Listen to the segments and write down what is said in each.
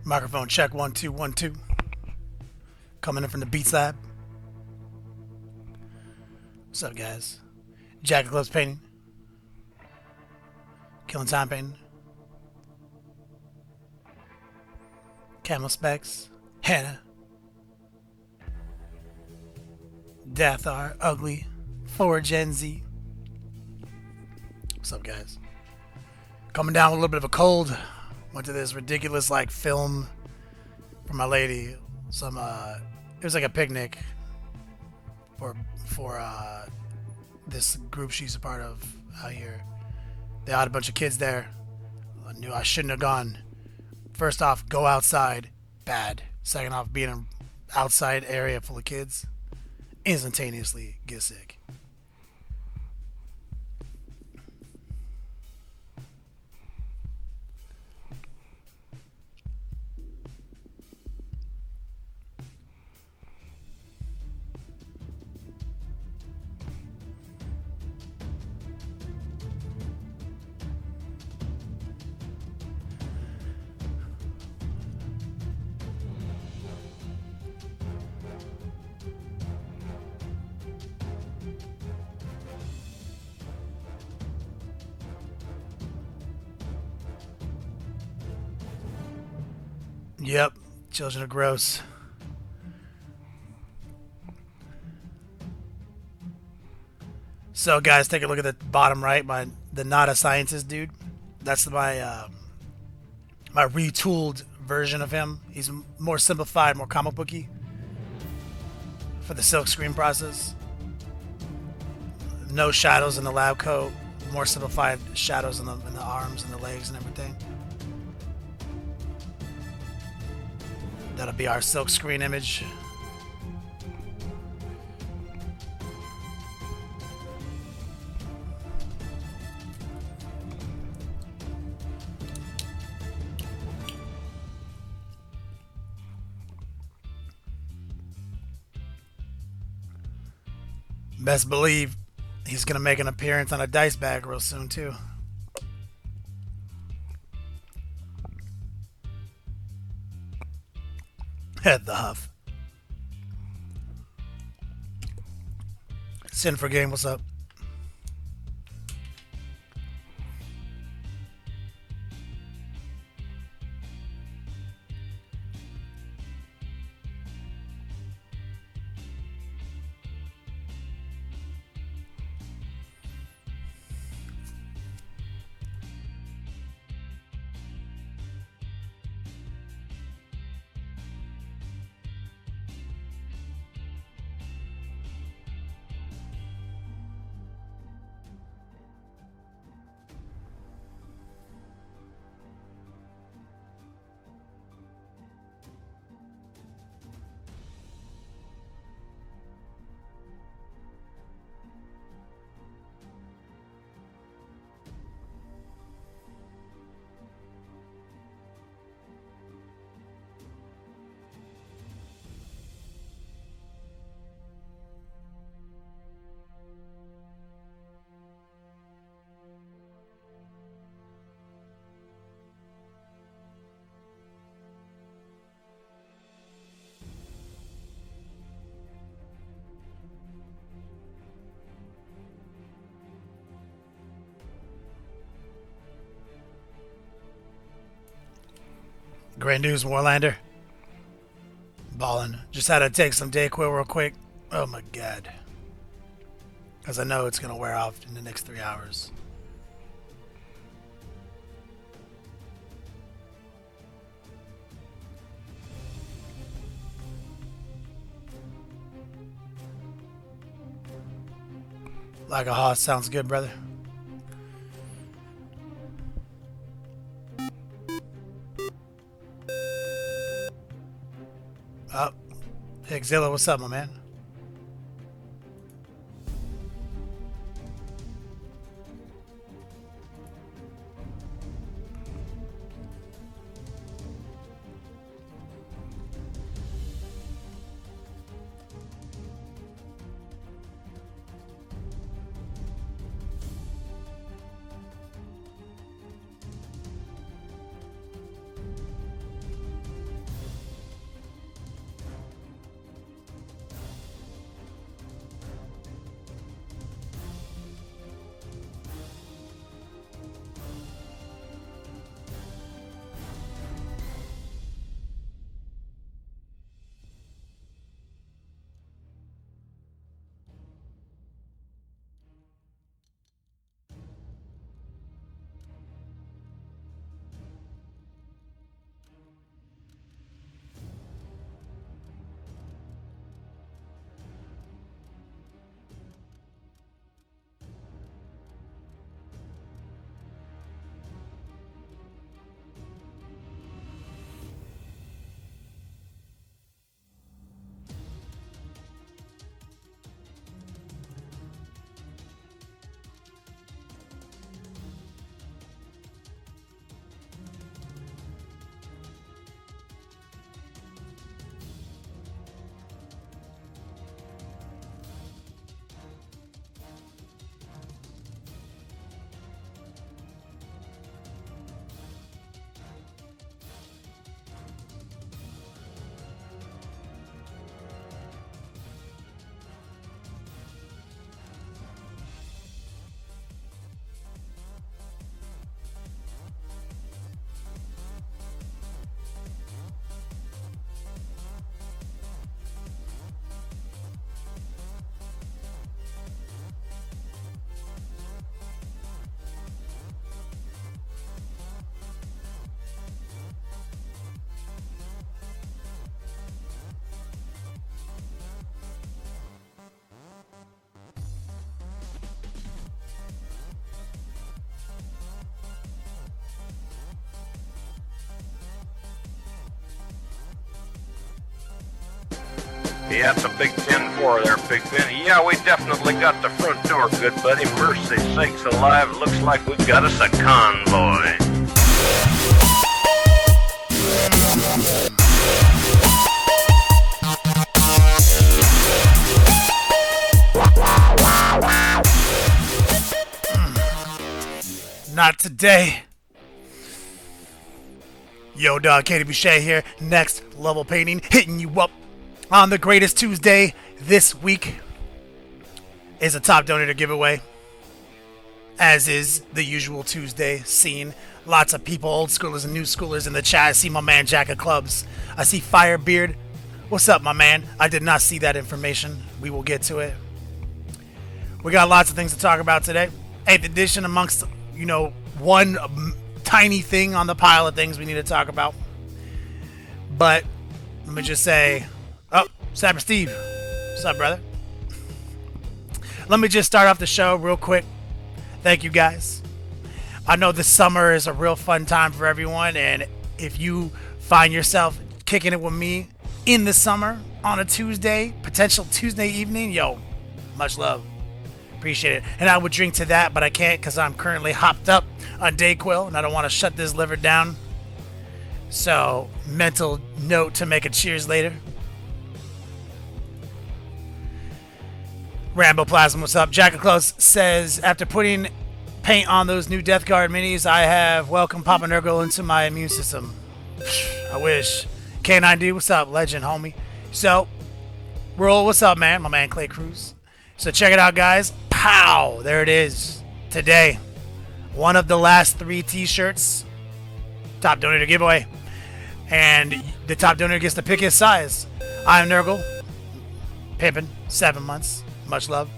Microphone check 1 2 1 2. Coming in from the Beats Lab. What's up, guys? Jack Eclipse painting. Killing Time painting. Camel Specs. Hannah. Dathar. Ugly. 4 Gen Z. What's up, guys? Coming down with a little bit of a cold. Went to this ridiculous like film for my lady. It was like a picnic for this group she's a part of out here. They had a bunch of kids there. I knew I shouldn't have gone. First off, go outside. Bad. Second off, being in an outside area full of kids. Instantaneously get sick. Yep, children are gross. So, guys, take a look at the bottom right. The not a scientist dude. That's my retooled version of him. He's more simplified, more comic booky for the silk screen process. No shadows in the lab coat. More simplified shadows in the arms and the legs and everything. That'll be our silk screen image. Best believe he's gonna make an appearance on a dice bag real soon too. Head the huff. Sin for game, what's up? Great news, Warlander. Ballin'. Just had to take some Dayquil real quick. Oh my god. Because I know it's going to wear off in the next 3 hours. Like a hoss sounds good, brother. Oh, Higzilla, what's up, my man? Yeah, it's a big 10-4 there, Big Benny. Yeah, we definitely got the front door, good buddy. Mercy sakes alive, looks like we've got us a convoy. Not today. Yo, dog, Katie Boucher here. Next Level Painting, hitting you up on the greatest Tuesday this week is a top donator giveaway, as is the usual Tuesday scene. Lots of people, old schoolers and new schoolers in the chat. I see my man Jack of Clubs. I see Firebeard. What's up, my man? I did not see that information. We will get to it. We got lots of things to talk about today. 8th edition amongst, one tiny thing on the pile of things we need to talk about. But let me just say, Sapper Steve, what's up, brother? Let me just start off the show real quick. Thank you, guys. I know this summer is a real fun time for everyone, and if you find yourself kicking it with me in the summer on a Tuesday, potential Tuesday evening, yo, much love. Appreciate it. And I would drink to that, but I can't because I'm currently hopped up on Dayquil, and I don't want to shut this liver down. So, mental note to make a cheers later. Rambo Plasma, what's up? Jack of Close says, after putting paint on those new Death Guard minis, I have welcomed Papa Nurgle into my immune system. I wish. K9D, what's up? Legend, homie. So, Roll, what's up, man? My man Clay Cruz. So check it out, guys. Pow! There it is. Today, one of the last 3 t-shirts. Top donator giveaway. And the top donor gets to pick his size. I'm Nurgle. Pimpin'. 7 months. Much love.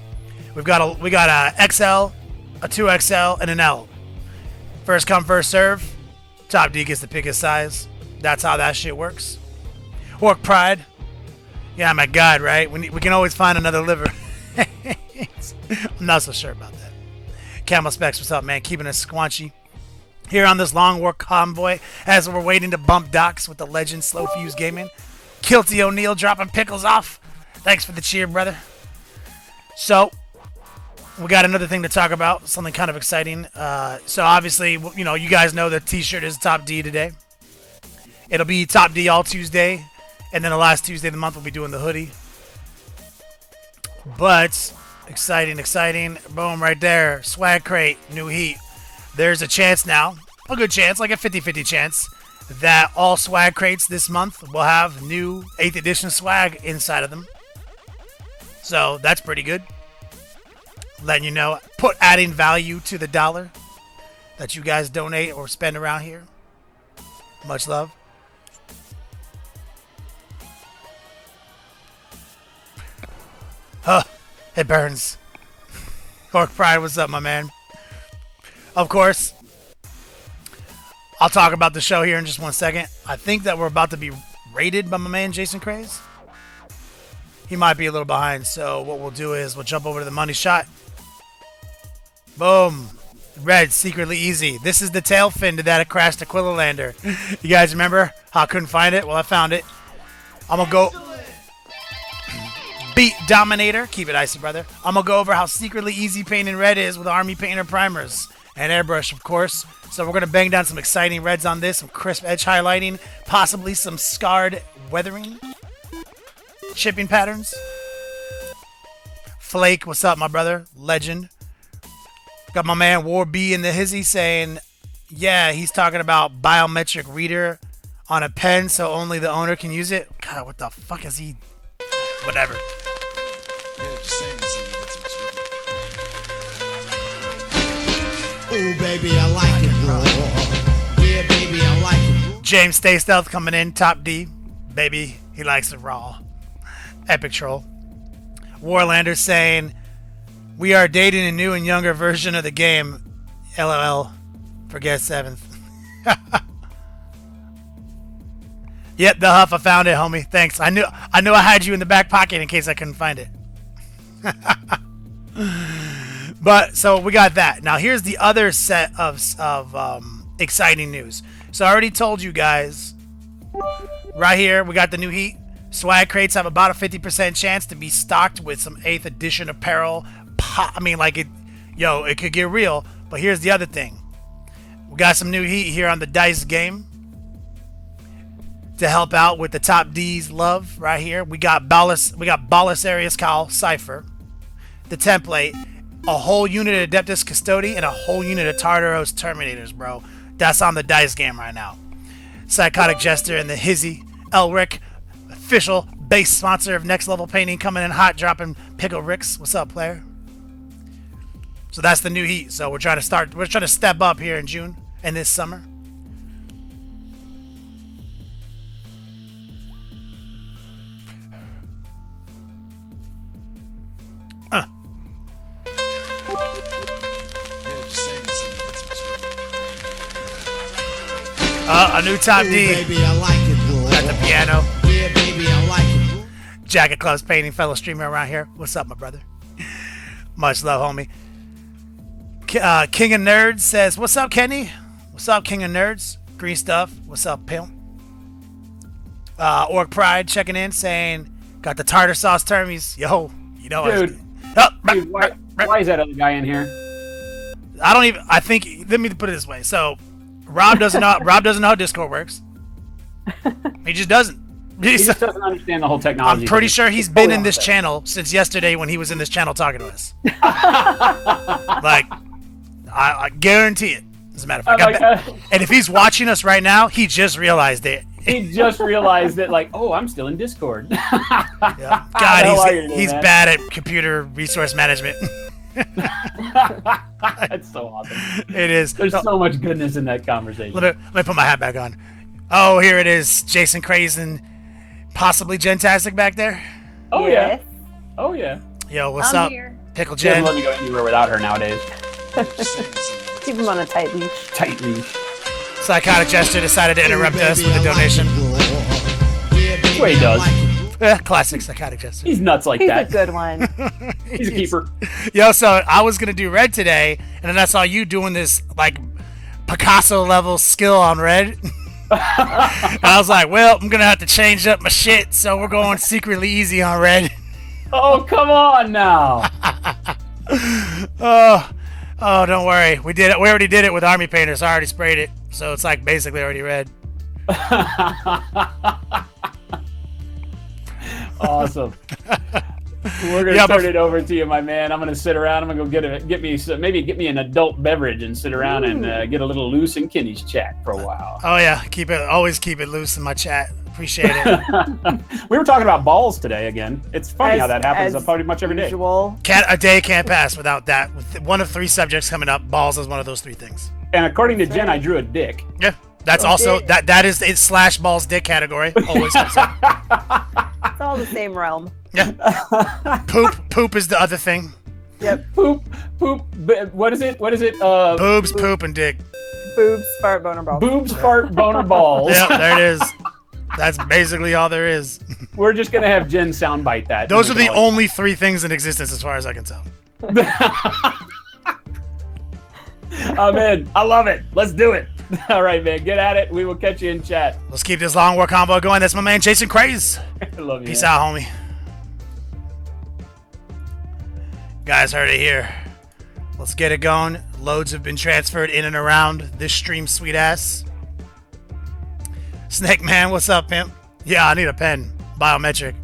We got a XL, a 2XL, and an L. First come, first serve. Top D gets to pick his size. That's how that shit works. Orc Pride. Yeah, my God, right? We can always find another liver. I'm not so sure about that. Camel Specs, what's up, man? Keeping it squanchy here on this long work convoy as we're waiting to bump docks with the legend Slow Fuse Gaming. Kilty O'Neill dropping pickles off. Thanks for the cheer, brother. So, we got another thing to talk about, something kind of exciting. So obviously, you guys know the t-shirt is Top D today. It'll be Top D all Tuesday, and then the last Tuesday of the month we'll be doing the hoodie. But exciting. Boom, right there. Swag crate, new heat. There's a chance now, a good chance, like a 50-50 chance, that all swag crates this month will have new 8th edition swag inside of them. So that's pretty good. Letting you know, adding value to the dollar that you guys donate or spend around here. Much love. It burns. Orc Pride, what's up, my man? Of course, I'll talk about the show here in just 1 second. I think that we're about to be raided by my man Jason Craze. He might be a little behind, so what we'll do is we'll jump over to the money shot. Boom. Red, secretly easy. This is the tail fin to that crashed Aquila lander. You guys remember how I couldn't find it? Well, I found it. I'm going to go... Beat Dominator. Keep it icy, brother. I'm going to go over how secretly easy painting red is with Army Painter primers. And Airbrush, of course. So we're going to bang down some exciting reds on this. Some crisp edge highlighting. Possibly some scarred weathering. Chipping patterns. Flake, what's up, my brother? Legend. Got my man War B in the hizzy saying, yeah, he's talking about biometric reader on a pen so only the owner can use it. God, what the fuck is he? Whatever. Oh, baby, I like it raw. Yeah, baby, I like it raw. James Stay Stealth coming in, Top D. Baby, he likes it raw. Epic Troll. Warlander saying, we are dating a new and younger version of the game. LOL. Forget 7th. Yep, the Huff. I found it, homie. Thanks. I knew I had you in the back pocket in case I couldn't find it. But so we got that. Now here's the other set of exciting news. So I already told you guys. Right here, we got the new heat. Swag crates have about a 50% chance to be stocked with some 8th edition apparel. I mean, like, it could get real. But here's the other thing. We got some new heat here on the dice game to help out with the top D's love right here. We got Balasarius Cal Cypher, the template, a whole unit of Adeptus Custodi, and a whole unit of Tartaros Terminators, bro. That's on the dice game right now. Psychotic Jester and the Hizzy Elrik, official base sponsor of Next Level Painting, coming in hot, dropping Pickle Ricks. What's up, player? So that's the new heat. So we're trying to step up here in June and this summer. A new top D. Baby, I like it, At the piano. Yeah, baby, I like it. Jacket Club's painting, fellow streamer around here. What's up, my brother? Much love, homie. King of Nerds says, "What's up, Kenny? What's up, King of Nerds? Green stuff. What's up, pimp?" Orc Pride checking in, saying, "Got the tartar sauce termies." Yo, you know, dude. Dude, why is that other guy in here? I think. Let me put it this way. So, Rob doesn't know. Rob doesn't know how Discord works. He just doesn't. He just doesn't understand the whole technology. I'm pretty sure he's been in this channel since yesterday when he was in this channel talking to us. Like, I guarantee it. As a matter of fact, and if he's watching us right now, he just realized it. He just realized that, like, oh, I'm still in Discord. Yeah. God, he's bad at computer resource management. That's so awesome. It is. There's so much goodness in that conversation. Let me put my hat back on. Oh, here it is. Jason Crazen, possibly Gentastic back there. Oh, yeah. Oh, yeah. Yo, what's up? Here. Pickle She doesn't Jen. let me go anywhere without her nowadays. Keep him on a tight leash. Tight leash. Psychotic Jester decided to interrupt us with a donation. That's what he does. Classic Psychotic Jester. He's nuts like He's that. a good one. He's a keeper. Yo, so I was gonna do red today, and then I saw you doing this like Picasso level skill on red. And I was like, well, I'm gonna have to change up my shit, so we're going secretly easy on red. Oh, come on now. Oh, don't worry. We did it. We already did it with Army Painters. I already sprayed it, so it's like basically already red. Awesome. We're gonna turn it over to you, my man. I'm gonna sit around. I'm gonna go get me an adult beverage and sit around and get a little loose in Kenny's chat for a while. Oh yeah, always keep it loose in my chat. Appreciate it. We were talking about balls today again. It's funny how that happens pretty much every day. A day can't pass without that. With one of 3 subjects coming up, balls is one of those 3 things. And according to Jen, I drew a dick. Yeah, that's also that is its slash balls dick category. Always comes up. It's all the same realm. Yeah. Poop is the other thing. Yep. Poop. What is it? Boobs, poop, and dick. Boobs, fart, boner, balls. Boobs, fart, boner, balls. Yeah, there it is. That's basically all there is. We're just gonna have Jen soundbite that. Those are the only 3 things in existence, as far as I can tell. I'm in. I love it. Let's do it. All right, man. Get at it. We will catch you in chat. Let's keep this long war combo going. That's my man, Jason Craze. I love you. Peace out, homie. Guys, heard it here. Let's get it going. Loads have been transferred in and around this stream, sweet ass. Snake Man, what's up, pimp? Yeah, I need a pen. Biometric.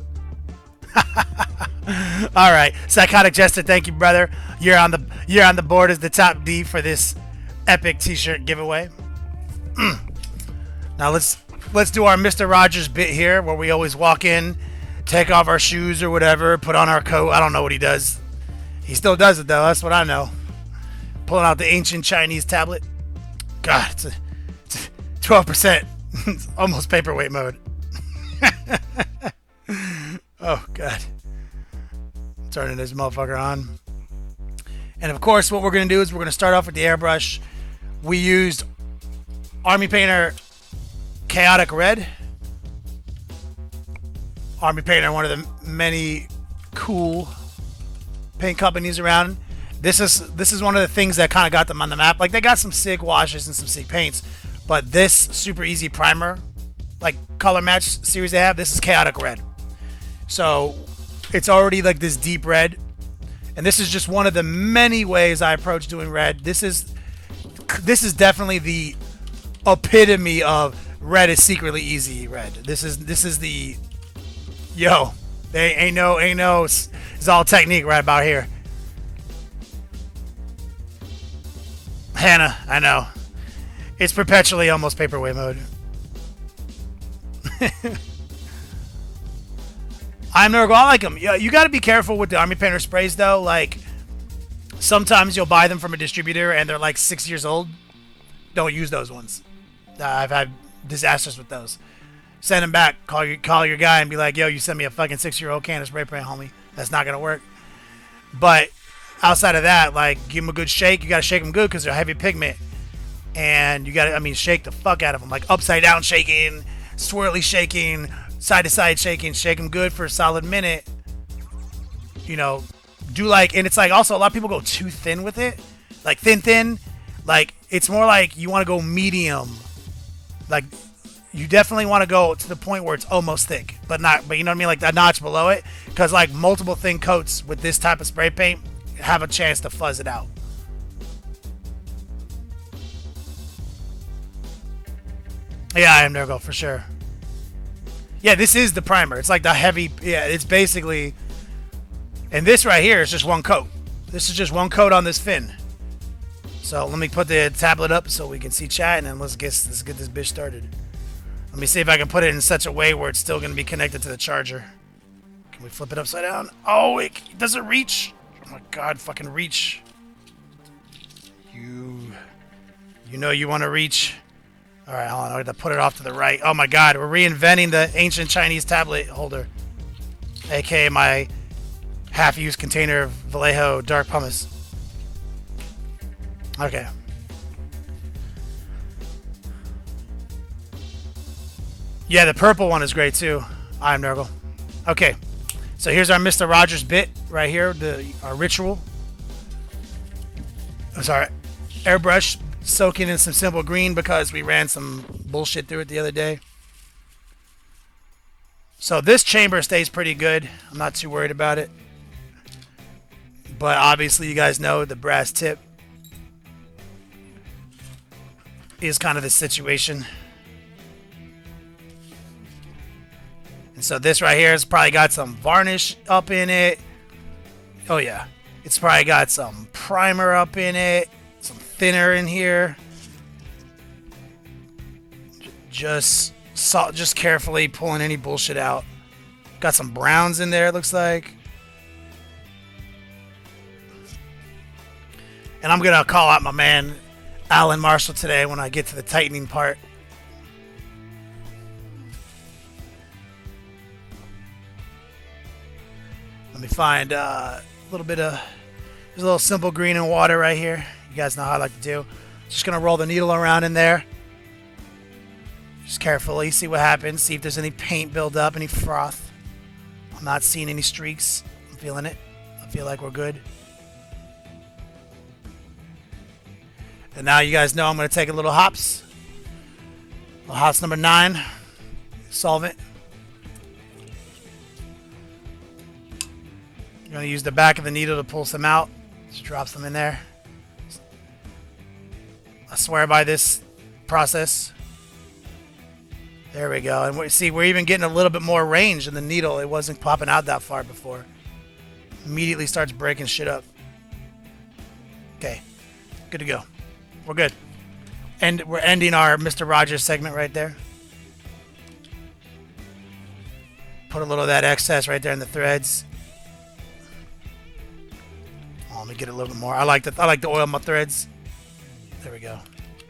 All right, Psychotic Jester, thank you, brother. You're on the board as the top D for this epic T-shirt giveaway. Now let's do our Mr. Rogers bit here, where we always walk in, take off our shoes or whatever, put on our coat. I don't know what he does. He still does it though. That's what I know. Pulling out the ancient Chinese tablet. God, it's 12%. It's almost paperweight mode. Oh God. Turning this motherfucker on. And of course, what we're going to do is we're going to start off with the airbrush. We used Army Painter Chaotic Red. Army Painter, one of the many cool paint companies around. This is one of the things that kind of got them on the map. Like, they got some sick washes and some sick paints, but this super easy primer, like color match series they have, this is Chaotic Red. So it's already like this deep red. And this is just one of the many ways I approach doing red. This is definitely the epitome of red is secretly easy red. This is the they ain't no it's all technique right about here. Hannah, I know. It's perpetually almost paperweight mode. I like them. Yeah, you got to be careful with the Army Painter sprays though. Like sometimes you'll buy them from a distributor and they're like 6 years old. Don't use those ones. I've had disasters with those. Send them back. Call your guy and be like, yo, you sent me a fucking 6-year-old can of spray paint, homie. That's not gonna work. But outside of that, like give them a good shake. You gotta shake them good because they're heavy pigment, and you gotta, shake the fuck out of them. Like upside down shaking, swirly shaking, side to side shaking. Shake them good for a solid minute. Do like, and it's like also a lot of people go too thin with it, like thin. Like it's more like you want to go medium. Like you definitely want to go to the point where it's almost thick, but you know what I mean, like a notch below it, because like multiple thin coats with this type of spray paint have a chance to fuzz it out. Yeah, I am Nurgle for sure. Yeah, this is the primer. It's like the heavy. Yeah, it's basically. And this right here is just one coat. This is just one coat on this fin. So let me put the tablet up so we can see chat, and then let's get this bitch started. Let me see if I can put it in such a way where it's still going to be connected to the charger. Can we flip it upside down? Oh, it doesn't reach. Oh my god, fucking reach. You know you want to reach. Alright, hold on. I have to put it off to the right. Oh my god, we're reinventing the ancient Chinese tablet holder. AKA my half-used container of Vallejo dark pumice. Okay. Yeah, the purple one is great too. I'm Nurgle. Okay. So here's our Mr. Rogers bit right here, our ritual. Oh, sorry. Airbrush soaking in some simple green because we ran some bullshit through it the other day. So this chamber stays pretty good. I'm not too worried about it. But obviously you guys know the brass tip is kind of the situation. And so this right here has probably got some varnish up in it. Oh yeah. It's probably got some primer up in it. Some thinner in here. Just carefully pulling any bullshit out. Got some browns in there, it looks like. And I'm going to call out my man, Alan Marshall, today when I get to the tightening part. Let me find a little bit of... There's a little simple green and water right here. You guys know how I like to do. Just going to roll the needle around in there. Just carefully see what happens. See if there's any paint buildup, any froth. I'm not seeing any streaks. I'm feeling it. I feel like we're good. And now you guys know I'm going to take a little hops. Little hops number 9. Solvent. I'm going to use the back of the needle to pull some out. Just drop some in there. I swear by this process. There we go. And we're even getting a little bit more range in the needle. It wasn't popping out that far before. Immediately starts breaking shit up. Okay. Good to go. We're good. And we're ending our Mr. Rogers segment right there. Put a little of that excess right there in the threads. Oh, let me get a little bit more. I like to oil my threads. There we go.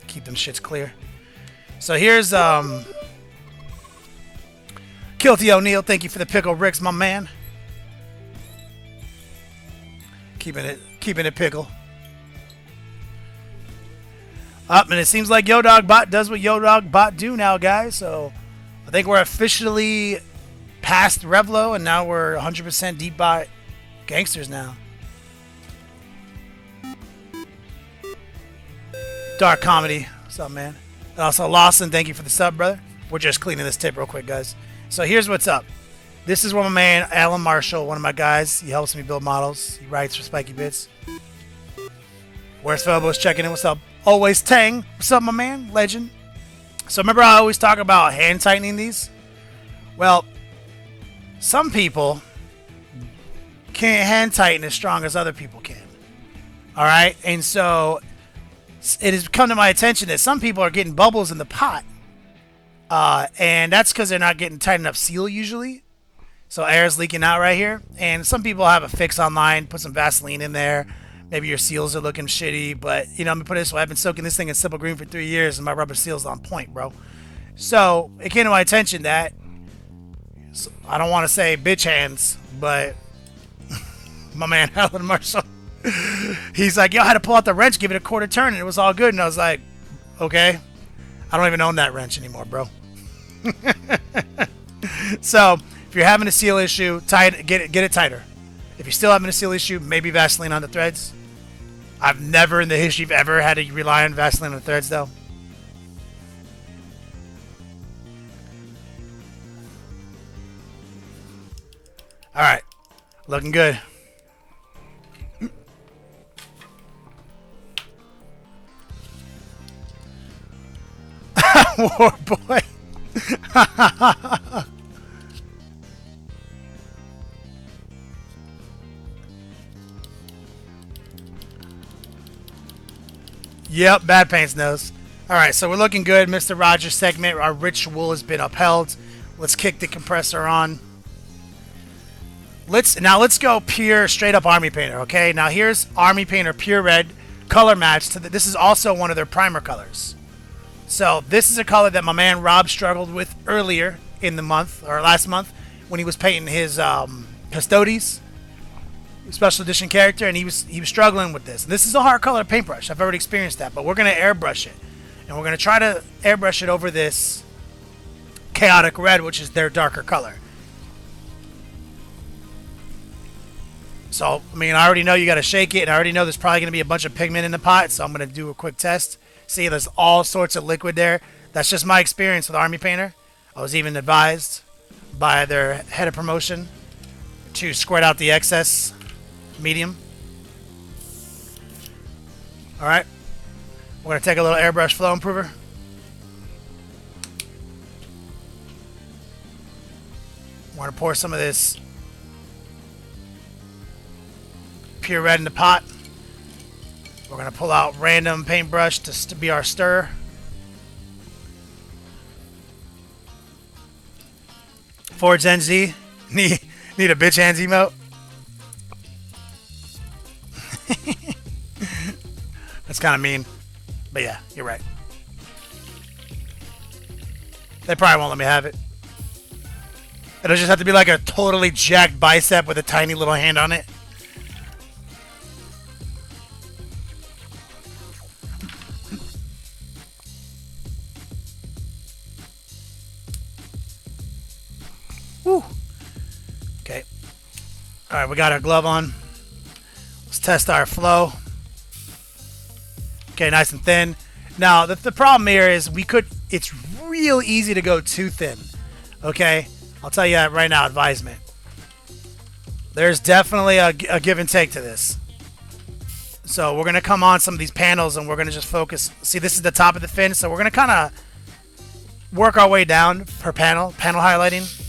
Keep them shits clear. So here's Kilty O'Neill. Thank you for the pickle, Ricks, my man. Keeping it pickle. Up, and it seems like YoDogBot does what YoDogBot do now, guys. So I think we're officially past Revlo, and now we're 100% deep bot gangsters now. Dark comedy. What's up, man? And also Lawson, thank you for the sub, brother. We're just cleaning this tip real quick, guys. So here's what's up. This is where my man Alan Marshall, one of my guys, he helps me build models. He writes for Spiky Bits. Where's Phobos checking in? What's up? Always Tang. What's up, my man? Legend. So remember I always talk about hand tightening these? Well, some people can't hand tighten as strong as other people can. Alright? And so it has come to my attention that some people are getting bubbles in the pot. And that's because they're not getting tight enough seal usually. So air is leaking out right here. And some people have a fix online, put some Vaseline in there. Maybe your seals are looking shitty, but you know, I'm gonna put it this way. I've been soaking this thing in Simple Green for 3 years and my rubber seal's on point, bro. So it came to my attention that, I don't want to say bitch hands, but my man Alan Marshall, he's like, yo, I had to pull out the wrench, give it a quarter turn, and it was all good. And I was like, okay, I don't even own that wrench anymore, bro. So if you're having a seal issue, get it tighter. If you're still having a seal issue, maybe Vaseline on the threads. I've never in the history of ever had to rely on Vaseline on the threads, though. All right, looking good. War boy. Yep, Bad Paints knows. Alright, so we're looking good. Mr. Rogers segment. Our ritual has been upheld. Let's kick the compressor on. Let's go pure straight up Army Painter, okay? Now here's Army Painter Pure Red color match to this is also one of their primer colors. So this is a color that my man Rob struggled with earlier in the month, or last month, when he was painting his Custodes special edition character, and he was struggling with this. This is a hard color paintbrush. I've already experienced that, but we're gonna airbrush it, and we're gonna try to airbrush it over this chaotic red, which is their darker color. So, I mean, I already know you got to shake it, and I already know there's probably going to be a bunch of pigment in the pot, so I'm going to do a quick test. See, there's all sorts of liquid there. That's just my experience with Army Painter. I was even advised by their head of promotion to squirt out the excess medium. Alright. We're going to take a little airbrush flow improver. We're going to pour some of this pure red in the pot. We're going to pull out random paintbrush to be our stir. Forge NZ. Need a bitch hands emote. That's kind of mean. But yeah, you're right. They probably won't let me have it. It'll just have to be like a totally jacked bicep with a tiny little hand on it. Woo. Okay. Alright, we got our glove on. Let's test our flow. Okay, nice and thin. Now, the problem here is it's real easy to go too thin. Okay? I'll tell you that right now, advisement. There's definitely a give and take to this. So we're going to come on some of these panels and we're going to just focus. See, this is the top of the fin, so we're going to kind of work our way down per panel highlighting.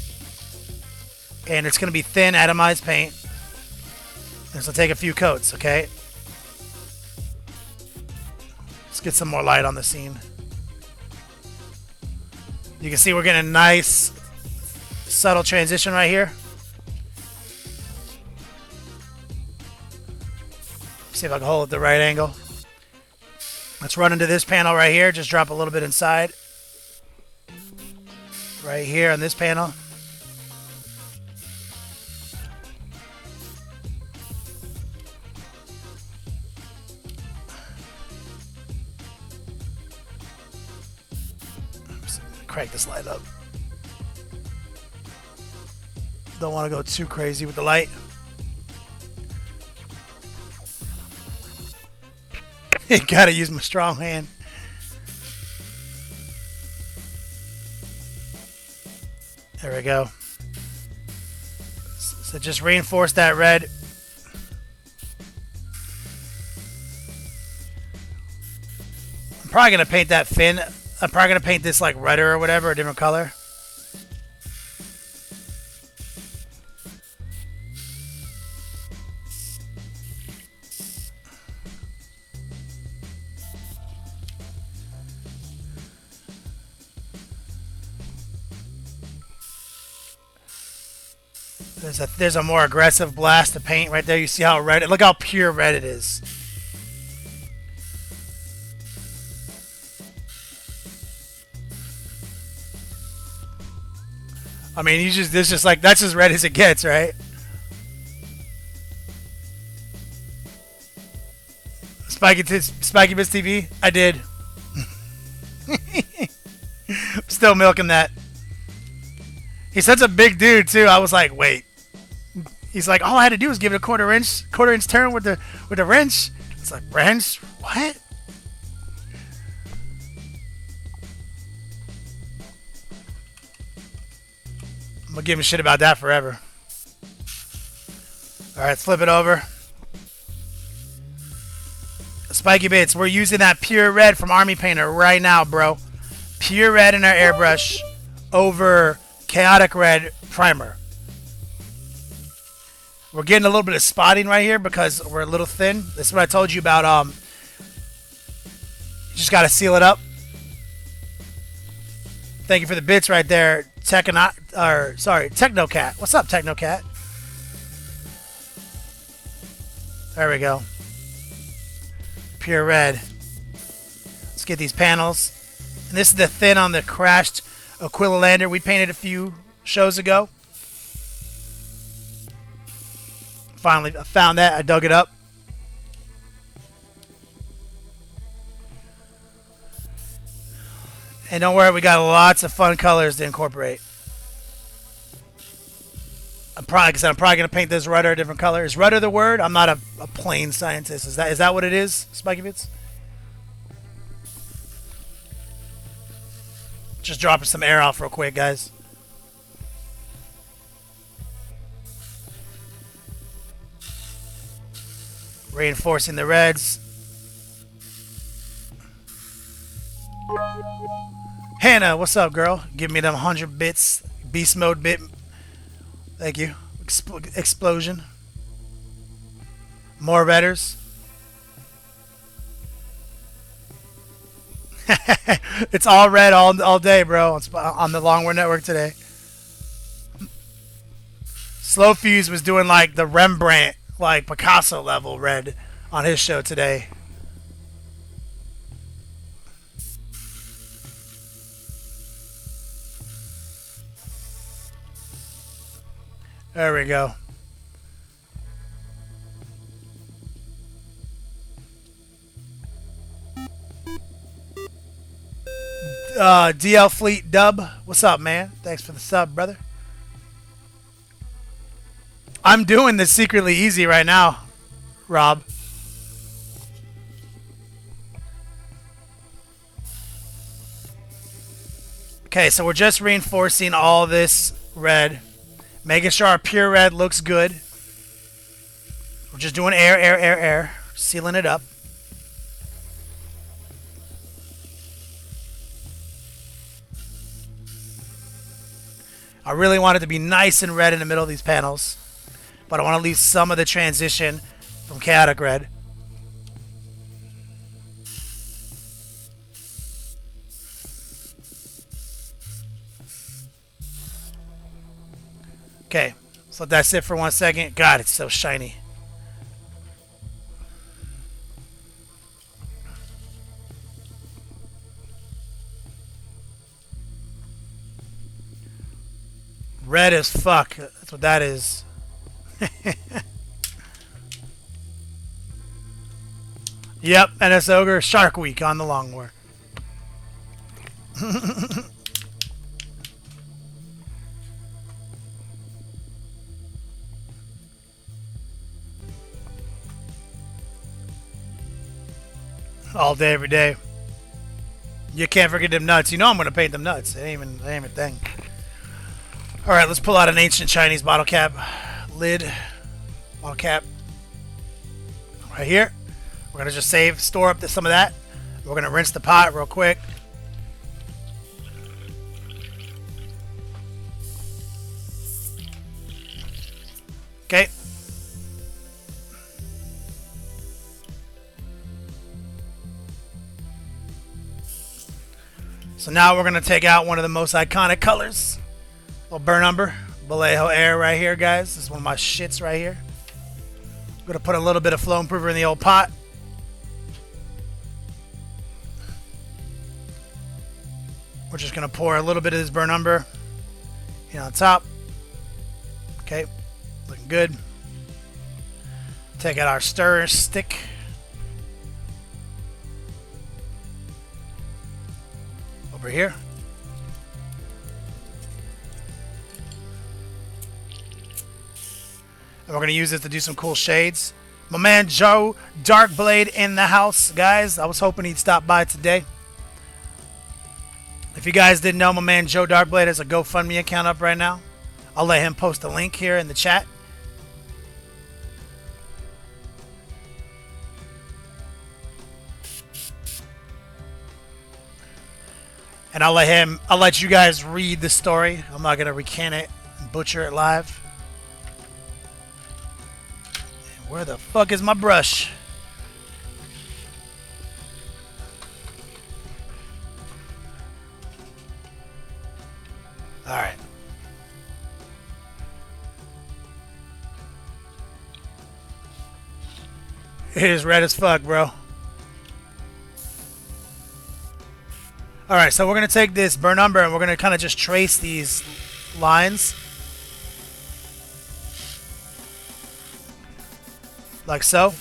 And it's going to be thin, atomized paint. And so take a few coats, okay? Let's get some more light on the scene. You can see we're getting a nice, subtle transition right here. See if I can hold it at the right angle. Let's run into this panel right here. Just drop a little bit inside. Right here on this panel. Crank this light up. Don't want to go too crazy with the light. Gotta use my strong hand. There we go. So just reinforce that red. I'm probably going to paint that fin. I'm probably going to paint this like redder or whatever, a different color. There's a more aggressive blast of paint right there. You see how red? Look how pure red it is. I mean, this just like that's as red as it gets, right? Spiky Bits TV, I did. Still milking that. He's such a big dude too. I was like, wait. He's like, all I had to do was give it a quarter inch turn with the wrench. It's like, wrench? What? I'm gonna give him shit about that forever. Alright, let's flip it over. Spiky Bits, we're using that pure red from Army Painter right now, bro. Pure red in our airbrush over chaotic red primer. We're getting a little bit of spotting right here because we're a little thin. This is what I told you about. You just got to seal it up. Thank you for the bits right there, Technocat. What's up, Technocat? There we go. Pure red. Let's get these panels. And this is the thin on the crashed Aquila Lander we painted a few shows ago. Finally, I found that. I dug it up. And don't worry, we got lots of fun colors to incorporate. I'm probably going to paint this rudder a different color. Is rudder the word? I'm not a plain scientist. Is that what it is, Spiky Bits? Just dropping some air off real quick, guys. Reinforcing the reds. Hannah, what's up, girl? Give me them 100 bits. Beast mode bit. Thank you. Explosion. More redders. It's all red all day, bro. On the Longware Network today. Slow Fuse was doing like the Rembrandt, like Picasso level red on his show today. There we go. DL Fleet Dub, what's up, man? Thanks for the sub, brother. I'm doing this secretly easy right now, Rob. Okay, so we're just reinforcing all this red, making sure our pure red looks good. We're just doing air, sealing it up. I really want it to be nice and red in the middle of these panels, but I want to leave some of the transition from chaotic red. Okay, so let that sit for 1 second. God, it's so shiny. Red as fuck. That's what that is. Yep, NS Ogre, Shark Week on the Longware. All day, every day. You can't forget them nuts. You know I'm going to paint them nuts. It ain't even a thing. Alright, let's pull out an ancient Chinese bottle cap. lid, bottle cap, right here. We're gonna just store up some of that. We're gonna rinse the pot real quick. Okay. So now we're gonna take out one of the most iconic colors. Little burn umber, Vallejo air right here, guys. This is one of my shits right here. I'm gonna put a little bit of flow improver in the old pot. We're just gonna pour a little bit of this burn umber in on top. Okay, looking good. Take out our stir stick. Over here. And we're going to use it to do some cool shades. My man Joe Darkblade in the house, guys. I was hoping he'd stop by today. If you guys didn't know, my man Joe Darkblade has a GoFundMe account up right now. I'll let him post a link here in the chat. And I'll let you guys read the story. I'm not going to recant it and butcher it live. Where the fuck is my brush? Alright. It is red as fuck, bro. Alright, so we're going to take this burn umber and we're going to kind of just trace these lines. Like so.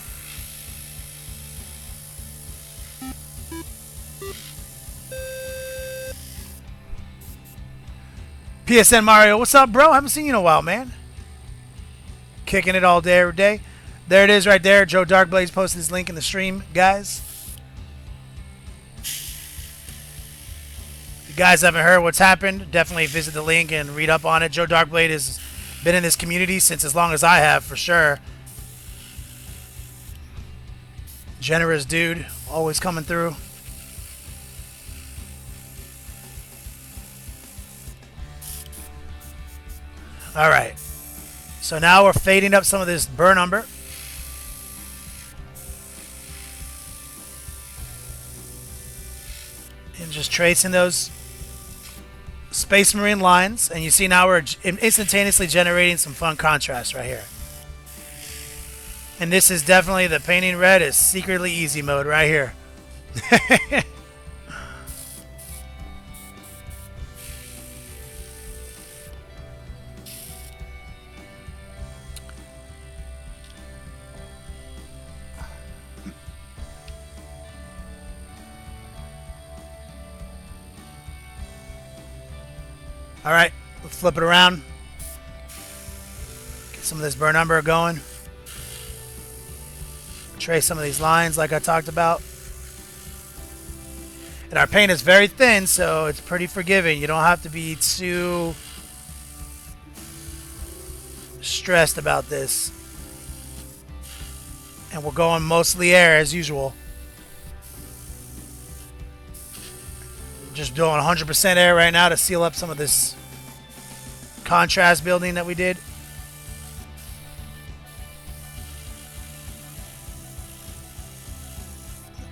PSN Mario, what's up, bro? Haven't seen you in a while, man. Kicking it all day, every day. There it is right there. Joe Darkblade posted his link in the stream, guys. If you guys haven't heard what's happened, definitely visit the link and read up on it. Joe Darkblade has been in this community since as long as I have, for sure. Generous dude, always coming through. Alright. So now we're fading up some of this burn umber. And just tracing those Space Marine lines. And you see now we're instantaneously generating some fun contrast right here. And this is definitely the painting red is secretly easy mode right here. All right, let's flip it around. Get some of this burn umber going. Trace some of these lines like I talked about. And our paint is very thin, so it's pretty forgiving. You don't have to be too stressed about this. And we're going mostly air as usual. Just doing 100% air right now to seal up some of this contrast building that we did.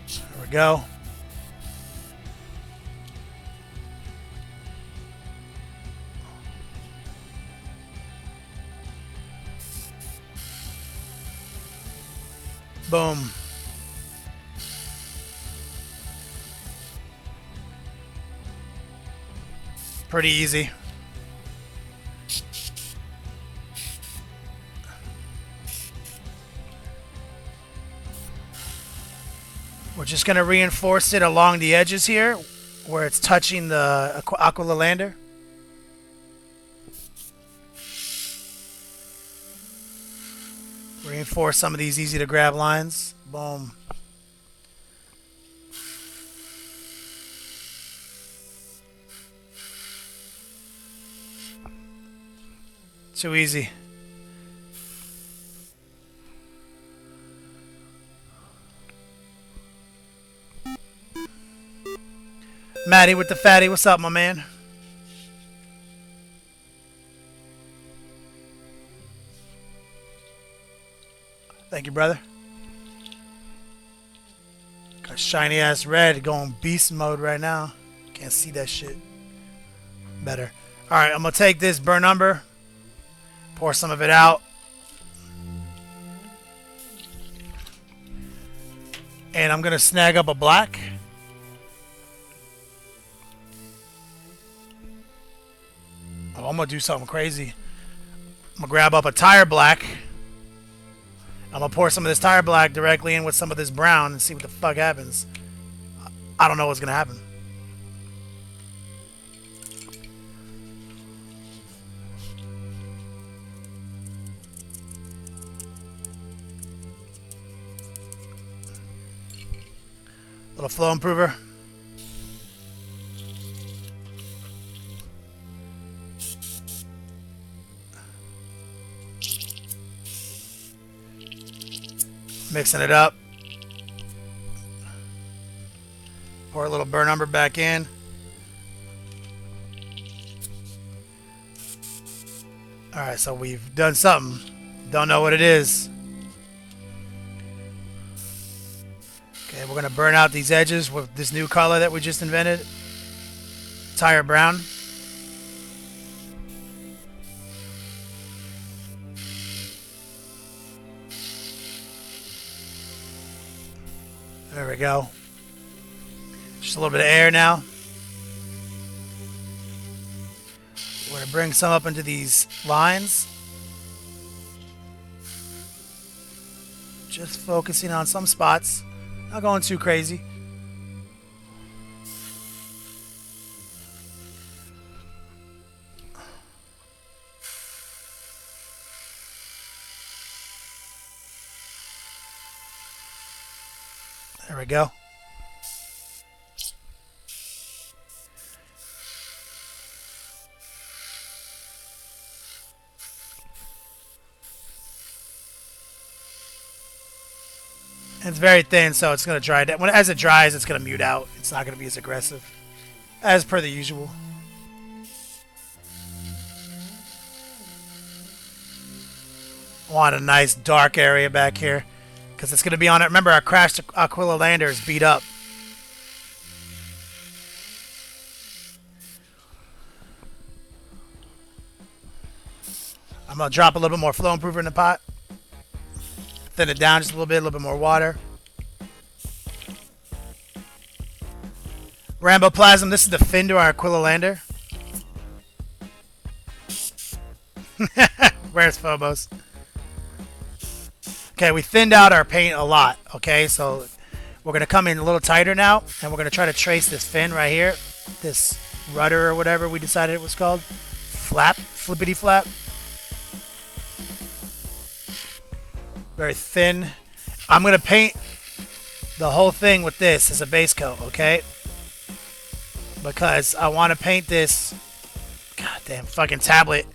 There we go. Boom. Pretty easy. We're just going to reinforce it along the edges here where it's touching the Aquila lander. Reinforce some of these easy to grab lines. Boom. Too easy. Maddie with the fatty, what's up, my man? Thank you, brother. Got shiny ass red going beast mode right now. Can't see that shit. Better. Alright, I'm gonna take this burn umber, pour some of it out. And I'm gonna snag up a black. Oh, I'm gonna do something crazy. I'm gonna grab up a tire black. I'm gonna pour some of this tire black directly in with some of this brown and see what the fuck happens. I don't know what's gonna happen. Little flow improver. Mixing it up. Pour a little burn umber back in. Alright, so we've done something. Don't know what it is. Okay, we're going to burn out these edges with this new color that we just invented. Tire brown. There we go. Just a little bit of air now. We're going to bring some up into these lines. Just focusing on some spots. Not going too crazy. There we go. It's very thin, so it's going to dry down. As it dries, it's going to mute out. It's not going to be as aggressive, as per the usual. Want a nice dark area back here, because it's going to be on it. Remember, our crashed Aquila lander is beat up. I'm going to drop a little bit more flow improver in the pot. Thin it down just a little bit more water. Ramboplasm, this is the fin to our Aquila lander. Where's Phobos? Okay, we thinned out our paint a lot. Okay, so we're going to come in a little tighter now, and we're going to try to trace this fin right here. This rudder or whatever we decided it was called. Flap, flippity flap. Very thin. I'm going to paint the whole thing with this as a base coat, okay? Because I want to paint this. Goddamn fucking tablet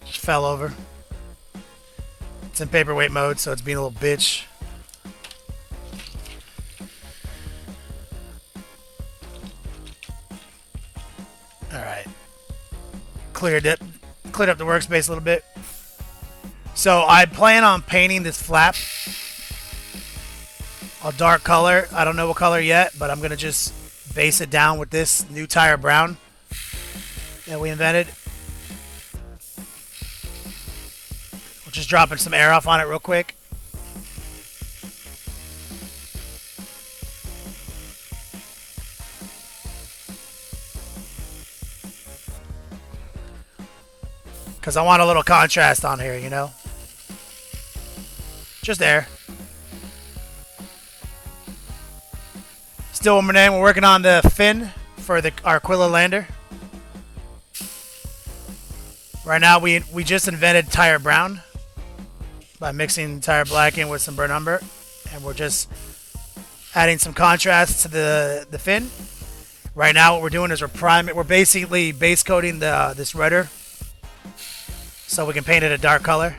just fell over. It's in paperweight mode, so it's being a little bitch. Alright. Cleared up the workspace a little bit. So I plan on painting this flap a dark color. I don't know what color yet, but I'm going to just base it down with this new tire brown that we invented. We're just dropping some air off on it real quick. Because I want a little contrast on here, you know? Just there. Still, we're working on the fin for our Aquila lander. Right now, we just invented tire brown by mixing tire black in with some burnt umber, and we're just adding some contrast to the fin. Right now, what we're doing is we're basically base coating this rudder so we can paint it a dark color.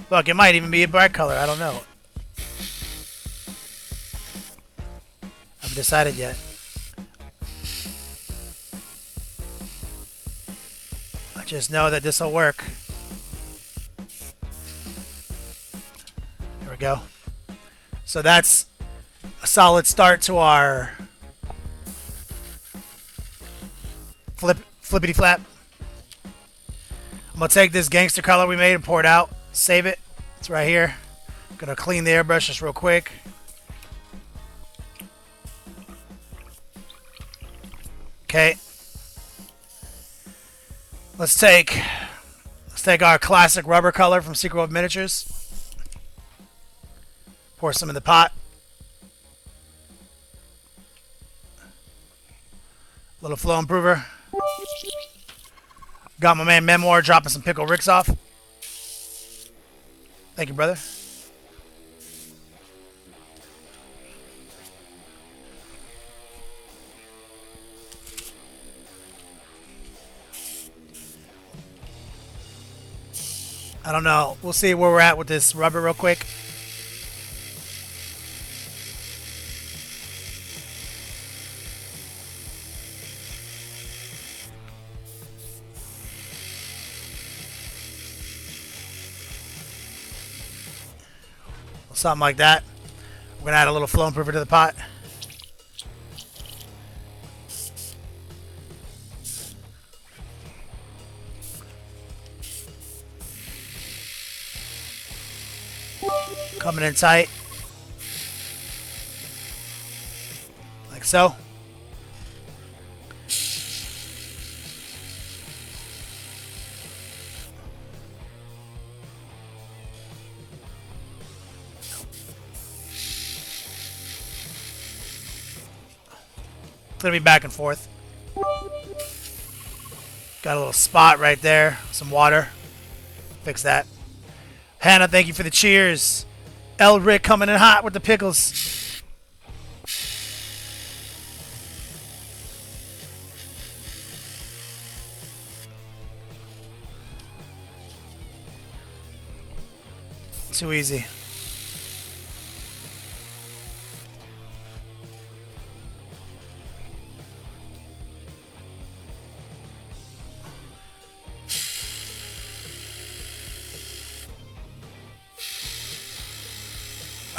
Look, it might even be a bright color. I don't know. I haven't decided yet. I just know that this will work. There we go. So that's a solid start to our flippity flap. I'm gonna take this gangster color we made and pour it out. Save it. It's right here. I'm gonna clean the airbrush just real quick. Okay. Let's take our classic rubber color from Secret World Miniatures. Pour some in the pot. Little flow improver. Got my man Memoir dropping some Pickle Ricks off. Thank you, brother. I don't know. We'll see where we're at with this rubber real quick. Something like that. We're going to add a little flow improver to the pot. Coming in tight. Like so. It's gonna be back and forth. Got a little spot right there. Some water. Fix that. Hannah, thank you for the cheers. Elrik coming in hot with the pickles. Too easy.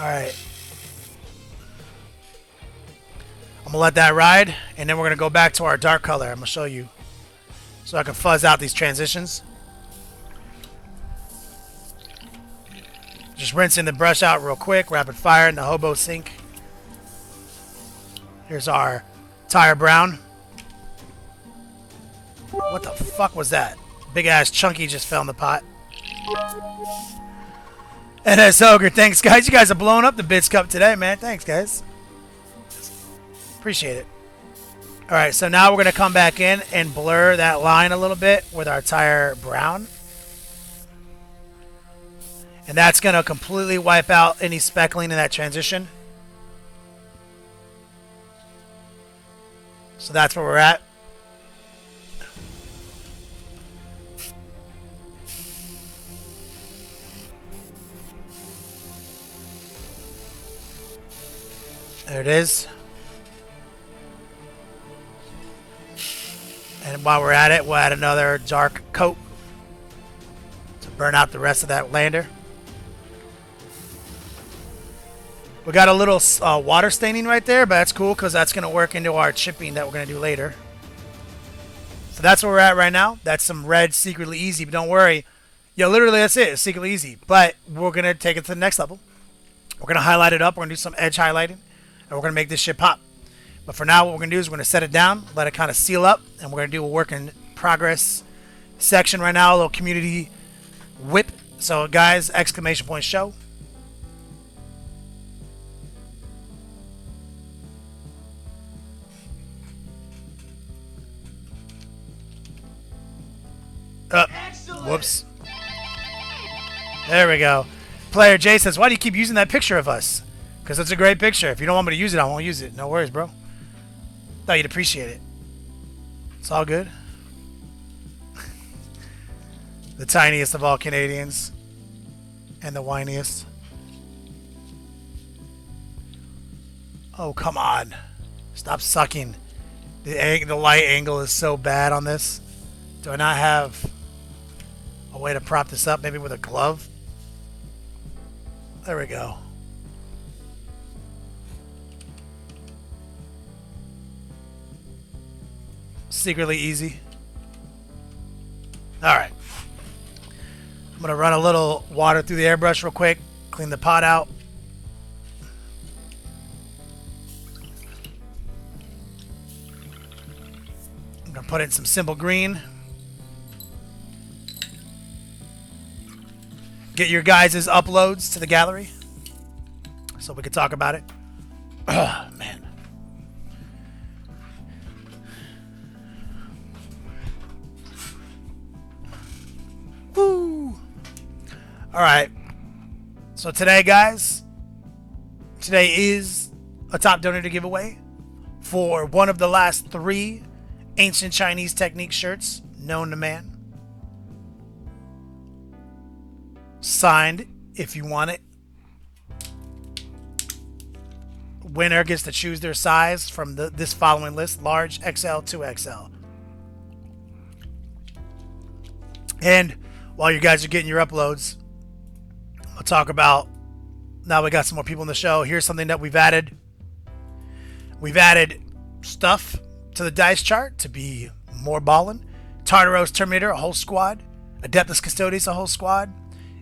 Alright. I'm gonna let that ride, and then we're gonna go back to our dark color. I'm gonna show you so I can fuzz out these transitions. Just rinsing the brush out real quick, rapid fire in the hobo sink. Here's our tire brown. What the fuck was that? Big ass chunky just fell in the pot. NS Ogre, thanks guys. You guys are blowing up the Bits Cup today, man. Thanks guys. Appreciate it. Alright, so now we're going to come back in and blur that line a little bit with our tire brown. And that's going to completely wipe out any speckling in that transition. So that's where we're at. There it is. And while we're at it, we'll add another dark coat to burn out the rest of that lander. We got a little water staining right there, but that's cool because that's going to work into our chipping that we're going to do later. So that's where we're at right now. That's some red Secretly Easy, but don't worry. Yeah, literally that's it. It's Secretly Easy. But we're going to take it to the next level. We're going to highlight it up. We're going to do some edge highlighting. And we're going to make this shit pop. But for now, what we're going to do is we're going to set it down, let it kind of seal up, and we're going to do a work in progress section right now, a little community whip. So, guys, exclamation point show. Whoops. There we go. Player J says, why do you keep using that picture of us? Because it's a great picture. If you don't want me to use it, I won't use it. No worries, bro. Thought you'd appreciate it. It's all good. The tiniest of all Canadians. and the whiniest. Oh, come on. Stop sucking. The light angle is so bad on this. Do I not have a way to prop this up? Maybe with a glove? There we go. Secretly easy. Alright. I'm going to run a little water through the airbrush real quick. Clean the pot out. I'm going to put in some simple green. Get your guys' uploads to the gallery so we can talk about it. Oh, man. Woo! Alright. So today, guys, today is a top donator giveaway for one of the last 3 Ancient Chinese Technique shirts known to man. Signed, if you want it. Winner gets to choose their size from this following list: large, XL, 2XL. And while you guys are getting your uploads, I'll talk about, now we got some more people in the show. Here's something that we've added. We've added stuff to the dice chart to be more ballin'. Tartaros Terminator, a whole squad. Adeptus Custodes, a whole squad.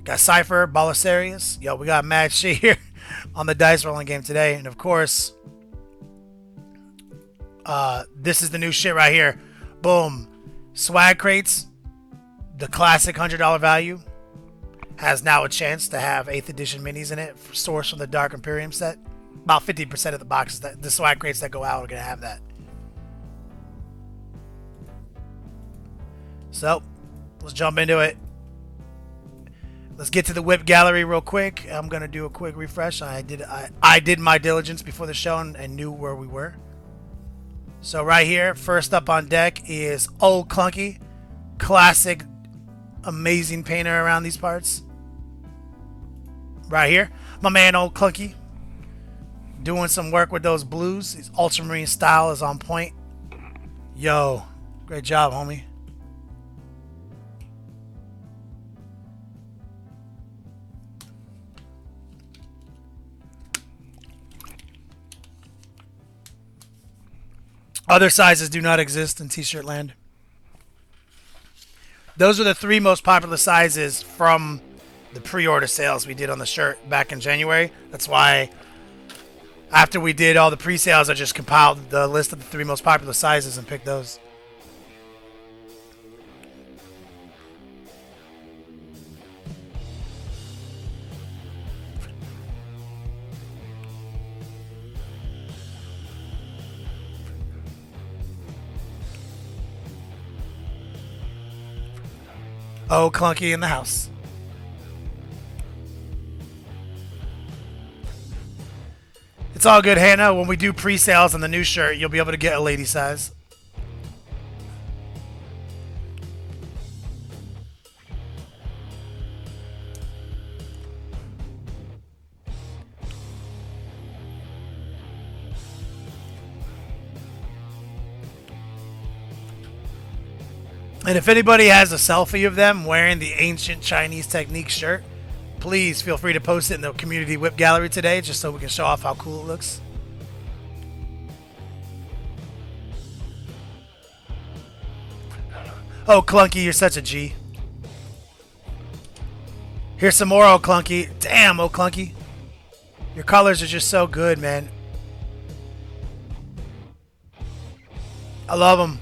Got Cypher, Balasarius. Yo, we got mad shit here on the dice rolling game today. And of course, this is the new shit right here. Boom. Swag crates. The classic $100 value has now a chance to have 8th edition minis in it, sourced from the Dark Imperium set. About 50% of the boxes, the swag crates that go out are going to have that. So, let's jump into it. Let's get to the whip gallery real quick. I'm going to do a quick refresh. I did my diligence before the show and knew where we were. So right here, first up on deck is Old Clunky. Classic, amazing painter around these parts. Right here, my man Old Clunky. Doing some work with those blues. His ultramarine style is on point. Yo, great job, homie. Other sizes do not exist in t-shirt land. Those are the 3 most popular sizes from the pre-order sales we did on the shirt back in January. That's why after we did all the pre-sales, I just compiled the list of the 3 most popular sizes and picked those. Oh, Clunky in the house. It's all good, Hannah. When we do pre-sales on the new shirt, you'll be able to get a lady size. And if anybody has a selfie of them wearing the Ancient Chinese Technique shirt, please feel free to post it in the community whip gallery today, just so we can show off how cool it looks. Oh, Clunky, you're such a G. Here's some more, Oh Clunky. Damn, Oh Clunky. Your colors are just so good, man. I love them.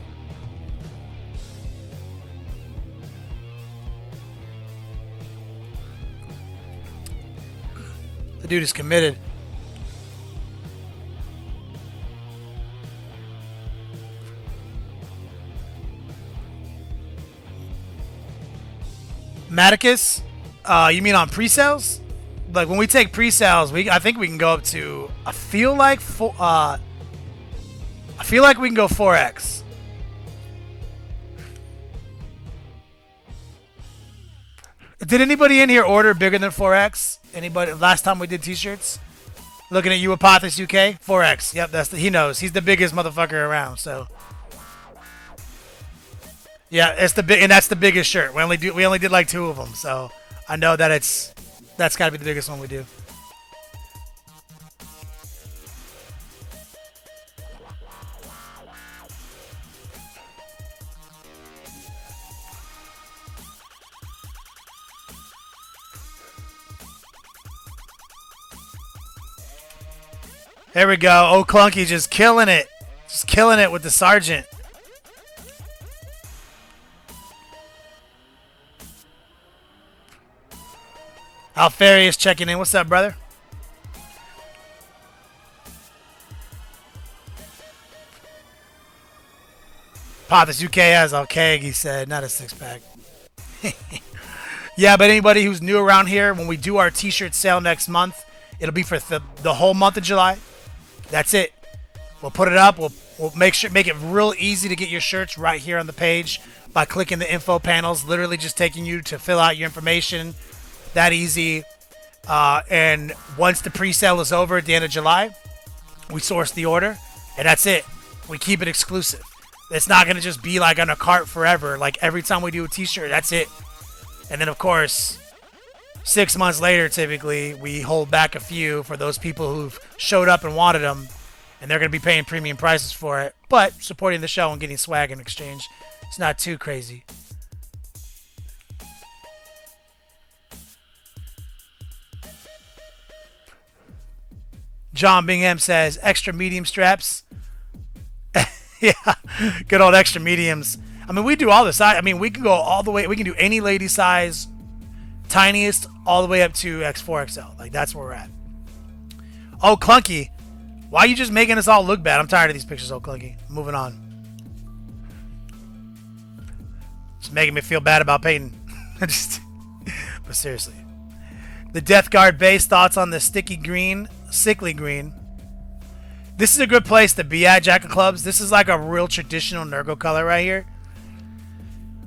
The dude is committed. Maticus? You mean on pre-sales? Like when we take pre-sales, I think we can go up to. I feel like we can go 4x. Did anybody in here order bigger than 4X? Anybody? Last time we did t-shirts? Looking at you, Apothis UK? 4X. Yep, he knows. He's the biggest motherfucker around, so. Yeah, and that's the biggest shirt. We only did like 2 of them, so I know that that's got to be the biggest one we do. There we go. Oh, Clunky just killing it. Just killing it with the Sergeant. Alfarius checking in. What's up, brother? Pothis UK has a keg, he said, not a 6-pack. Yeah, but anybody who's new around here, when we do our t-shirt sale next month, it'll be for the whole month of July. That's it. We'll put it up. We'll make it real easy to get your shirts right here on the page by clicking the info panels. Literally just taking you to fill out your information. That easy. And once the pre-sale is over at the end of July, we source the order, and that's it. We keep it exclusive. It's not going to just be like on a cart forever. Like every time we do a t-shirt, that's it. And then, of course, 6 months later, typically, we hold back a few for those people who've showed up and wanted them, and they're going to be paying premium prices for it. But supporting the show and getting swag in exchange, it's not too crazy. John Bingham says, extra medium straps. Yeah, good old extra mediums. I mean, we do all the size. I mean, we can go all the way. We can do any lady size, tiniest, all the way up to X4XL. Like, that's where we're at. Oh, Clunky. Why are you just making us all look bad? I'm tired of these pictures, oh, Clunky. Moving on. It's making me feel bad about Peyton. But seriously. The Death Guard base, thoughts on the sickly green. This is a good place to be at, Jack of Clubs. This is like a real traditional Nurgle color right here.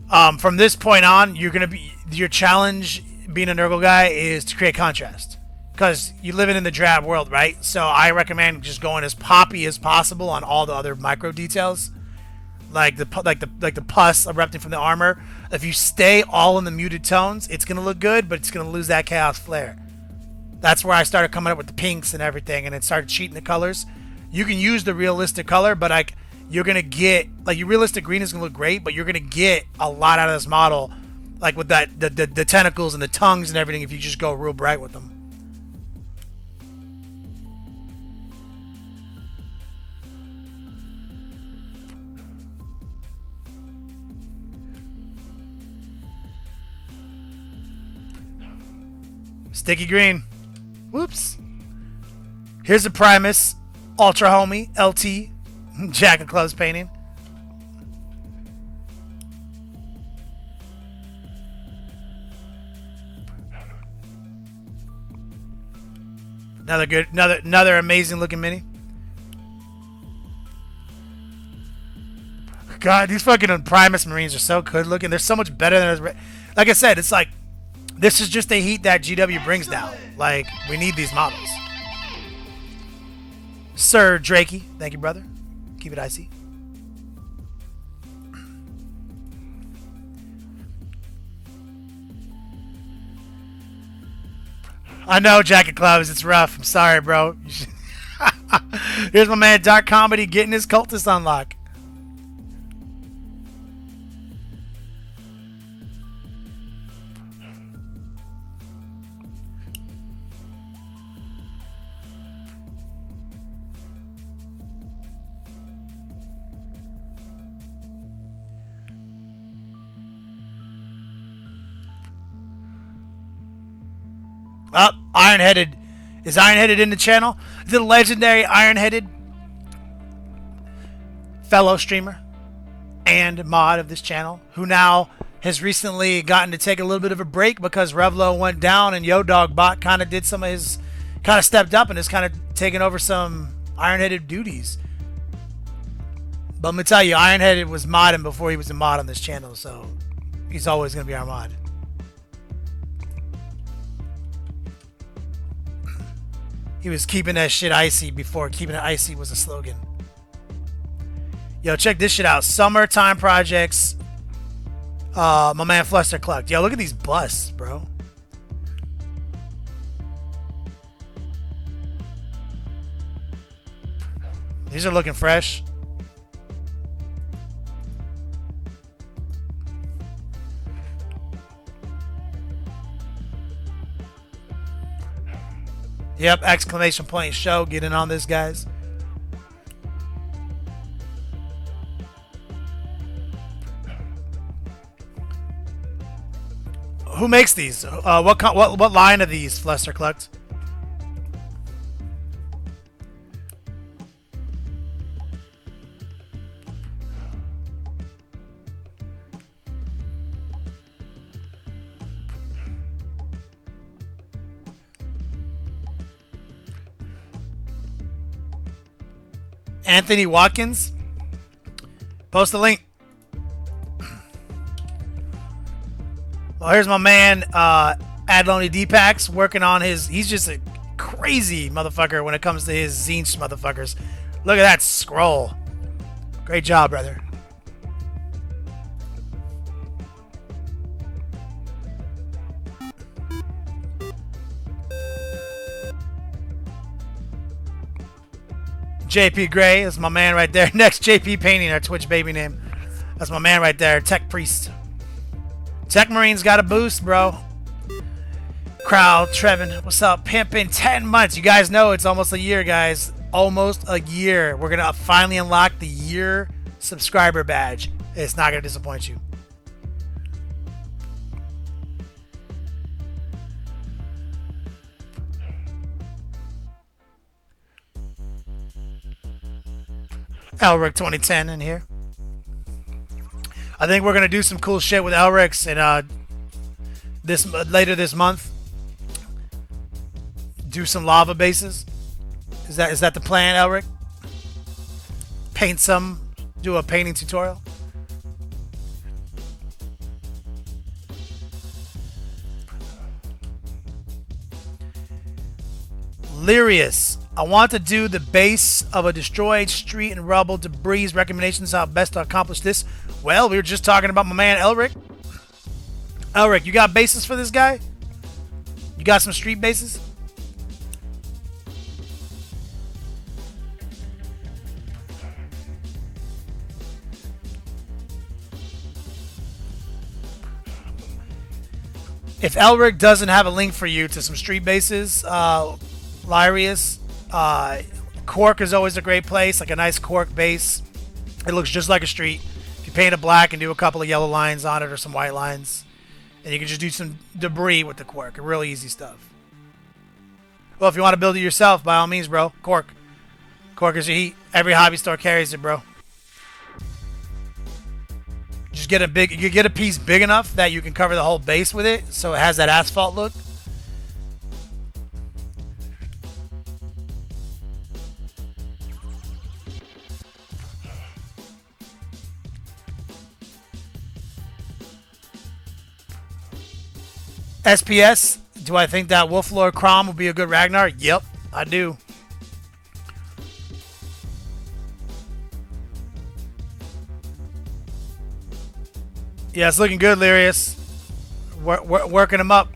From this point on, your challenge being a Nurgle guy is to create contrast, because you're living in the drab world, right? So I recommend just going as poppy as possible on all the other micro details, like the pus erupting from the armor. If you stay all in the muted tones, it's gonna look good, but it's gonna lose that chaos flair. That's where I started coming up with the pinks and everything, and then started cheating the colors. You can use the realistic color, but like you're gonna get your realistic green is gonna look great, but you're gonna get a lot out of this model, like with that the tentacles and the tongues and everything, if you just go real bright with them. Sticky green. Whoops. Here's a Primus Ultra Homie LT Jack of Clubs painting. Another amazing looking mini. God, these fucking Primus Marines are so good looking. They're so much better than like I said, it's like this is just the heat that GW brings now. Like, we need these models. Sir Drakey, thank you, brother. Keep it icy. I know, Jacket Clubs, it's rough. I'm sorry, bro. Here's my man Dark Comedy getting his cultist unlock. Up, Ironheaded. Is Ironheaded in the channel? The legendary Ironheaded fellow streamer and mod of this channel, who now has recently gotten to take a little bit of a break because Revlo went down and Yo Dog Bot kind of did some of his, kind of stepped up and is kind of taking over some Ironheaded duties. But I'm going to tell you, Ironheaded was modding before he was a mod on this channel, so he's always going to be our mod. He was keeping that shit icy before keeping it icy was a slogan. Yo, check this shit out. Summertime projects. My man Fluster Clucked. Yo, look at these busts, bro. These are looking fresh. Yep, exclamation point show. Get in on this, guys. Who makes these? What line are these, Fluster Clucked? Anthony Watkins. Post the link. Well, here's my man, Adloni Deepax, working on his... He's just a crazy motherfucker when it comes to his zine motherfuckers. Look at that scroll. Great job, brother. JP Gray is my man right there. Next JP Painting, our Twitch baby name. That's my man right there, Tech Priest. Tech Marine's got a boost, bro. Crowd, Trevin, what's up? Pimpin', 10 months. You guys know it's almost a year, guys. Almost a year. We're going to finally unlock the year subscriber badge. It's not going to disappoint you. Elrik 2010 in here. I think we're gonna do some cool shit with Elric's and later this month. Do some lava bases. Is that the plan, Elrik? Paint some. Do a painting tutorial. Lyrius. I want to do the base of a destroyed street and rubble debris. Recommendations how best to accomplish this. Well, we were just talking about my man Elrik. Elrik, you got bases for this guy? You got some street bases? If Elrik doesn't have a link for you to some street bases, Lyrius, cork is always a great place, like a nice cork base. It looks just like a street. If you paint it black and do a couple of yellow lines on it or some white lines, and you can just do some debris with the cork. Really easy stuff. Well, if you want to build it yourself, by all means, bro. Cork. Cork is your heat. Every hobby store carries it, bro. Just get you get a piece big enough that you can cover the whole base with it, so it has that asphalt look. SPS, do I think that Wolflord Crom will be a good Ragnar? Yep, I do. Yeah, it's looking good, Lyrius. Working them up.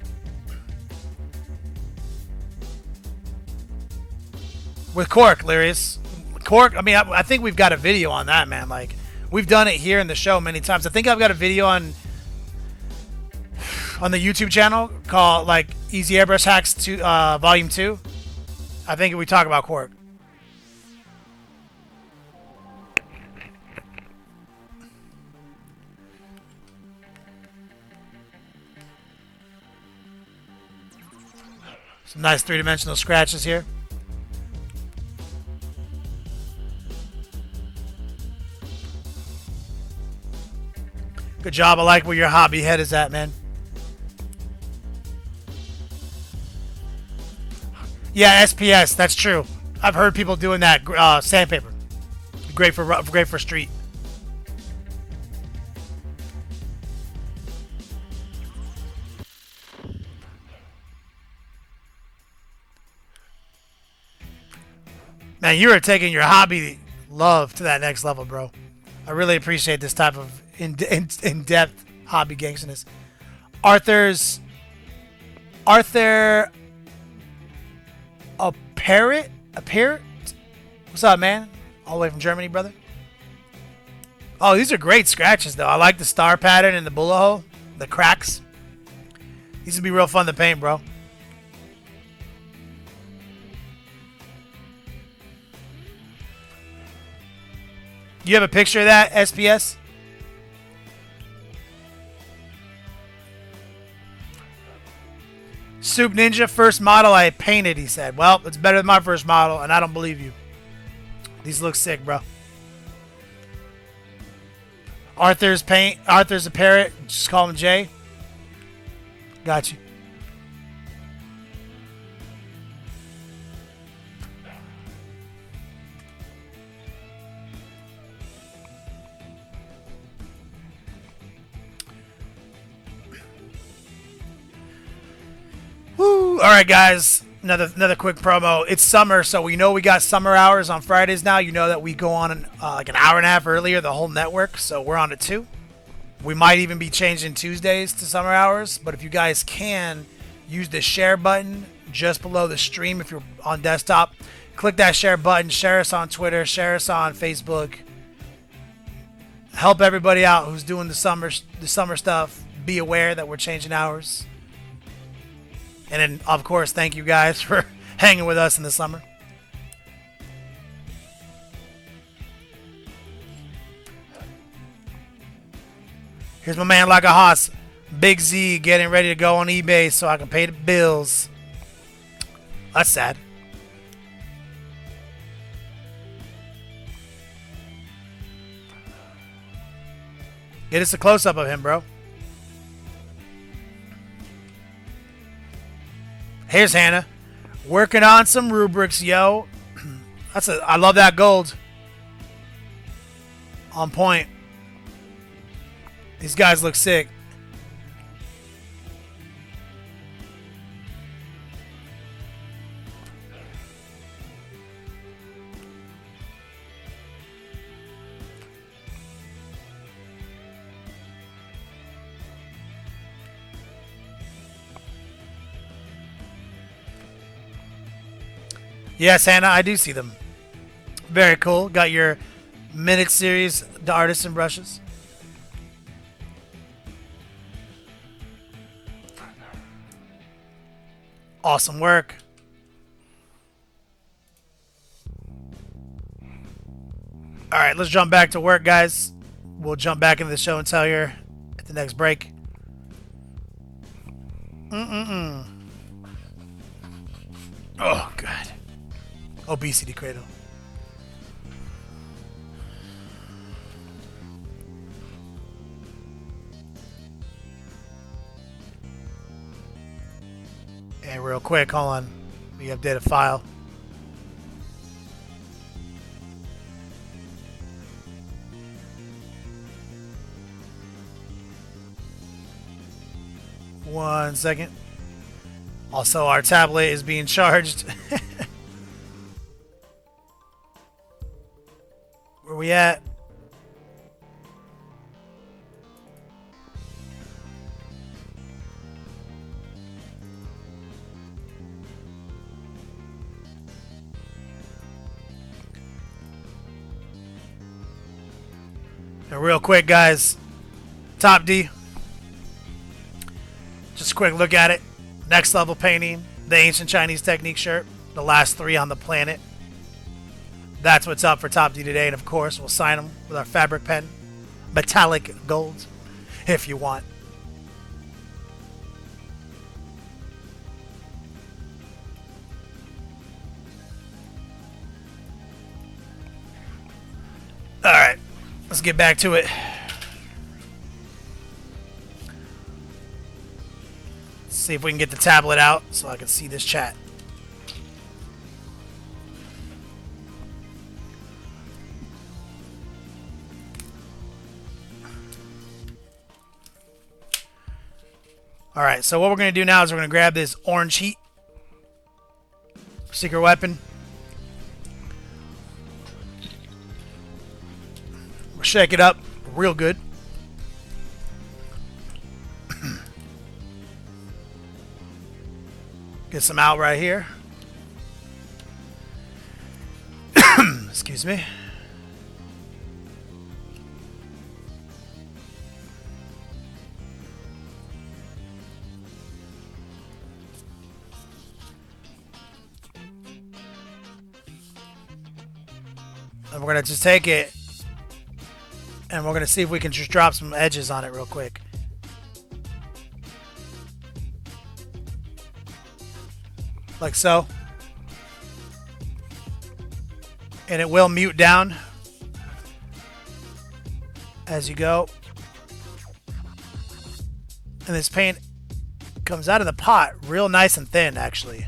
With cork, Lyrius. Cork, I mean, I think we've got a video on that, man. Like, we've done it here in the show many times. I think I've got a video on the YouTube channel called, like, Easy Airbrush Hacks Volume 2. I think we talk about cork. Some nice three-dimensional scratches here. Good job. I like where your hobby head is at, man. Yeah, SPS. That's true. I've heard people doing that. Sandpaper. Great for street. Man, you are taking your hobby love to that next level, bro. I really appreciate this type of in-depth hobby gangsterness. Arthur a parrot? What's up, man? All the way from Germany, brother. Oh, these are great scratches, though. I like the star pattern and the bullet hole, the cracks. These would be real fun to paint, bro. You have a picture of that, SPS? Soup Ninja, first model I painted, he said. Well, it's better than my first model, and I don't believe you. These look sick, bro. Arthur's a parrot. Just call him Jay. Got you. Woo! All right, guys. Another quick promo. It's summer, so we know we got summer hours on Fridays now. You know that we go on like an hour and a half earlier, the whole network. So we're on at 2. We might even be changing Tuesdays to summer hours. But if you guys can, use the share button just below the stream if you're on desktop. Click that share button. Share us on Twitter. Share us on Facebook. Help everybody out who's doing the summer stuff. Be aware that we're changing hours. And then, of course, thank you guys for hanging with us in the summer. Here's my man like a hoss. Big Z getting ready to go on eBay so I can pay the bills. That's sad. Get us a close-up of him, bro. Here's Hannah. Working on some rubrics, yo. I love that gold. On point. These guys look sick. Yes, Hannah, I do see them. Very cool. Got your minute series, the artisan brushes. Awesome work. All right, let's jump back to work, guys. We'll jump back into the show and tell you at the next break. Oh, God. Obesity cradle. Hey, real quick, hold on. We update a file. One second. Also, our tablet is being charged. Where we at? And real quick, guys. Top D. Just a quick look at it. Next level painting. The ancient Chinese technique shirt. The last 3 on the planet. That's what's up for Top D today. And of course, we'll sign them with our fabric pen. Metallic gold, if you want. Alright, let's get back to it. Let's see if we can get the tablet out so I can see this chat. Alright, so what we're going to do now is we're going to grab this orange heat. Secret weapon. Shake it up real good. Get some out right here. Excuse me. And we're going to just take it and we're going to see if we can just drop some edges on it real quick. Like so. And it will mute down as you go. And this paint comes out of the pot real nice and thin, actually.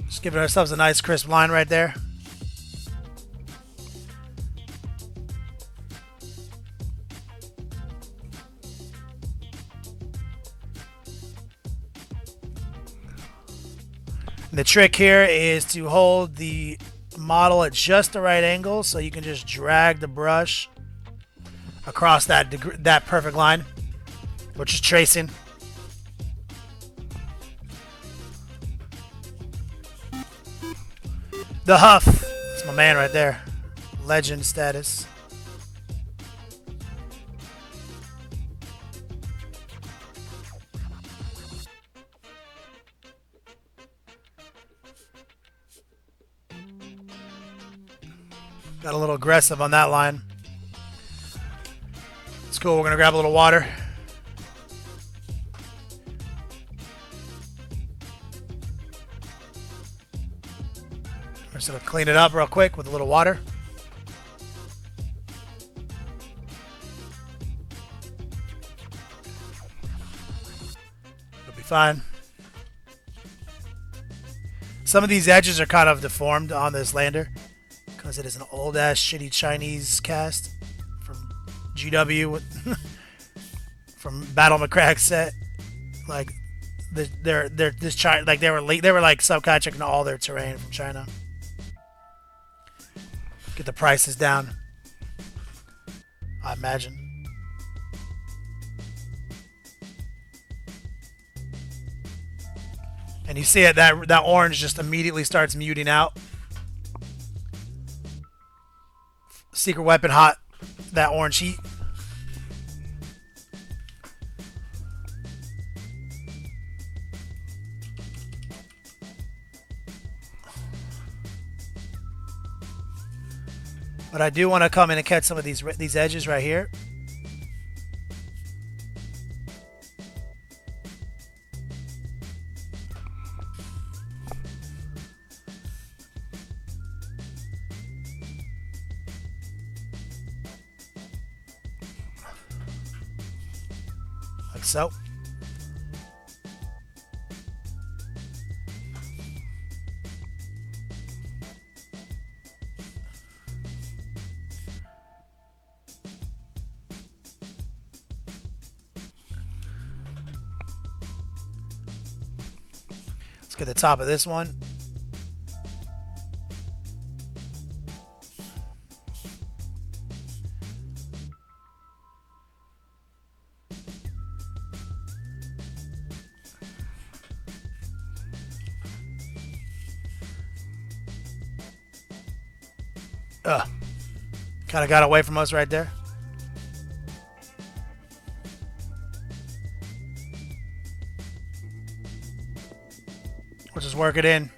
Just giving ourselves a nice crisp line right there. The trick here is to hold the model at just the right angle so you can just drag the brush across that perfect line, which is tracing. The Huff. That's my man right there. Legend status. Got a little aggressive on that line. It's cool. We're going to grab a little water. We're just going to clean it up real quick with a little water. It'll be fine. Some of these edges are kind of deformed on this lander because it is an old ass shitty Chinese cast from GW from Battle McCrack set. Like they're this China, like they were like subcontracting all their terrain from China. Get the prices down, I imagine. And you see it, that orange just immediately starts muting out. Secret weapon hot, that orange heat. But I do want to come in and catch some of these edges right here. Like so. Let's get the top of this one. Kind of got away from us right there. We'll just work it in.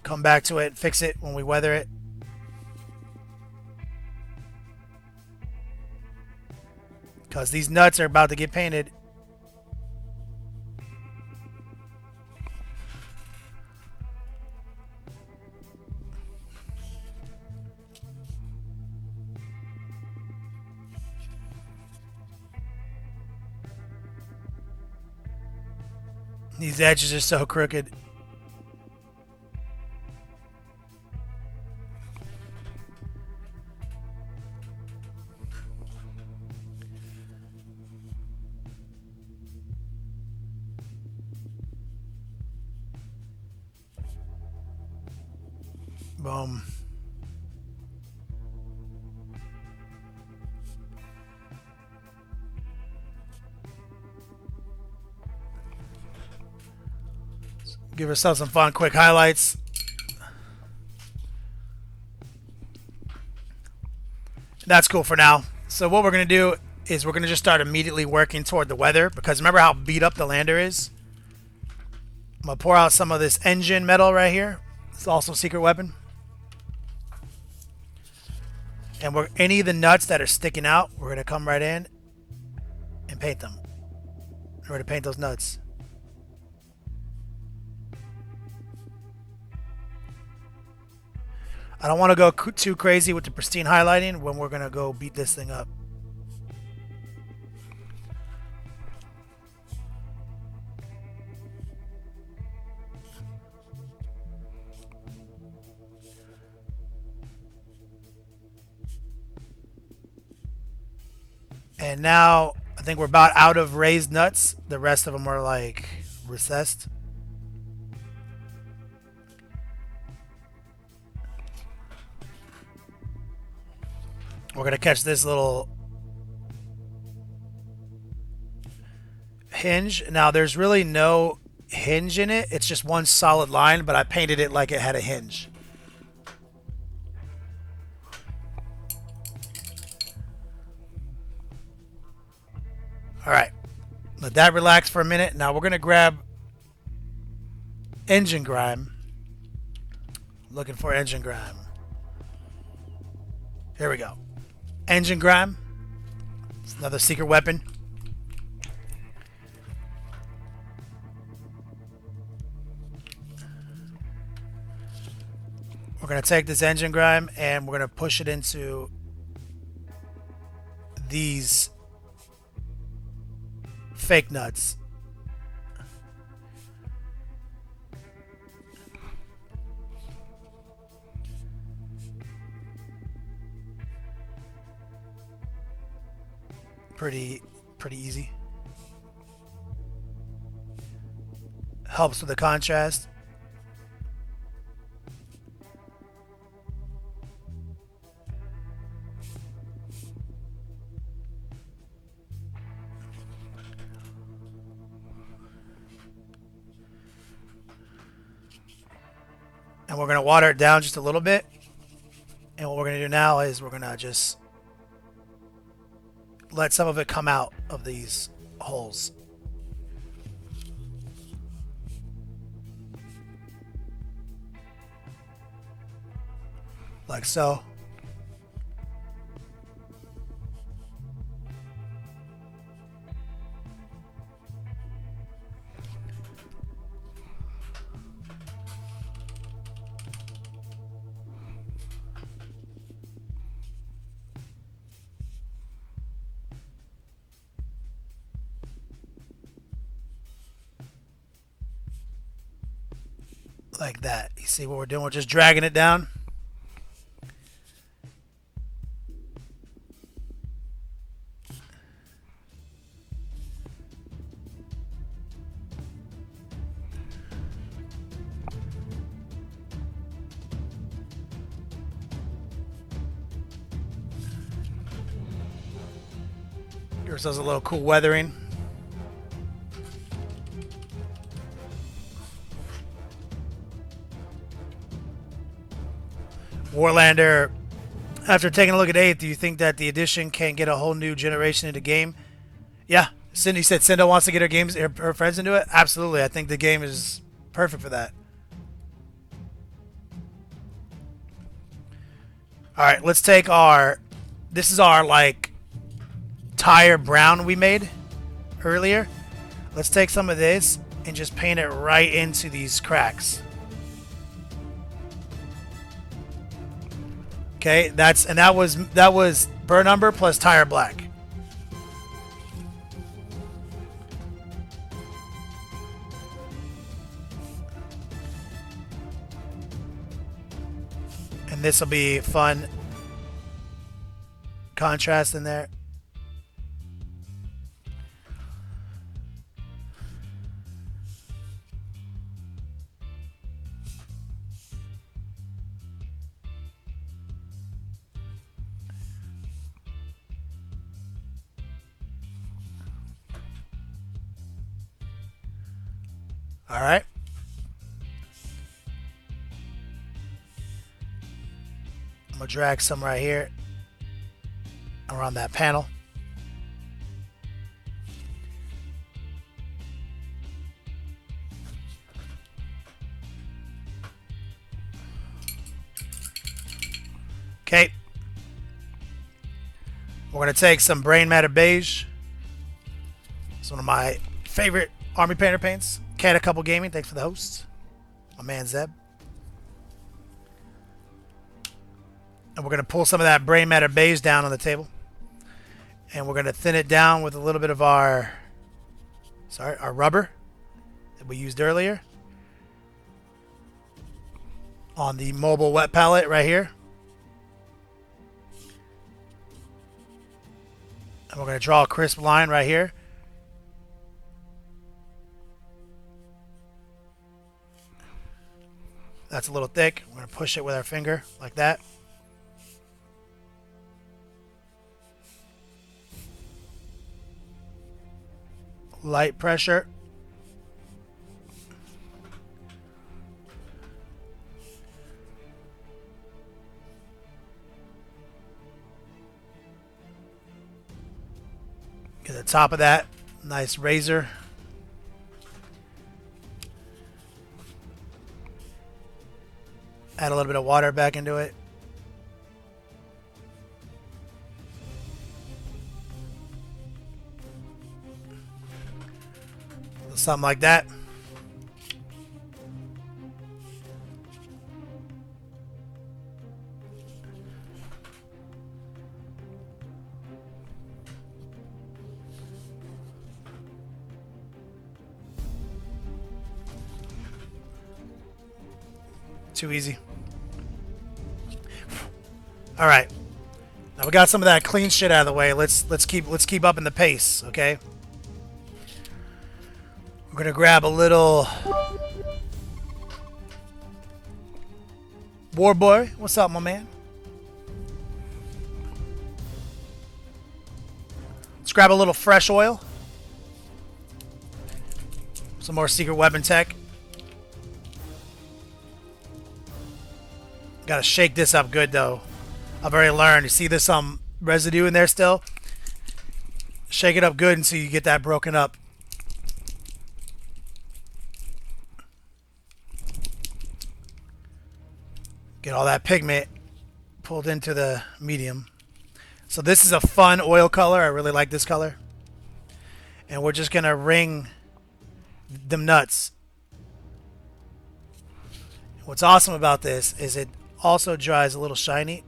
Come back to it, fix it when we weather it. Because these nuts are about to get painted. These edges are so crooked. Boom. Give ourselves some fun, quick highlights. That's cool for now. So what we're going to do is we're going to just start immediately working toward the weather, because remember how beat up the lander is? I'm going to pour out some of this engine metal right here. It's also a secret weapon. And any of the nuts that are sticking out, we're going to come right in and paint them. We're going to paint those nuts. I don't want to go too crazy with the pristine highlighting when we're going to go beat this thing up. And now I think we're about out of raised nuts. The rest of them are like recessed. We're going to catch this little hinge. Now there's really no hinge in it. It's just one solid line, but I painted it like it had a hinge. Alright, let that relax for a minute. Now we're going to grab engine grime. Looking for engine grime. Here we go. Engine grime. It's another secret weapon. We're going to take this engine grime and we're going to push it into these fake nuts. Pretty easy. Helps with the contrast. And we're going to water it down just a little bit. And what we're going to do now is we're going to just let some of it come out of these holes. Like so. Like that. You see what we're doing? We're just dragging it down. Give ourselves a little cool weathering. Warlander, after taking a look at 8th, do you think that the edition can get a whole new generation into game? Yeah. Cindy said Cinda wants to get her friends into it. Absolutely. I think the game is perfect for that. Alright, let's take this is our like tire brown we made earlier. Let's take some of this and just paint it right into these cracks. Okay, that was burn umber plus tire black. And this will be fun contrast in there. All right. I'm gonna drag some right here around that panel. Okay. We're going to take some Brain Matter Beige. It's one of my favorite Army Painter paints. Cat a Couple Gaming, thanks for the host. My man Zeb. And we're going to pull some of that Brain Matter Beige down on the table. And we're going to thin it down with a little bit of our rubber that we used earlier on the mobile wet palette right here. And we're going to draw a crisp line right here. That's a little thick. We're going to push it with our finger like that. Light pressure. Get the top of that nice razor. Add a little bit of water back into it. Something like that. Too easy. All right. Now we got some of that clean shit out of the way. Let's keep up in the pace, okay? We're gonna grab a little War Boy. What's up, my man? Let's grab a little fresh oil. Some more secret weapon tech. Gotta shake this up good though. I've already learned. You see there's some residue in there still? Shake it up good until you get that broken up. Get all that pigment pulled into the medium. So this is a fun oil color. I really like this color. And we're just going to ring them nuts. What's awesome about this is it also dries a little shiny.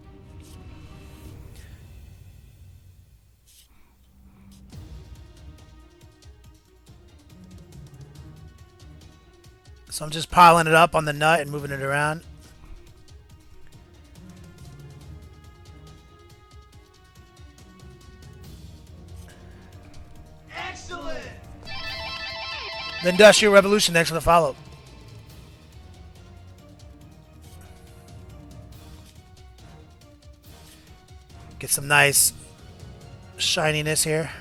So I'm just piling it up on the nut and moving it around. The Industrial Revolution next to the follow. Get some nice shininess here.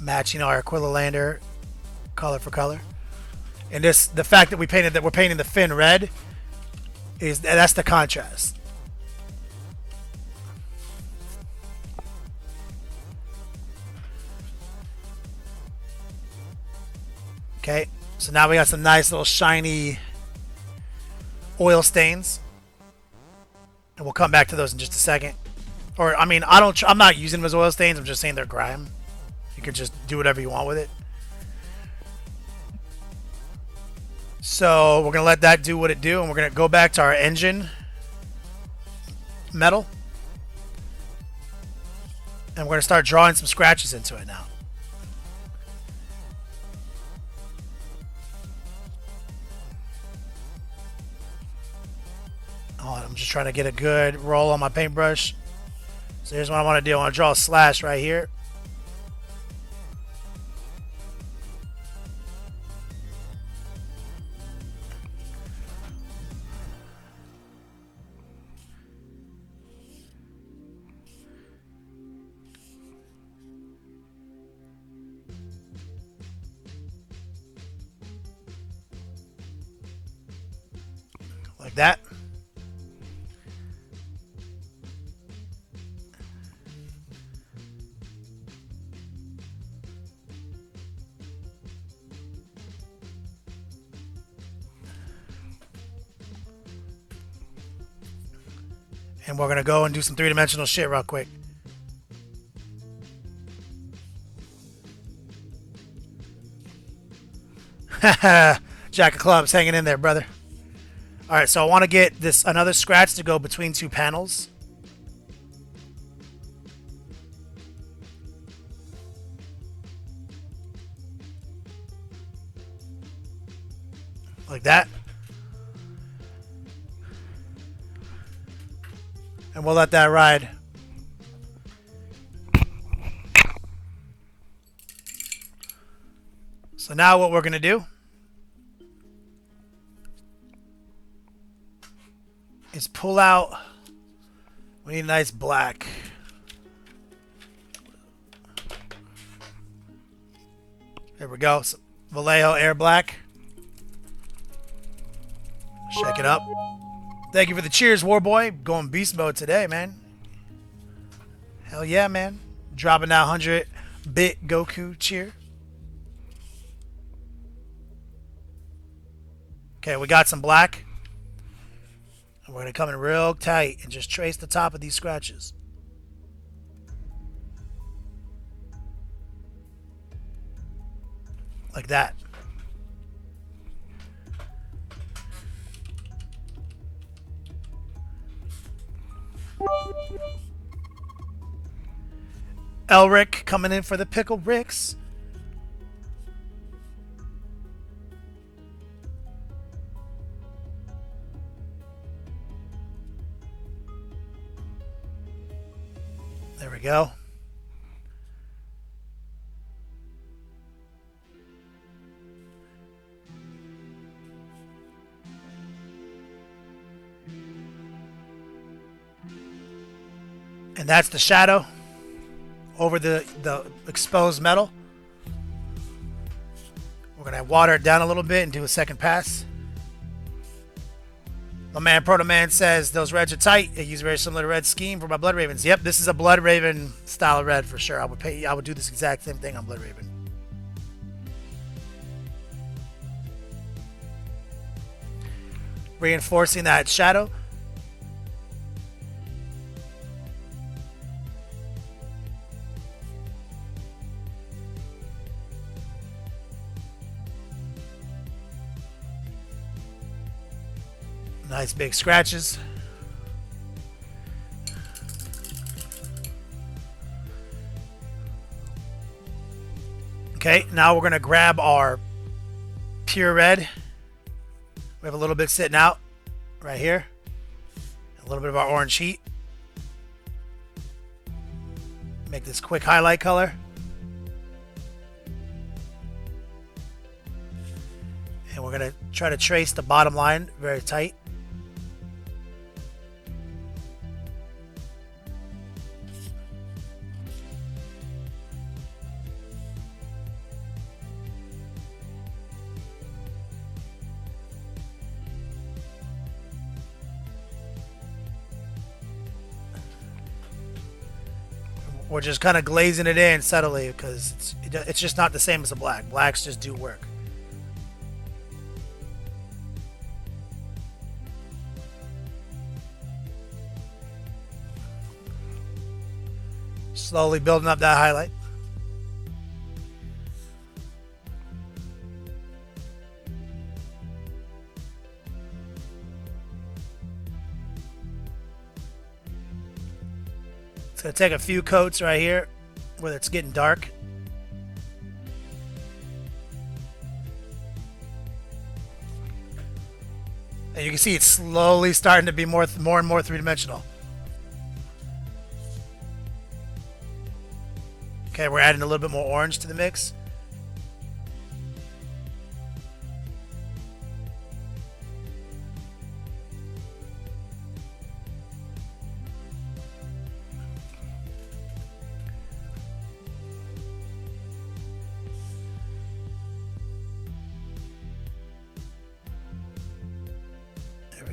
Matching our Aquila Lander color for color. And this, the fact that we're painting the fin red that's the contrast. Okay, so now we got some nice little shiny oil stains, and we'll come back to those in just a second. Or I mean, I'm not using them as oil stains. I'm just saying they're grime. You could just do whatever you want with it. So we're gonna let that do what it do, and we're gonna go back to our engine metal, and we're gonna start drawing some scratches into it now. I'm just trying to get a good roll on my paintbrush. So here's what I want to do. I want to draw a slash right here. Like that. And we're gonna go and do some three-dimensional shit real quick. Jack of clubs hanging in there, brother. Alright, so I want to get this another scratch to go between two panels. Like that. And we'll let that ride. So now what we're going to do is pull out, we need a nice black. There we go. So Vallejo Air Black. Shake it up. Thank you for the cheers, Warboy. Going beast mode today, man. Hell yeah, man. Dropping that 100-bit Goku cheer. Okay, we got some black. And we're going to come in real tight and just trace the top of these scratches. Like that. Elrik coming in for the Pickle Ricks. There we go. And that's the shadow over the exposed metal. We're going to water it down a little bit and do a second pass. My man Proto Man says those reds are tight. They use very similar to red scheme for my Blood Ravens. Yep, this is a Blood Raven style of red for sure. I would do this exact same thing on Blood Raven. Reinforcing that shadow. Nice big scratches. Okay, now we're going to grab our pure red. We have a little bit sitting out right here. A little bit of our orange heat. Make this quick highlight color. And we're going to try to trace the bottom line very tight. We're just kind of glazing it in subtly because it's just not the same as a black. Blacks just do work. Slowly building up that highlight. It's going to take a few coats right here where it's getting dark. And you can see it's slowly starting to be more and more three-dimensional. Okay, we're adding a little bit more orange to the mix.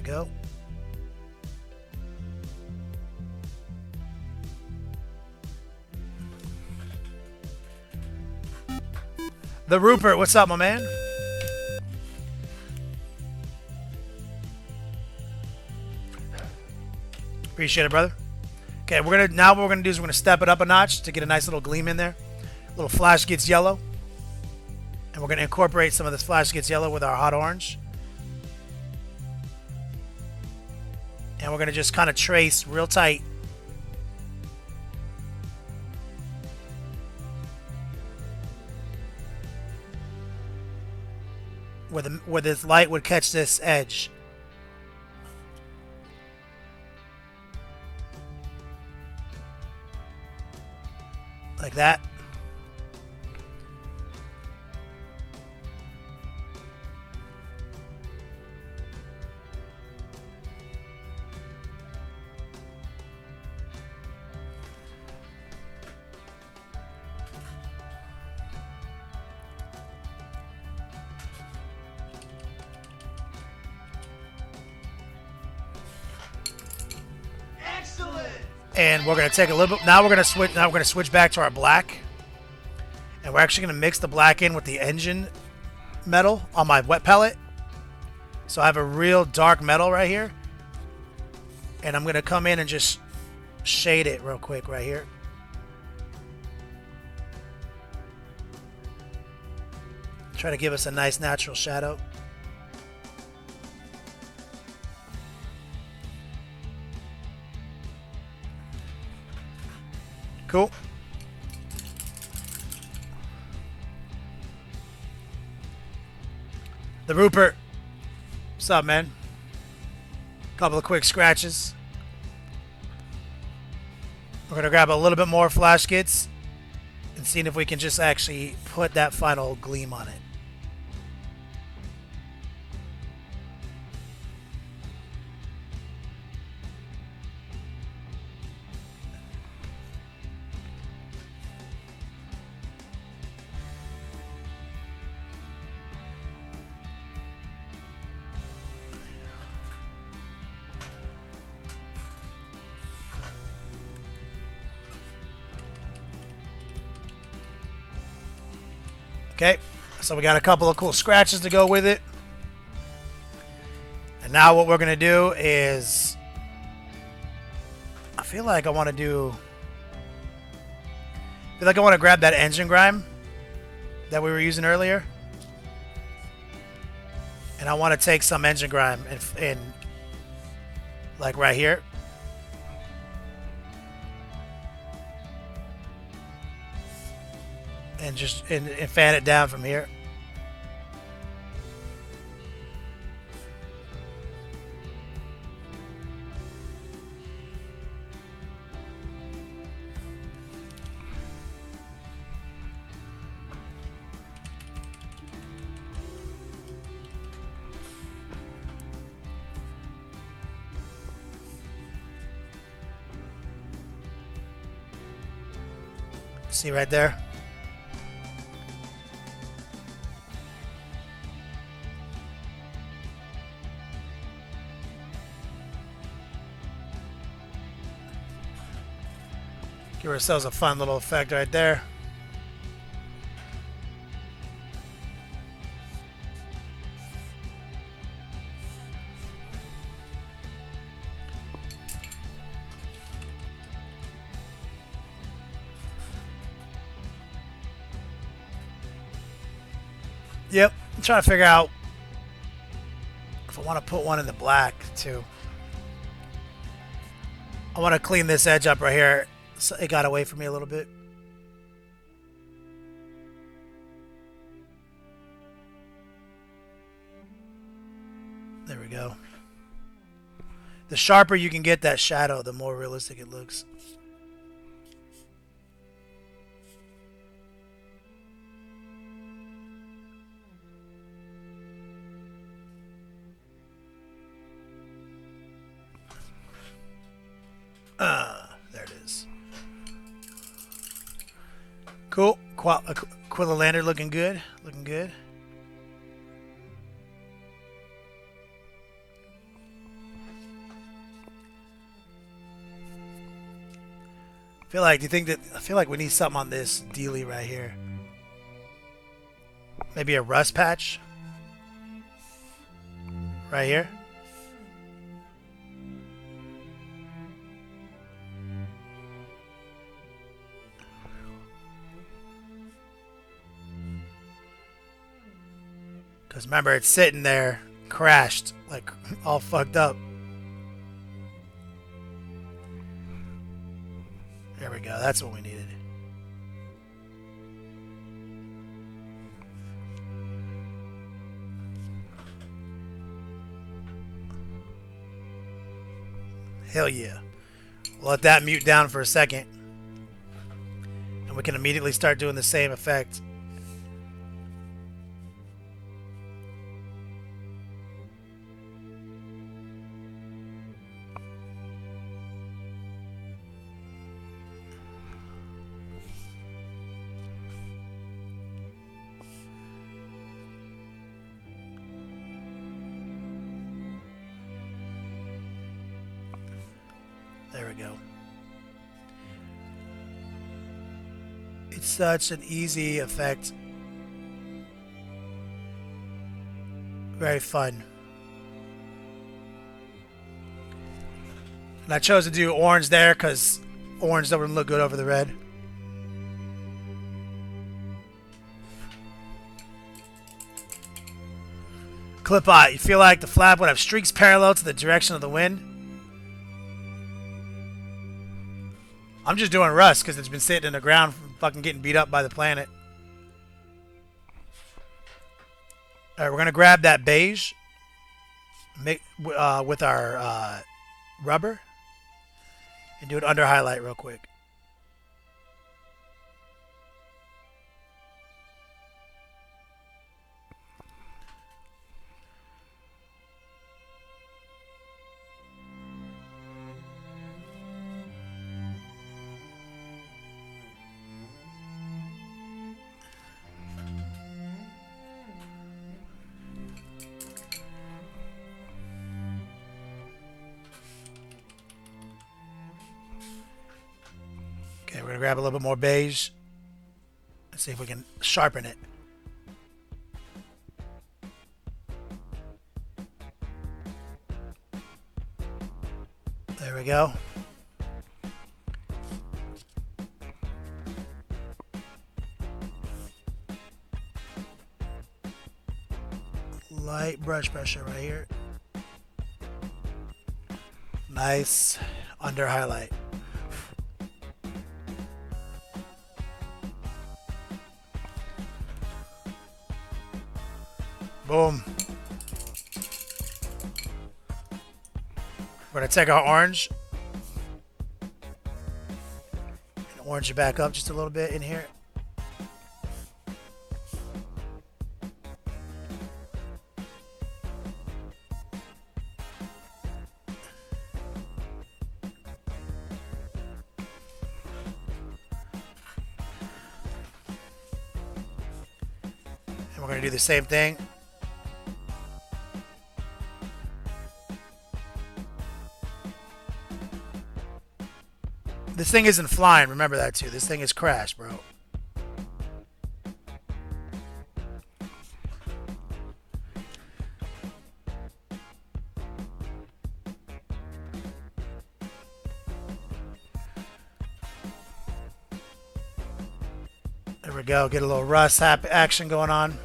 go. The Rupert, what's up, my man? Appreciate it, brother. Okay, we're gonna do is we're gonna step it up a notch to get a nice little gleam in there. Little flash gets yellow. And we're gonna incorporate some of this flash gets yellow with our hot orange. And we're gonna just kind of trace real tight. Where this light would catch this edge. Like that. And we're gonna take a little bit. Now we're gonna switch back to our black, and we're actually gonna mix the black in with the engine metal on my wet palette. So I have a real dark metal right here, and I'm gonna come in and just shade it real quick right here. Try to give us a nice natural shadow. Cool. The Rupert. What's up, man? Couple of quick scratches. We're going to grab a little bit more flash kits and see if we can just actually put that final gleam on it. Okay, so we got a couple of cool scratches to go with it. And now what we're going to do is... I feel like I want to grab that engine grime that we were using earlier. And I want to take some engine grime and like right here. And just fan it down from here. See right there? Give ourselves a fun little effect right there. Yep, I'm trying to figure out if I want to put one in the black too. I want to clean this edge up right here. So it got away from me a little bit. There we go. The sharper you can get that shadow, the more realistic it looks. There it is. Cool. Quillalander looking good. Looking good. Do you think that? I feel like we need something on this dealie right here. Maybe a rust patch. Right here. Because remember, it's sitting there, crashed, like all fucked up. There we go. That's what we needed. Hell yeah. We'll let that mute down for a second. And we can immediately start doing the same effect. There we go. It's such an easy effect. Very fun. And I chose to do orange there because orange doesn't look good over the red. Clip art. You feel like the flap would have streaks parallel to the direction of the wind? I'm just doing rust because it's been sitting in the ground fucking getting beat up by the planet. Alright, we're going to grab that beige with our rubber and do an under highlight real quick. Okay, we're going to grab a little bit more beige. Let's see if we can sharpen it. There we go. Light brush pressure right here. Nice under highlight. Boom. We're going to take our orange and orange it back up just a little bit in here. And we're going to do the same thing. This thing isn't flying, remember that too. This thing is crashed, bro. There we go. Get a little rust action going on.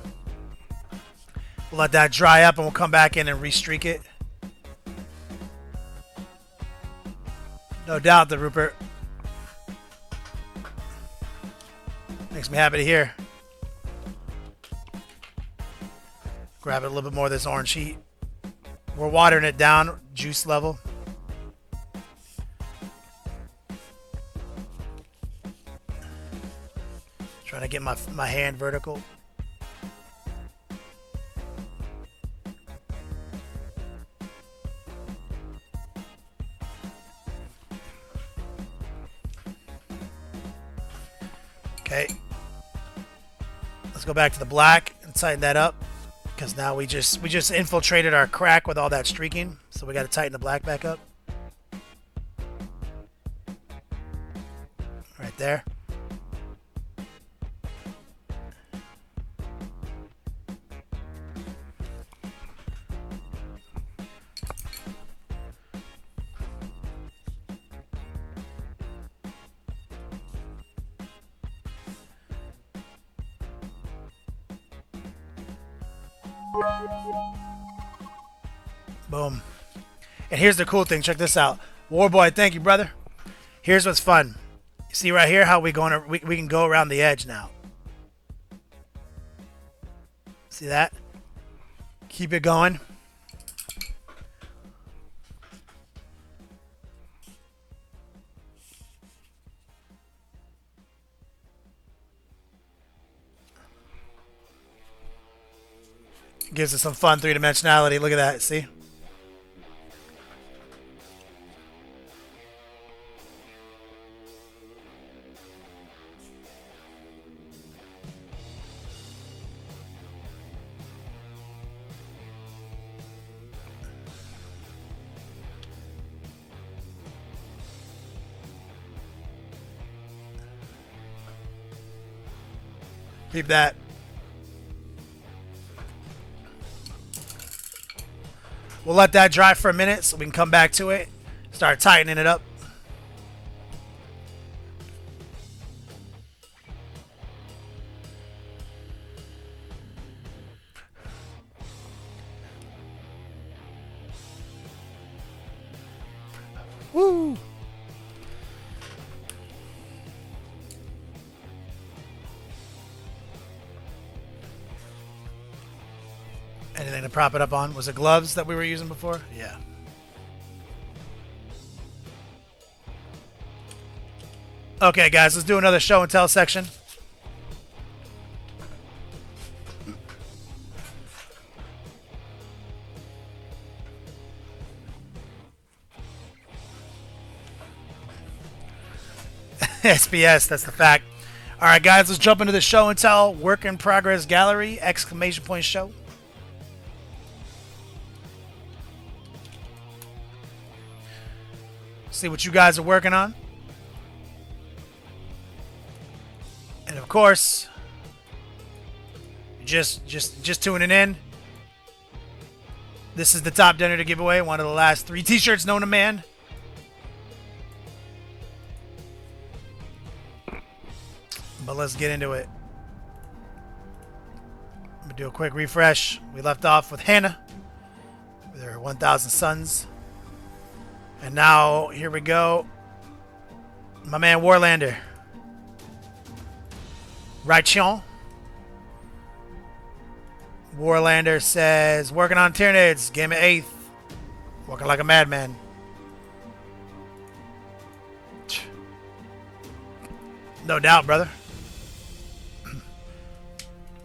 We'll let that dry up and we'll come back in and restreak it. No doubt the Rupert. Makes me happy to hear. Grab it a little bit more of this orange heat. We're watering it down, juice level. Trying to get my hand vertical. Okay. Let's go back to the black and tighten that up because now we just infiltrated our crack with all that streaking, so we got to tighten the black back up. there. Boom. And here's the cool thing. Check this out. Warboy, thank you, brother. Here's what's fun. You see right here how we can go around the edge now. See that? Keep it going. Gives us some fun three-dimensionality. Look at that. See? Keep that. We'll let that dry for a minute so we can come back to it. Start tightening it up. Woo! Anything to prop it up on? Was it gloves that we were using before? Yeah. Okay, guys, let's do another show and tell section. SBS, that's the fact. All right, guys, let's jump into the show and tell. Work in progress gallery, exclamation point show. See what you guys are working on. And of course, just tuning in. This is the top dinner to give away. One of the last 3 t-shirts known to man. But let's get into it. I'm gonna do a quick refresh. We left off with Hannah with her 1,000 sons. And now, here we go. My man Warlander. Raichon. Warlander says, working on Tyranids. Game at 8th. Working like a madman. No doubt, brother.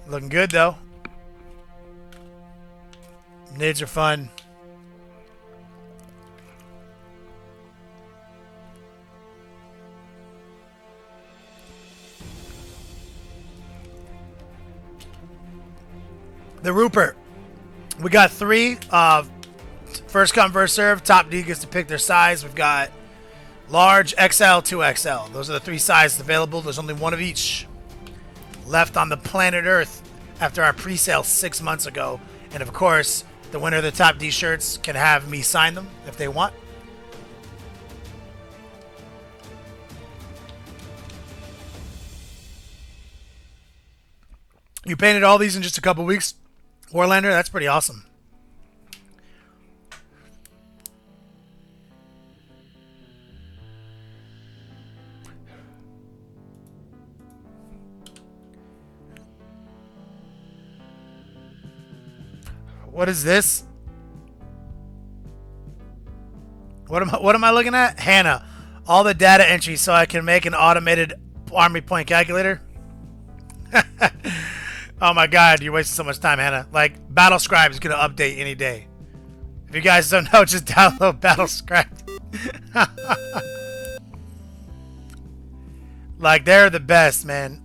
Looking good, though. Nids are fun. The Rupert. We got 3. First come, first serve. Top D gets to pick their size. We've got large, XL, 2XL. Those are the 3 sizes available. There's only 1 of each left on the planet Earth after our pre-sale 6 months ago. And of course, the winner of the Top D shirts can have me sign them if they want. You painted all these in just a couple weeks, Warlander? That's pretty awesome. What is this? What am I looking at? Hannah. All the data entries so I can make an automated army point calculator. Oh my god, you're wasting so much time, Hannah. Like, Battle Scribe is going to update any day. If you guys don't know, just download Battle Scribe. Like, they're the best, man.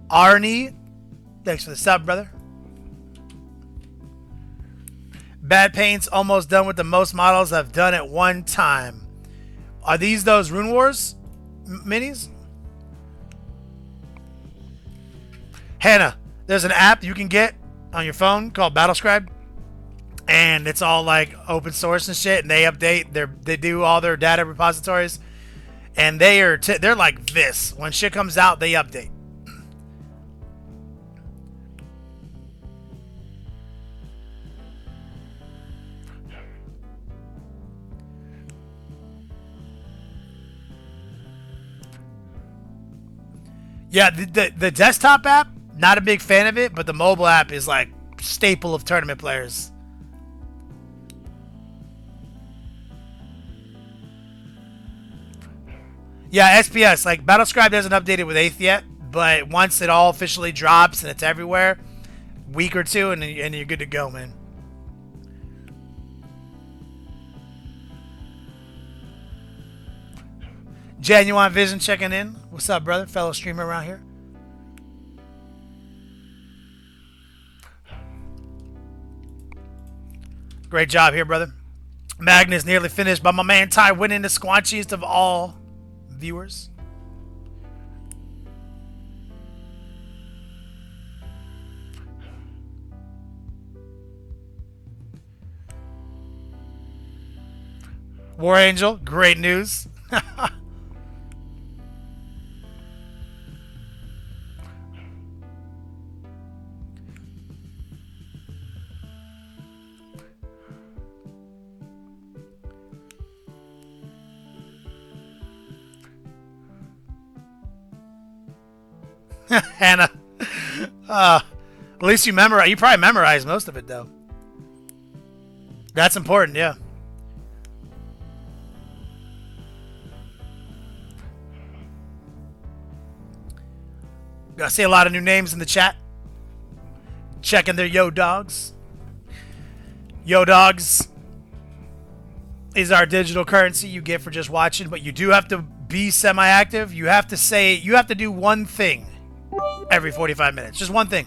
Arnie, thanks for the sub, brother. Bad Paint's almost done with the most models I've done at one time. Are these those Rune Wars minis? Hannah, there's an app you can get on your phone called Battlescribe, and it's all like open source and shit, and they update they do all their data repositories, and they're like this. When shit comes out, they update. Yeah, the desktop app, not a big fan of it, but the mobile app is like staple of tournament players. Yeah, SPS, like Battlescribe doesn't update it with 8th yet, but once it all officially drops and it's everywhere, week or two, and you're good to go, man. Genuine Vision checking in. What's up, brother? Fellow streamer around here. Great job here, brother. Magnus nearly finished, but my man Ty winning the squanchiest of all viewers. War Angel, great news. Hannah. At least you memorize. You probably memorized most of it, though. That's important, yeah. I see a lot of new names in the chat. Checking their yo dogs. Yo dogs is our digital currency you get for just watching, but you do have to be semi-active. You have to do one thing every 45 minutes. Just one thing.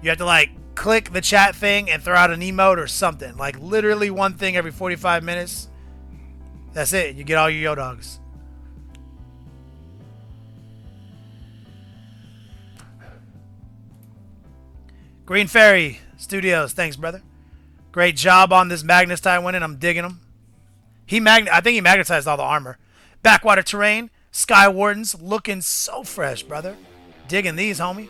You have to like click the chat thing and throw out an emote or something. Like literally one thing every 45 minutes. That's it. You get all your yo dogs. Green Fairy Studios, thanks, brother. Great job on this Magnus tie winning. I'm digging him. I think he magnetized all the armor. Backwater Terrain, Sky Wardens, looking so fresh, brother. Digging these, homie.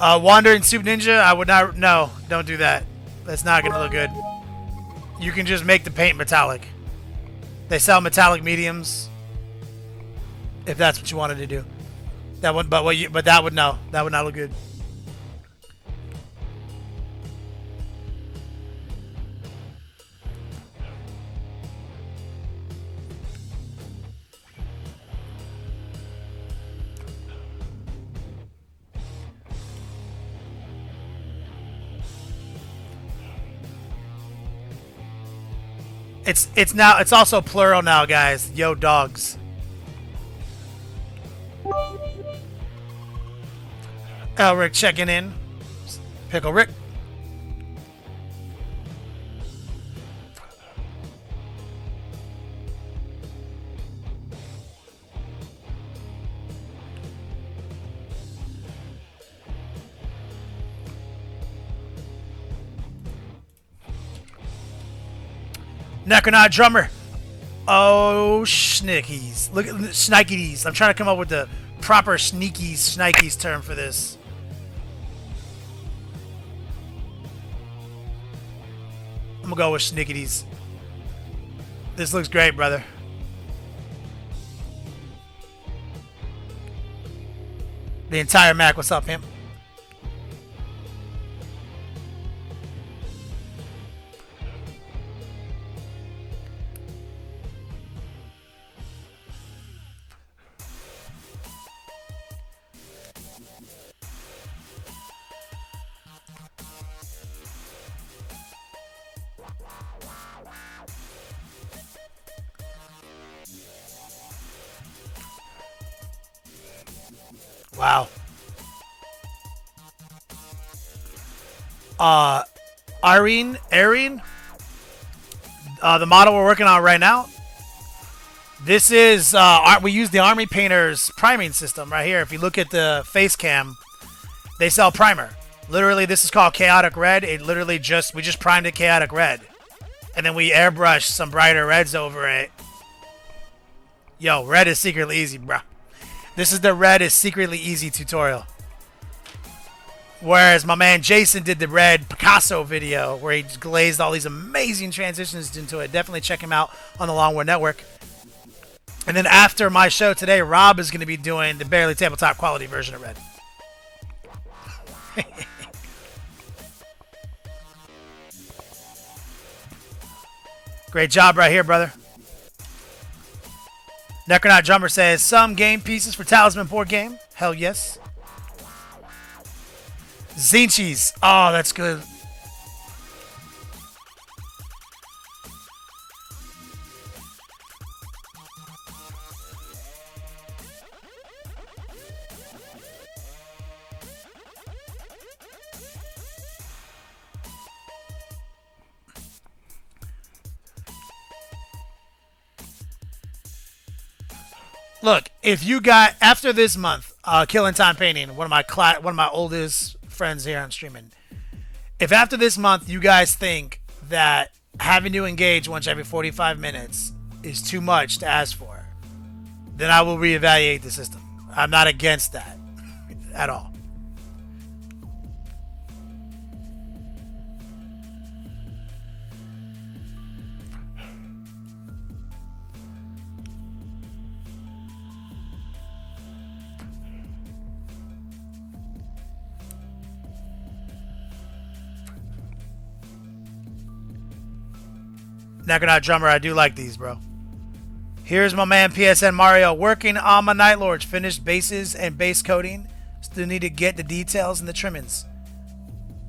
Wandering Soup Ninja, I would not. No, don't do that. That's not going to look good. You can just make the paint metallic. They sell metallic mediums. If that's what you wanted to do. That would, but that would no. That would not look good. It's also plural now, guys. Yo dogs. Elrik checking in. Pickle Rick. Necronaut Drummer. Oh, schnickies. Look at the schnikies. I'm trying to come up with the proper schnikies term for this. I'm gonna go with schnickies. This looks great, brother. The entire Mac. What's up, him? Wow. Irene, the model we're working on right now. This is, we use the Army Painter's priming system right here. If you look at the face cam, they sell primer. Literally, this is called Chaotic Red. It literally we just primed it Chaotic Red. And then we airbrushed some brighter reds over it. Yo, red is secretly easy, bruh. This is the red is secretly easy tutorial. Whereas my man Jason did the red Picasso video where he glazed all these amazing transitions into it. Definitely check him out on the Longwood Network. And then after my show today, Rob is going to be doing the barely tabletop quality version of red. Great job right here, brother. Necronaut Drummer says, some game pieces for Talisman board game. Hell yes. Zinchies. Oh, that's good. Look, if you got after this month, Killing Time Painting, one of my oldest friends here on streaming. If after this month you guys think that having to engage once every 45 minutes is too much to ask for, then I will reevaluate the system. I'm not against that at all. Necronaut Drummer, I do like these, bro. Here's my man PSN Mario working on my Night Lords. Finished bases and base coating. Still need to get the details and the trimmings.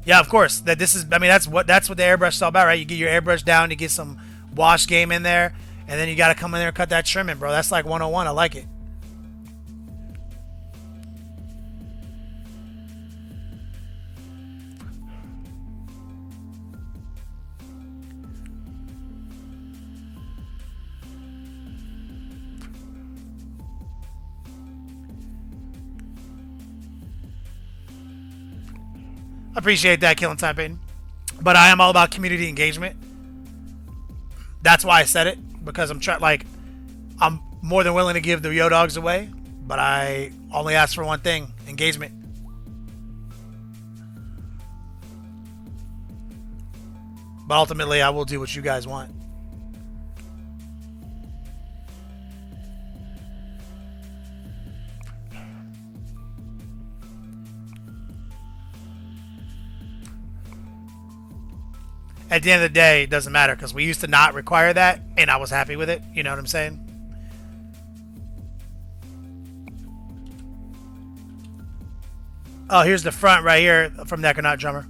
Yeah, of course. That's what the airbrush is all about, right? You get your airbrush down, you get some wash game in there, and then you got to come in there and cut that trimming, bro. That's like 101. I like it. Appreciate that, Killing Time Painting. But I am all about community engagement. That's why I said it, because I'm more than willing to give the Yo Dogs away, but I only ask for one thing: engagement. But ultimately, I will do what you guys want. At the end of the day, it doesn't matter, because we used to not require that, and I was happy with it. You know what I'm saying? Oh, here's the front right here from Necronaut Drummer.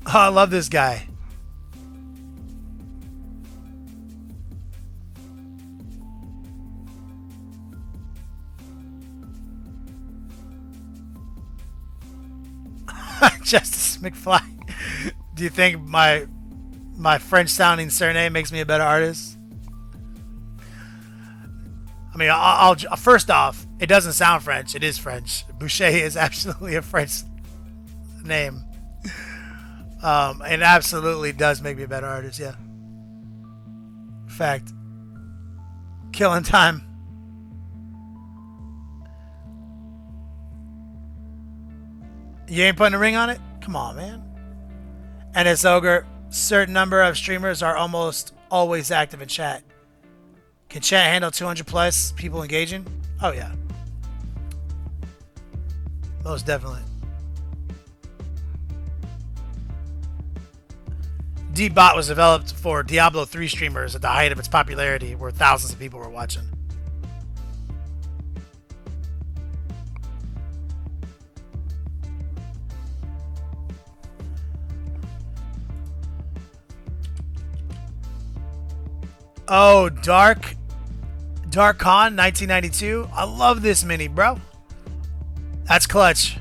Oh, I love this guy. Justice McFly. Do you think my French-sounding surname makes me a better artist? I mean, I'll first off, it doesn't sound French. It is French. Boucher is absolutely a French name. It absolutely does make me a better artist, yeah. Fact. Killing Time. You ain't putting a ring on it? Come on, man. And it's Ogre. Certain number of streamers are almost always active in chat. Can chat handle 200 plus people engaging? Oh, yeah. Most definitely. D-Bot was developed for Diablo 3 streamers at the height of its popularity, where thousands of people were watching. Oh, Dark Dark Con 1992. I love this mini, bro. That's clutch.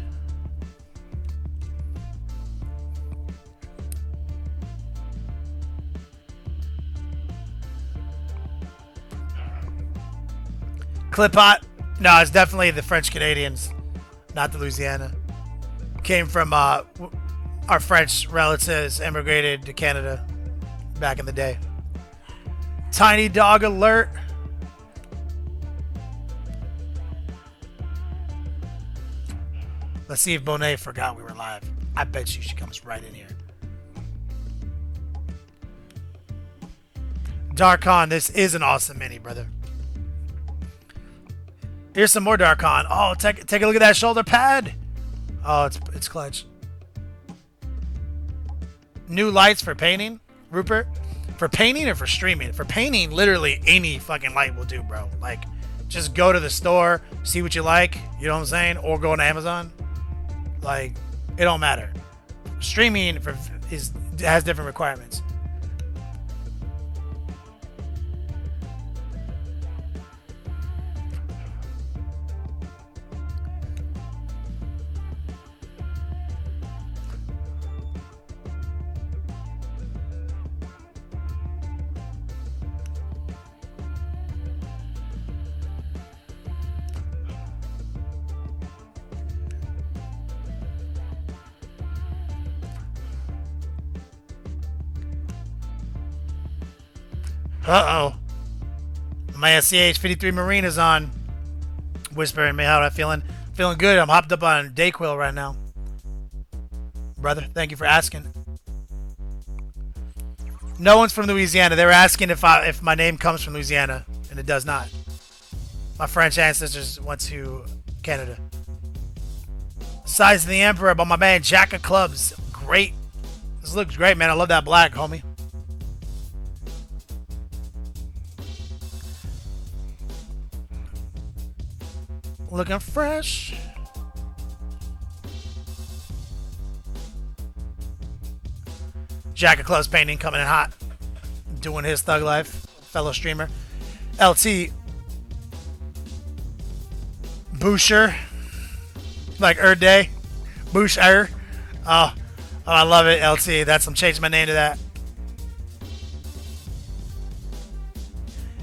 Clip Hot. No, it's definitely the French Canadians, not the Louisiana. Came from our French relatives immigrated to Canada back in the day. Tiny Dog Alert. Let's see if Bonet forgot we were live. I bet you she comes right in here. Darkon, this is an awesome mini, brother. Here's some more Darkon. Oh, take a look at that shoulder pad. Oh, it's clutch. New lights for painting, Rupert. For painting or for streaming? For painting, literally any fucking light will do, bro. Like, just go to the store, see what you like, you know what I'm saying? Or go on Amazon. Like, it don't matter. Streaming has different requirements. Uh-oh. My SCH 53 Marine is on. Whispering me, how am I feeling? Feeling good. I'm hopped up on Dayquil right now. Brother, thank you for asking. No one's from Louisiana. They were asking if my name comes from Louisiana, and it does not. My French ancestors went to Canada. Size of the Emperor by my man Jack of Clubs. Great. This looks great, man. I love that black, homie. Looking fresh. Jack of Clubs painting coming in hot. Doing his thug life. Fellow streamer. LT. Boucher. Like Day. Boucher. Oh, I love it, LT. I'm changing my name to that.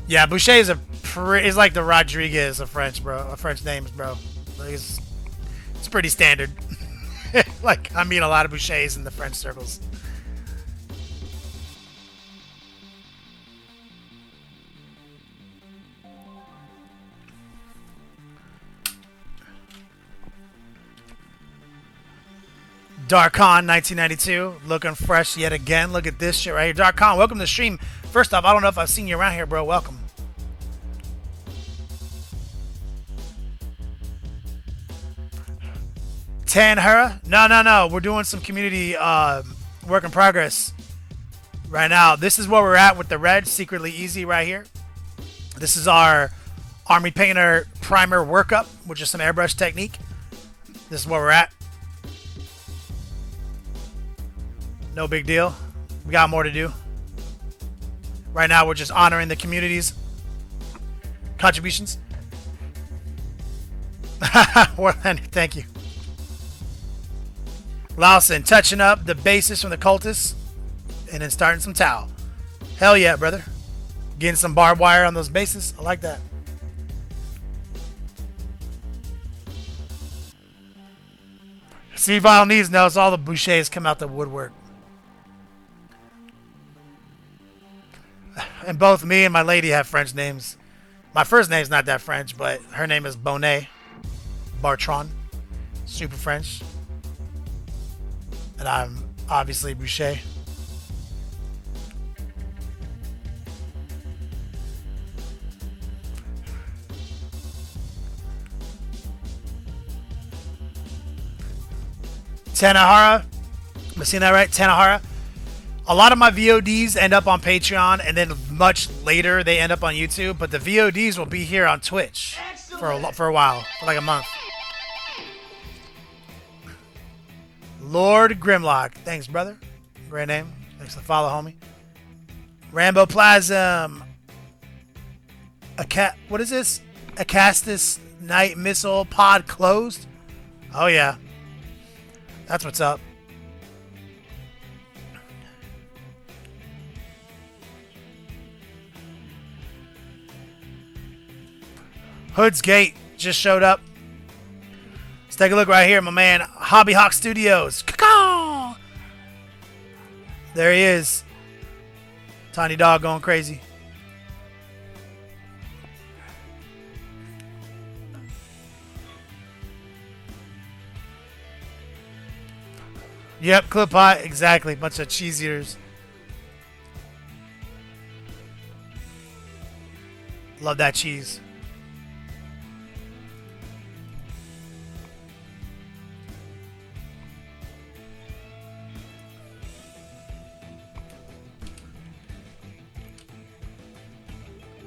Yeah, Boucher is it's like the Rodriguez of French, bro. Of French names, bro. Like it's pretty standard. Like, I meet a lot of Bouchers in the French circles. Darkon 1992, looking fresh yet again. Look at this shit right here. Darkon, welcome to the stream. First off, I don't know if I've seen you around here, bro. Welcome. Tanhura? No. We're doing some community work in progress right now. This is where we're at with the red, secretly easy right here. This is our Army Painter primer workup, which is some airbrush technique. This is where we're at. No big deal. We got more to do. Right now, we're just honoring the community's contributions. Warlander, thank you. Lawson, touching up the bases from the cultists and then starting some towel. Hell yeah, brother. Getting some barbed wire on those bases. I like that. See, Vinyl Needs knows all the Bouchers come out the woodwork. And both me and my lady have French names. My first name's not that French, but her name is Bonet Bartron. Super French. And I'm obviously Boucher. Tanahara. Am I seeing that right? Tanahara. A lot of my VODs end up on Patreon, and then much later they end up on YouTube. But the VODs will be here on Twitch for a while, for like a month. Lord Grimlock. Thanks, brother. Great name. Thanks for the follow, homie. Rambo Plasm. What is this? Acastus Night Missile Pod closed? Oh, yeah. That's what's up. Hood's Gate just showed up. Let's take a look right here, my man. Hobby Hawk Studios. Caw-caw! There he is. Tiny dog going crazy. Yep, clip pot, exactly. Bunch of cheese eaters. Love that cheese.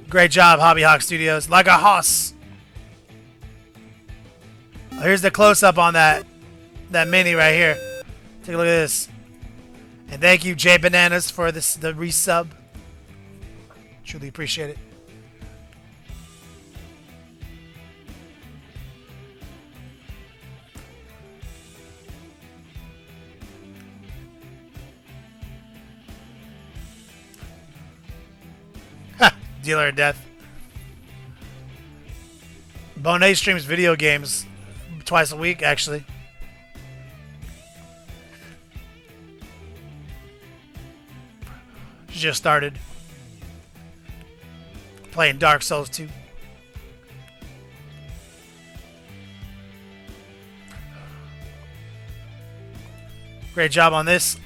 Great job, Hobby Hawk Studios. Like a hoss. Oh, here's the close-up on that mini right here. Take a look at this. And thank you, J Bananas, for the resub. Truly appreciate it. Ha! Dealer of Death. Bonet streams video games twice a week, actually. Just started playing Dark Souls 2. Great job on this.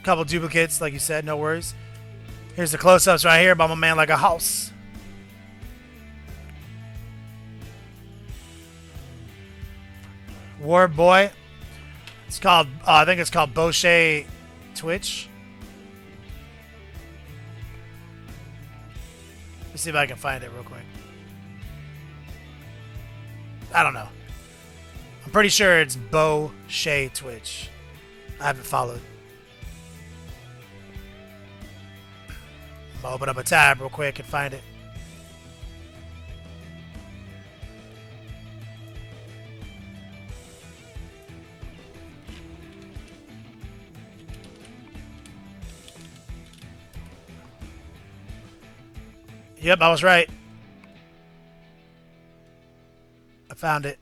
Couple duplicates, like you said, no worries. Here's the close-ups right here by my man Like a House. War Boy. It's called, I think it's called Bochet Twitch. Let's see if I can find it real quick. I don't know. I'm pretty sure it's Bochet Twitch. I haven't followed. I'm gonna open up a tab real quick and find it. Yep, I was right. I found it.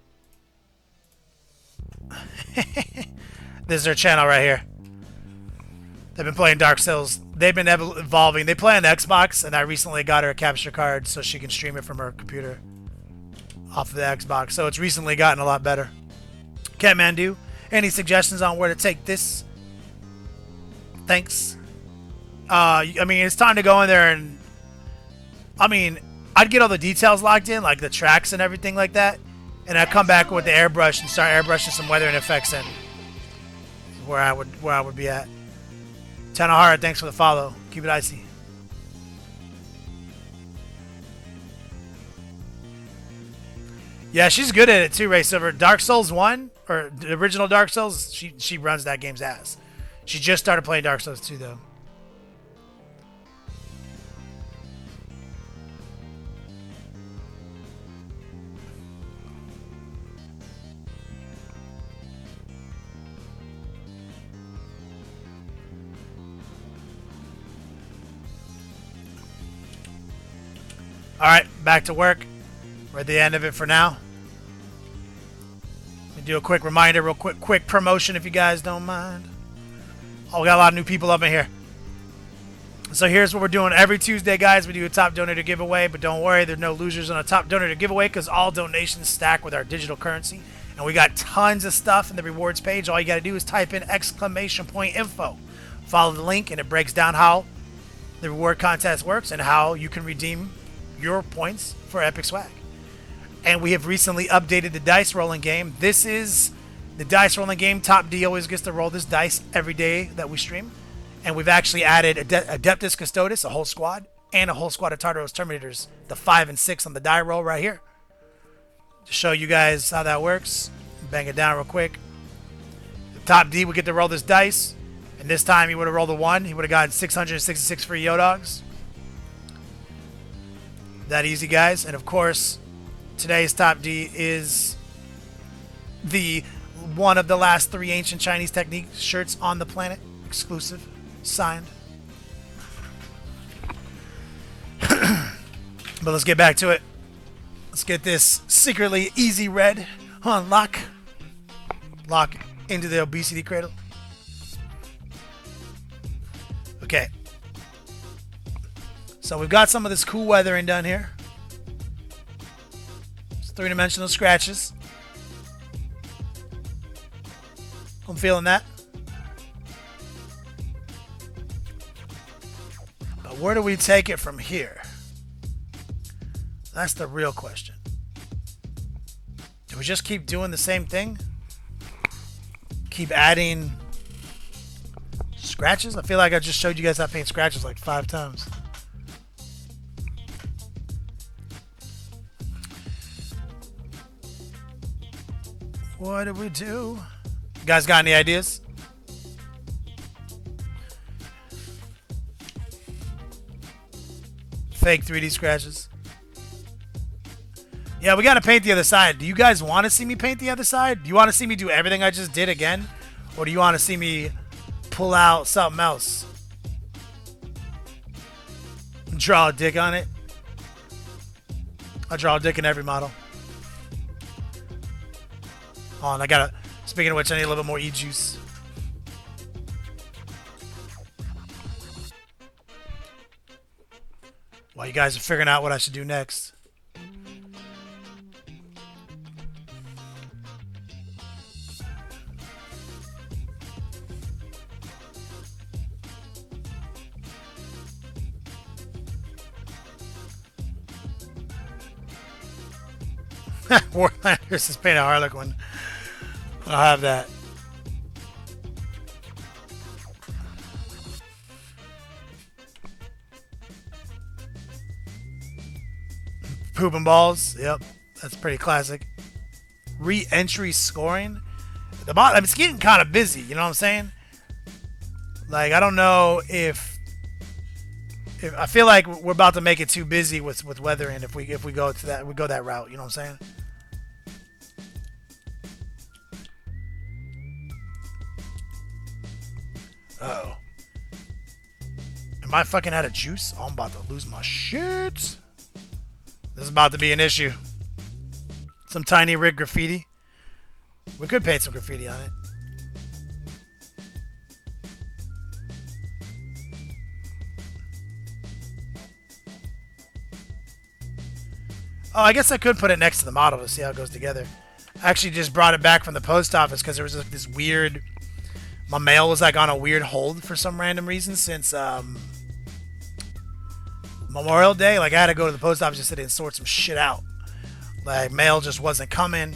This is their channel right here. They've been playing Dark Souls. They've been evolving. They play on the Xbox, and I recently got her a capture card so she can stream it from her computer off of the Xbox. So it's recently gotten a lot better. Catmandu, any suggestions on where to take this? Thanks. I mean, it's time to go in there and... I mean, I'd get all the details locked in, like the tracks and everything like that, and I'd come back with the airbrush and start airbrushing some weathering effects in. Where I would be at. 10 of heart, thanks for the follow. Keep it icy. Yeah, she's good at it too, Ray Silver. Dark Souls 1, or the original Dark Souls, she runs that game's ass. She just started playing Dark Souls 2 though. Alright, back to work. We're at the end of it for now. Let me do a quick reminder, real quick promotion if you guys don't mind. Oh, we got a lot of new people up in here. So here's what we're doing. Every Tuesday, guys, we do a top donator giveaway, but don't worry, there's no losers on a top donator giveaway because all donations stack with our digital currency. And we got tons of stuff in the rewards page. All you got to do is type in !info. Follow the link, and it breaks down how the reward contest works and how you can redeem your points for epic swag. And we have recently updated the dice rolling game. This is the dice rolling game. Top D always gets to roll this dice every day that we stream. And we've actually added Adeptus Custodes, a whole squad, and a whole squad of Tartaros Terminators, the 5 and 6 on the die roll right here. To show you guys how that works, bang it down real quick. The top D would get to roll this dice, and this time he would have rolled a 1. He would have gotten 666 free Yodogs. That easy, guys. And of course, today's top D is the one of the last 3 ancient Chinese technique shirts on the planet. Exclusive. Signed. But let's get back to it. Let's get this secretly easy red on lock. Lock into the obesity cradle. Okay. So we've got some of this cool weathering done here. It's 3-dimensional scratches. I'm feeling that. But where do we take it from here? That's the real question. Do we just keep doing the same thing? Keep adding scratches? I feel like I just showed you guys how to paint scratches like 5 times. What do we do? You guys got any ideas? Fake 3D scratches. Yeah, we gotta paint the other side. Do you guys want to see me paint the other side? Do you want to see me do everything I just did again? Or do you want to see me pull out something else? Draw a dick on it? I draw a dick in every model. Oh, and I gotta... Speaking of which, I need a little bit more E-juice. While you guys are figuring out what I should do next. Warlanders is painted a Harlequin. I'll have that. Poop and balls. Yep. That's pretty classic. Re-entry scoring. The bot, I mean, it's getting kind of busy. You know what I'm saying? Like, I don't know if I feel like we're about to make it too busy with weathering if we go to that that route. You know what I'm saying? Uh-oh. Am I fucking out of juice? Oh, I'm about to lose my shit. This is about to be an issue. Some tiny rig graffiti. We could paint some graffiti on it. Oh, I guess I could put it next to the model to see how it goes together. I actually just brought it back from the post office because there was this weird... My mail was like on a weird hold for some random reason since Memorial Day. Like I had to go to the post office yesterday and sort some shit out. Like mail just wasn't coming.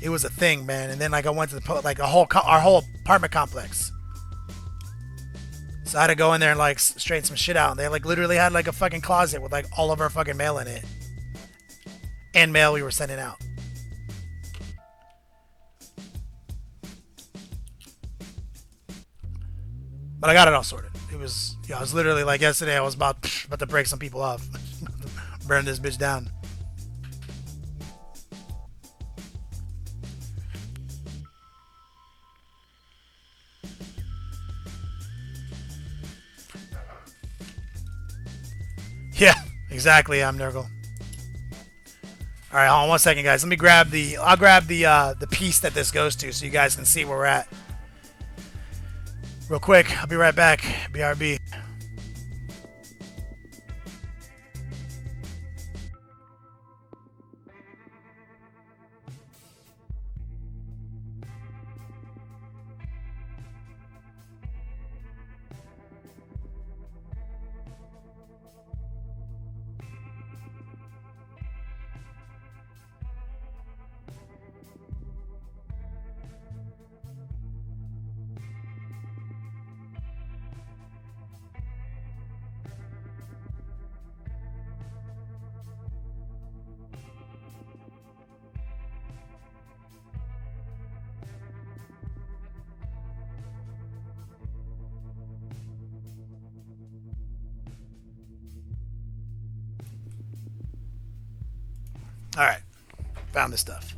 It was a thing, man. And then like I went to the our whole apartment complex. So I had to go in there and like straighten some shit out. And they like literally had like a fucking closet with like all of our fucking mail in it. And mail we were sending out. But I got it all sorted. It was, yeah, I was literally like yesterday. I was about to break some people off, burn this bitch down. Yeah, exactly. I'm Nurgle. All right, hold on 1 second, guys. Let me grab the. I'll grab the piece that this goes to, so you guys can see where we're at. Real quick, I'll be right back. BRB. Alright. Found this stuff.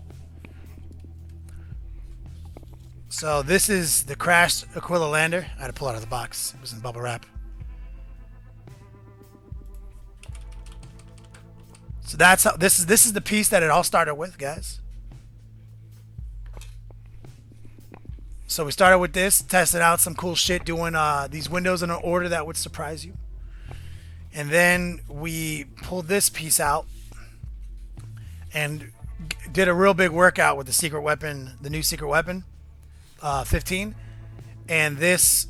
So this is the crashed Aquila lander. I had to pull it out of the box. It was in bubble wrap. So that's how this is the piece that it all started with, guys. So we started with this, tested out some cool shit, doing these windows in an order that would surprise you. And then we pulled this piece out and did a real big workout with the secret weapon, the new secret weapon, 15. And this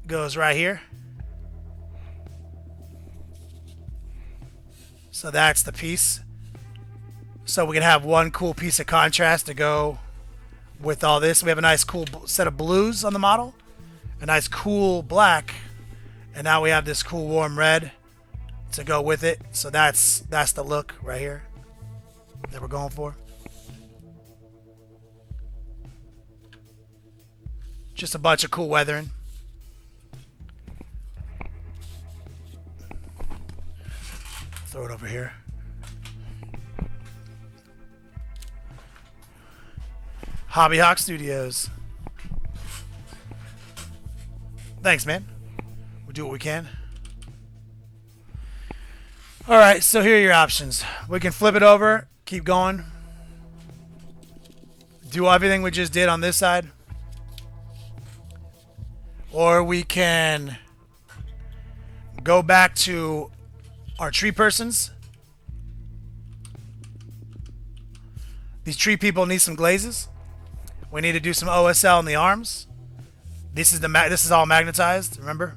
goes right here. So that's the piece. So we can have one cool piece of contrast to go with all this. We have a nice cool set of blues on the model, a nice cool black, and now we have this cool warm red to go with it. So that's the look right here that we're going for. Just a bunch of cool weathering. Throw it over here. Hobby Hawk Studios. Thanks, man. We'll do what we can. Alright, so here are your options. We can flip it over, keep going. Do everything we just did on this side. Or we can go back to our tree persons. These tree people need some glazes. We need to do some OSL in the arms. This is all magnetized, remember?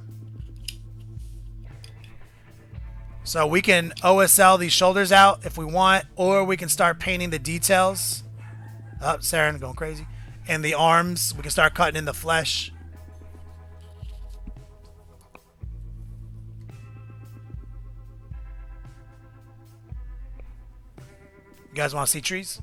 So we can OSL these shoulders out if we want, or we can start painting the details. Oh, Saren going crazy. And the arms, we can start cutting in the flesh. You guys want to see trees?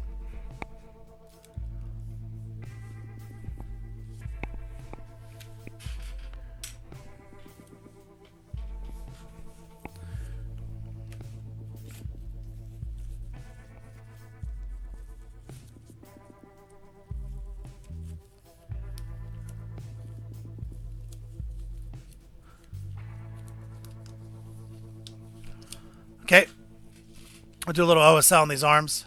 Okay. We'll do a little OSL on these arms.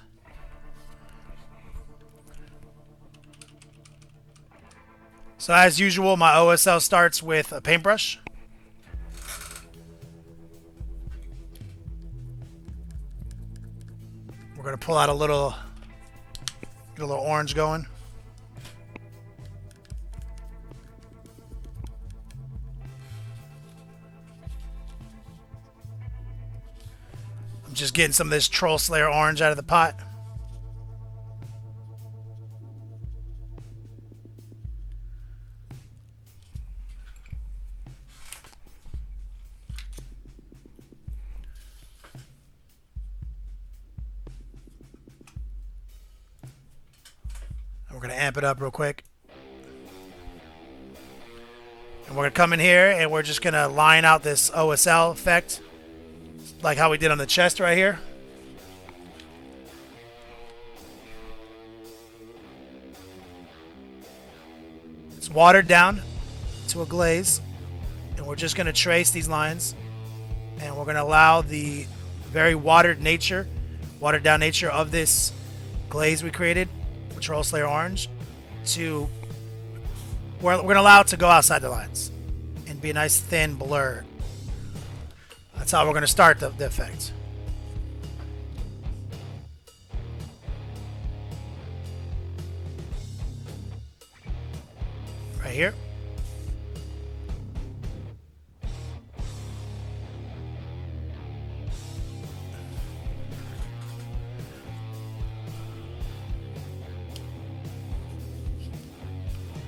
So as usual, my OSL starts with a paintbrush. We're going to pull out a little, get a little orange going. I'm just getting some of this Troll Slayer orange out of the pot. And we're going to amp it up real quick. And we're going to come in here and we're just going to line out this OSL effect. Like how we did on the chest right here. It's watered down to a glaze. And we're just going to trace these lines. And we're going to allow the very watered down nature of this glaze we created, with Troll Slayer Orange, to... We're going to allow it to go outside the lines. And be a nice thin blur. That's how we're going to start the effect. Right here.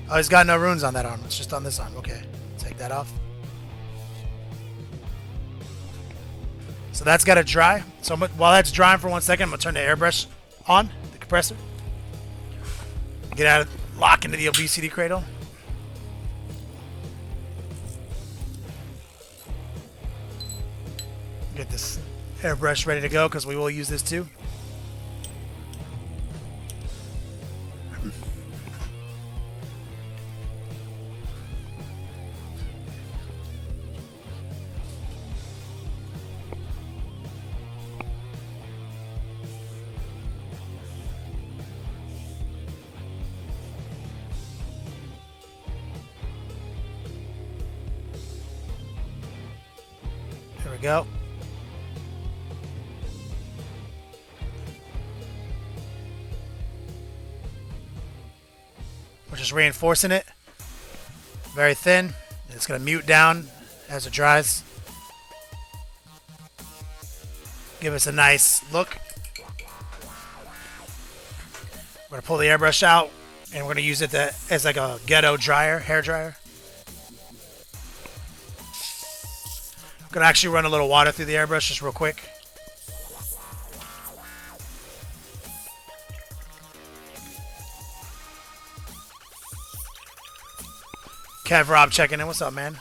Oh, he's got no runes on that arm. It's just on this arm. Okay. Take that off. So that's got to dry. So while that's drying for 1 second, I'm going to turn the airbrush on, the compressor. Get out of, lock into the obesity cradle. Get this airbrush ready to go because we will use this too. go. We're just reinforcing it. Very thin. It's going to mute down as it dries. Give us a nice look. We're going to pull the airbrush out, and we're going to use it as like a ghetto dryer, hair dryer. I'm going to actually run a little water through the airbrush just real quick. Kev Rob checking in. What's up, man?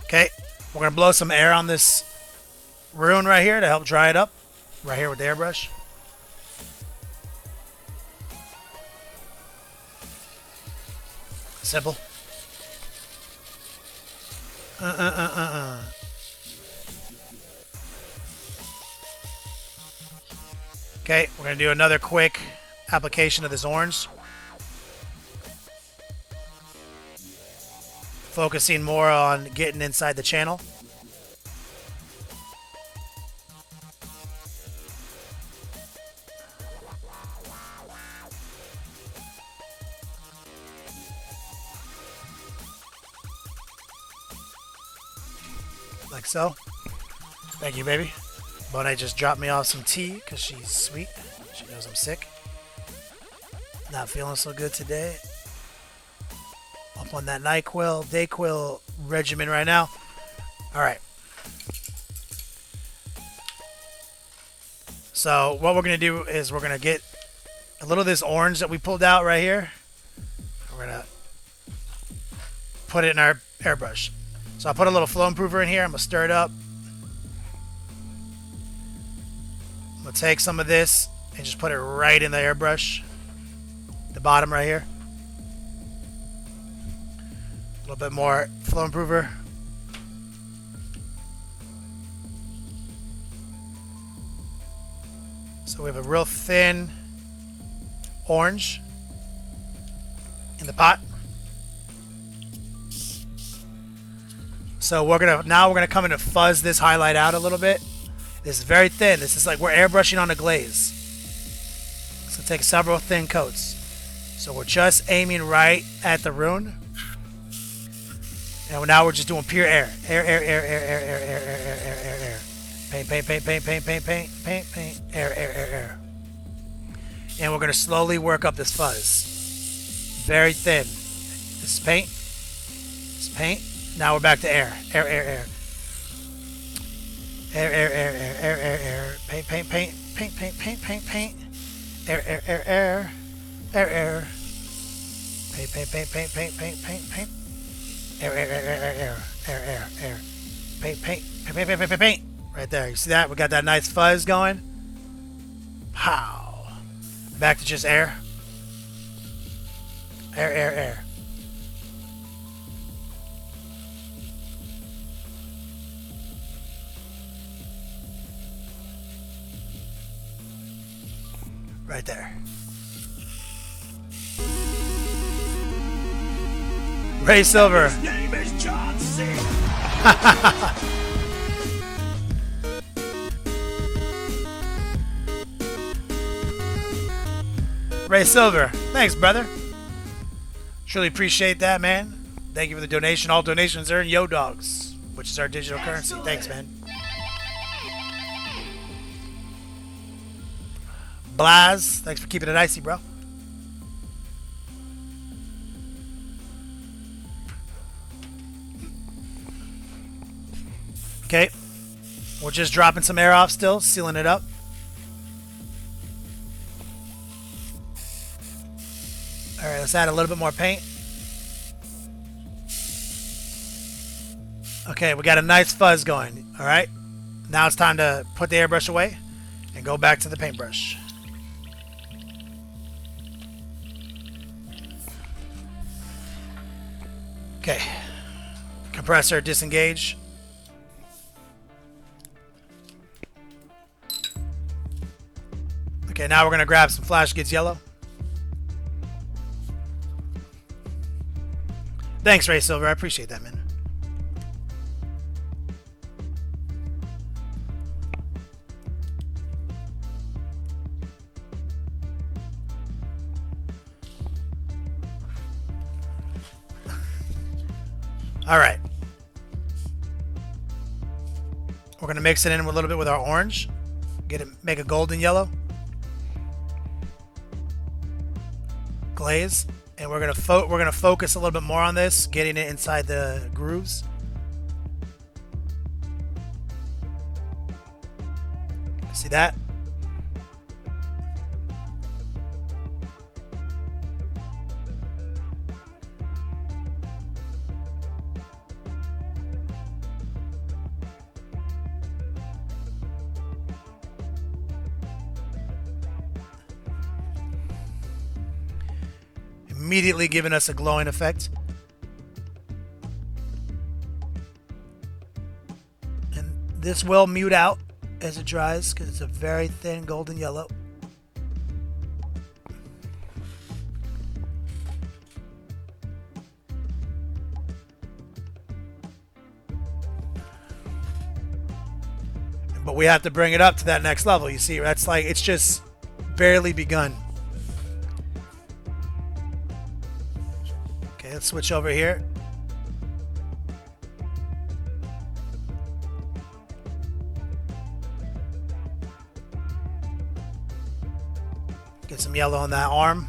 Okay, we're going to blow some air on this rune right here to help dry it up. Right here with the airbrush. Simple. Okay, we're going to do another quick application of this orange. Focusing more on getting inside the channel. Like so. Thank you, baby. Bonet just dropped me off some tea because she's sweet. She knows I'm sick. Not feeling so good today. Up on that NyQuil, DayQuil regimen right now. Alright. So what we're going to do is we're going to get a little of this orange that we pulled out right here. We're going to put it in our airbrush. So I'll put a little flow improver in here. I'm going to stir it up. I'm going to take some of this and just put it right in the airbrush. The bottom right here. A little bit more flow improver. So we have a real thin orange in the pot. So we're gonna come in and fuzz this highlight out a little bit. This is very thin. This is like we're airbrushing on a glaze. So take several thin coats. So we're just aiming right at the rune. And now we're just doing pure air. Air, air, air, air, air, air, air, air, air, air, air, air. Paint, paint, paint, paint, paint, paint, paint, paint, paint, air, air, air, air. And we're gonna slowly work up this fuzz. Very thin. This is paint. This is paint. Now we're back to air. Air, air, air. Air, air, air, air, air, air, air. Paint, paint, paint, paint, paint, paint, paint, paint. Air, air, air, air. Air, air. Paint, paint, paint, paint, paint, paint, paint, paint. Air, air, air, air, air, air, air, air. Paint, paint, paint, paint, paint, paint, paint, paint. Right there. You see that? We got that nice fuzz going. Pow. Back to just air. Air, air, air. Right there. Ray Silver. His name is John C. Ray Silver. Thanks, brother. Truly appreciate that, man. Thank you for the donation. All donations are in Yo Dogs, which is our digital currency. Thanks, man. Blaz, thanks for keeping it icy, bro. Okay, we're just dropping some air off still, sealing it up. All right, let's add a little bit more paint. Okay, we got a nice fuzz going. All right, now it's time to put the airbrush away and go back to the paintbrush. Okay, compressor disengage. Okay, now we're gonna grab some Flash Gets Yellow. Thanks, Ray Silver. I appreciate that, man. All right. We're gonna mix it in a little bit with our orange. Make a golden yellow. Glaze, and we're gonna focus a little bit more on this, getting it inside the grooves. See that? Immediately giving us a glowing effect. And this will mute out as it dries because it's a very thin golden yellow. But we have to bring it up to that next level. You see, that's like, it's just barely begun. Let's switch over here. Get some yellow on that arm.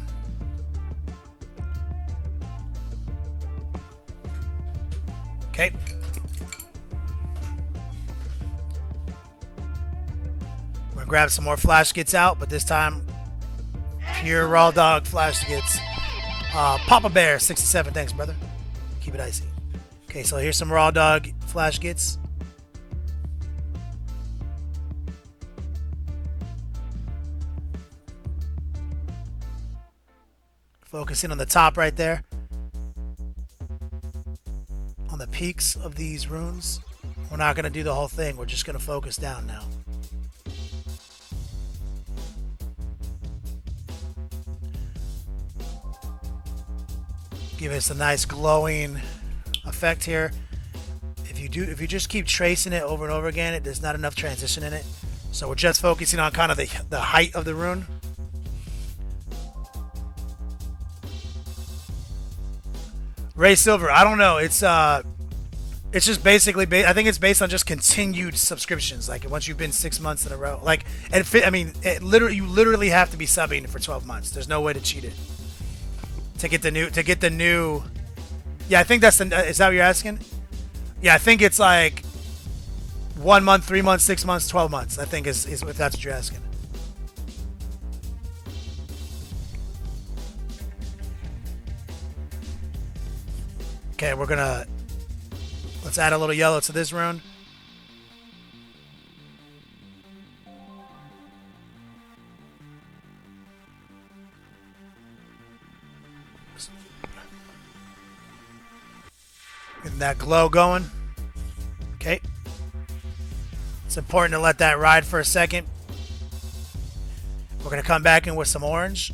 Okay. We're gonna grab some more flash skits out, but this time pure raw dog flash skits. Papa Bear 67, thanks brother. Keep it icy. Okay, so here's some raw dog flash gets. Focusing on the top right there. On the peaks of these runes. We're not going to do the whole thing. We're just going to focus down now. Give us a nice glowing effect here. If you just keep tracing it over and over again, there's not enough transition in it. So we're just focusing on kind of the height of the rune. Ray Silver, I don't know. It's just basically I think it's based on just continued subscriptions. Like once you've been 6 months in a row, like I mean, you literally have to be subbing for 12 months. There's no way to cheat it. To get the new, yeah, I think that's is that what you're asking? Yeah, I think it's like 1 month, 3 months, 6 months, 12 months. I think is if that's what you're asking. Okay, let's add a little yellow to this rune. Getting that glow going. Okay. It's important to let that ride for a second. We're going to come back in with some orange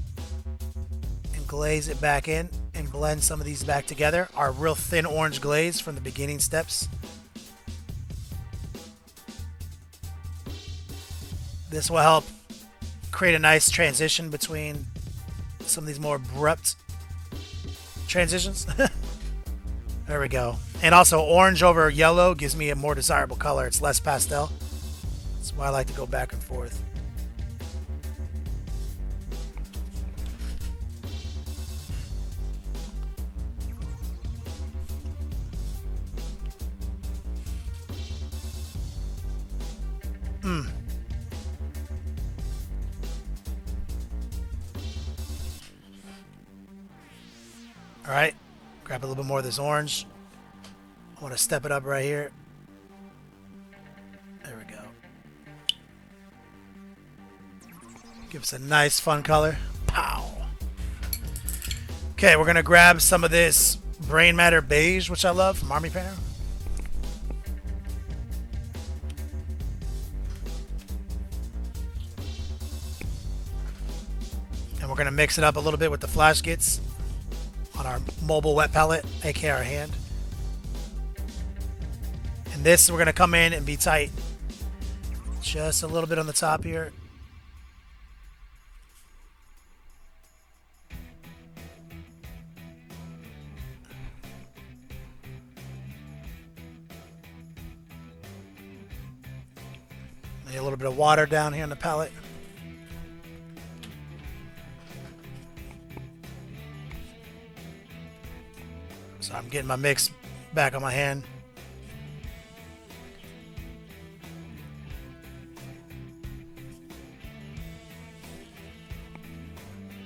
and glaze it back in and blend some of these back together. Our real thin orange glaze from the beginning steps. This will help create a nice transition between some of these more abrupt transitions. There we go. And also orange over yellow gives me a more desirable color. It's less pastel. That's why I like to go back and forth. All right. Grab a little bit more of this orange. I want to step it up right here. There we go. Give us a nice fun color. Pow. Okay, we're going to grab some of this Brain Matter Beige, which I love, from Army Painter. And we're going to mix it up a little bit with the flash kits on our mobile wet palette, aka our hand. And this, we're going to come in and be tight. Just a little bit on the top here. Maybe a little bit of water down here on the palette. So I'm getting my mix back on my hand.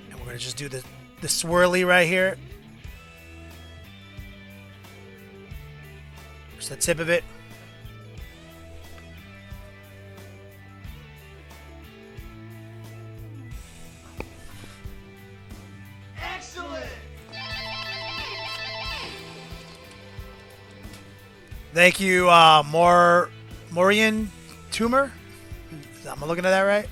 And we're going to just do the swirly right here. Just the tip of it. Thank you, Morian Tumor. Am I looking at that right?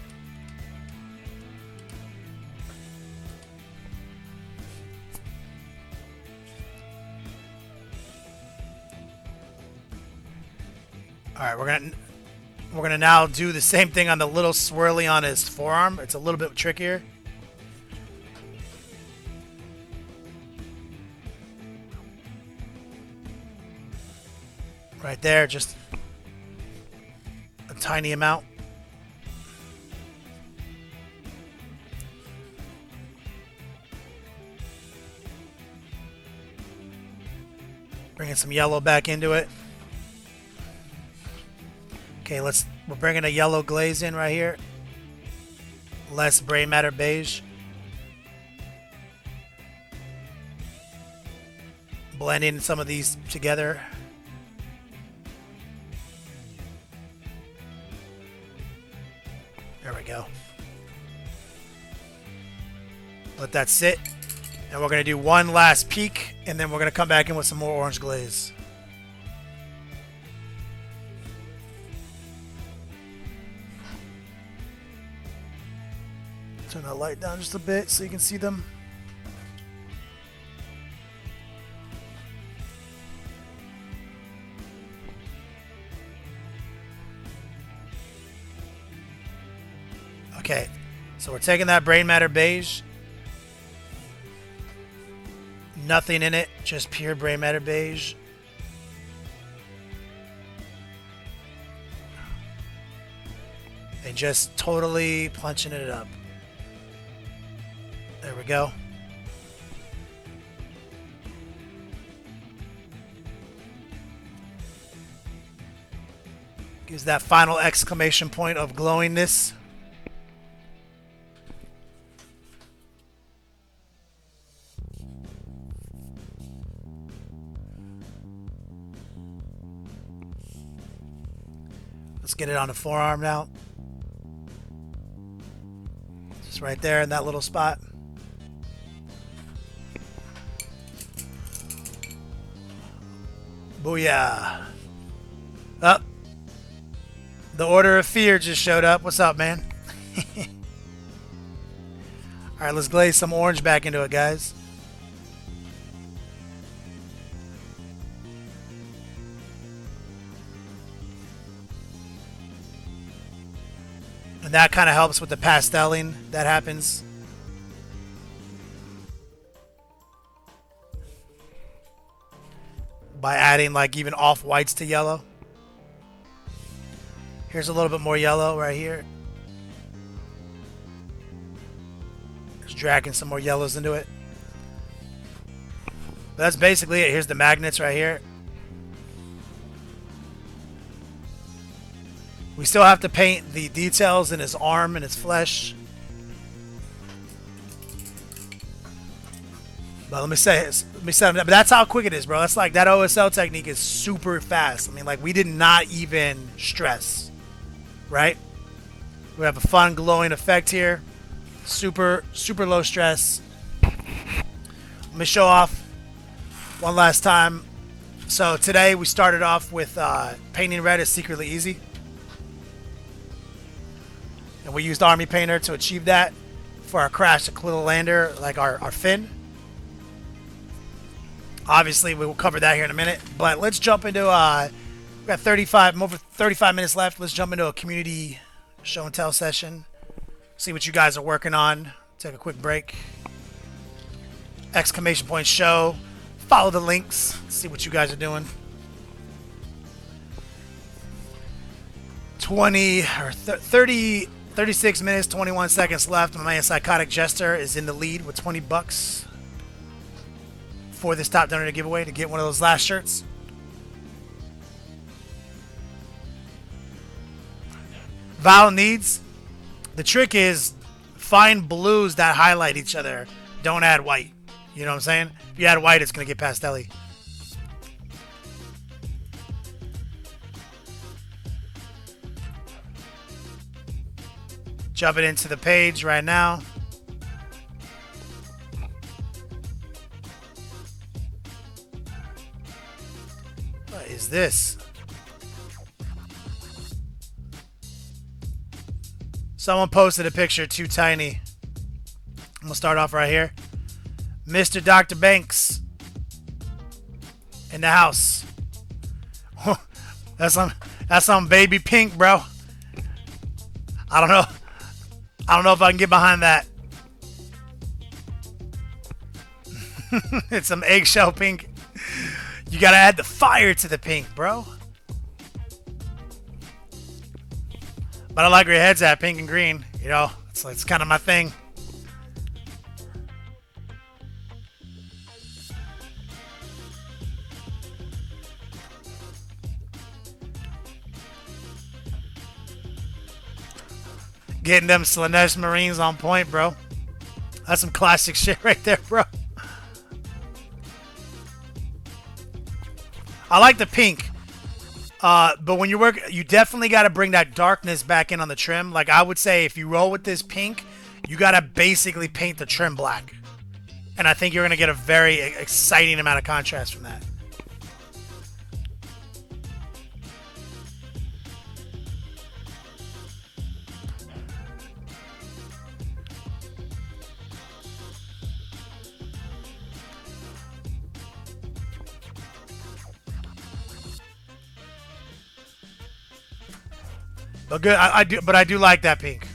All right, we're gonna now do the same thing on the little swirly on his forearm. It's a little bit trickier. Right there, just a tiny amount. Bringing some yellow back into it. Okay, we're bringing a yellow glaze in right here. Less gray matter beige. Blending some of these together. There we go. Let that sit. And we're going to do one last peek, and then we're going to come back in with some more orange glaze. Turn that light down just a bit so you can see them. Okay, so we're taking that brain matter beige. Nothing in it, just pure brain matter beige. And just totally punching it up. There we go. Gives that final exclamation point of glowingness. Let's get it on the forearm now. Just right there in that little spot. Booyah. Up. The Order of Fear just showed up. What's up, man? Alright, let's glaze some orange back into it, guys. And that kind of helps with the pasteling that happens. By adding like even off-whites to yellow. Here's a little bit more yellow right here. Just dragging some more yellows into it. But that's basically it. Here's the magnets right here. We still have to paint the details in his arm and his flesh. But let me say but that's how quick it is, bro. That's like that OSL technique is super fast. I mean, like we did not even stress, right? We have a fun glowing effect here. Super low stress. Let me show off one last time. So today we started off with painting red is secretly easy. And we used Army Painter to achieve that for our Crash the Little Lander, like our fin. Obviously, we will cover that here in a minute. But let's jump into we got over 35 minutes left. Let's jump into a community show and tell session. See what you guys are working on. Take a quick break. Exclamation point show. Follow the links. See what you guys are doing. 36 minutes, 21 seconds left. My man Psychotic Jester is in the lead with $20 for this top donor giveaway to get one of those last shirts. Val needs. The trick is find blues that highlight each other. Don't add white. You know what I'm saying? If you add white, it's going to get pastel-y. Jumping into the page right now. What is this? Someone posted a picture too tiny. I'm gonna start off right here. Mr. Dr. Banks in the house. That's some baby pink, bro. I don't know if I can get behind that. It's some eggshell pink. You gotta add the fire to the pink, bro. But I like where your head's at, pink and green. You know, it's kind of my thing. Getting them Slanesh Marines on point, bro. That's some classic shit right there, bro. I like the pink. But when you work, you definitely got to bring that darkness back in on the trim. Like I would say, if you roll with this pink, you got to basically paint the trim black. And I think you're going to get a very exciting amount of contrast from that. But good, I do like that pink.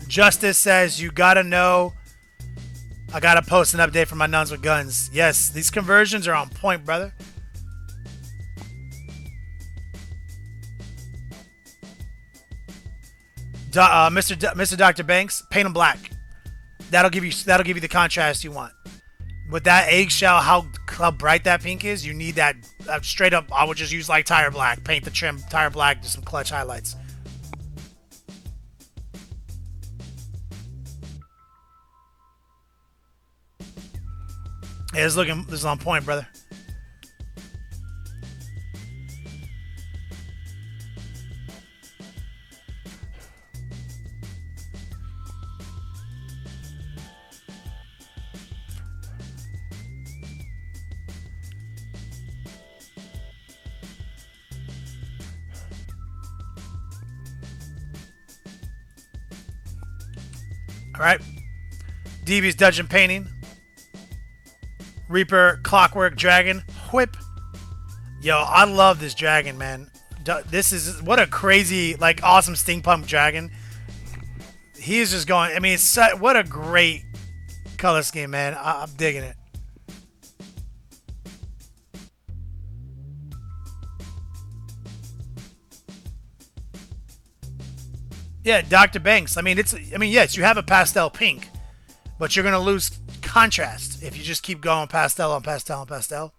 Justice says you gotta know. I gotta post an update for my nuns with guns. Yes, these conversions are on point, brother. Mr. Dr. Banks, paint them black. That'll give you the contrast you want. With that eggshell, how bright that pink is, you need that straight up. I would just use like tire black, paint the trim tire black, do some clutch highlights. Yeah, this is on point, brother. All right. Devious Dungeon Painting. Reaper, Clockwork, Dragon, Whip. Yo, I love this dragon, man. This is, what a crazy, like, awesome steampunk dragon. He is just going, I mean, what a great color scheme, man. I'm digging it. Yeah, Dr. Banks. I mean, yes, you have a pastel pink, but you're going to lose contrast if you just keep going pastel on pastel on pastel.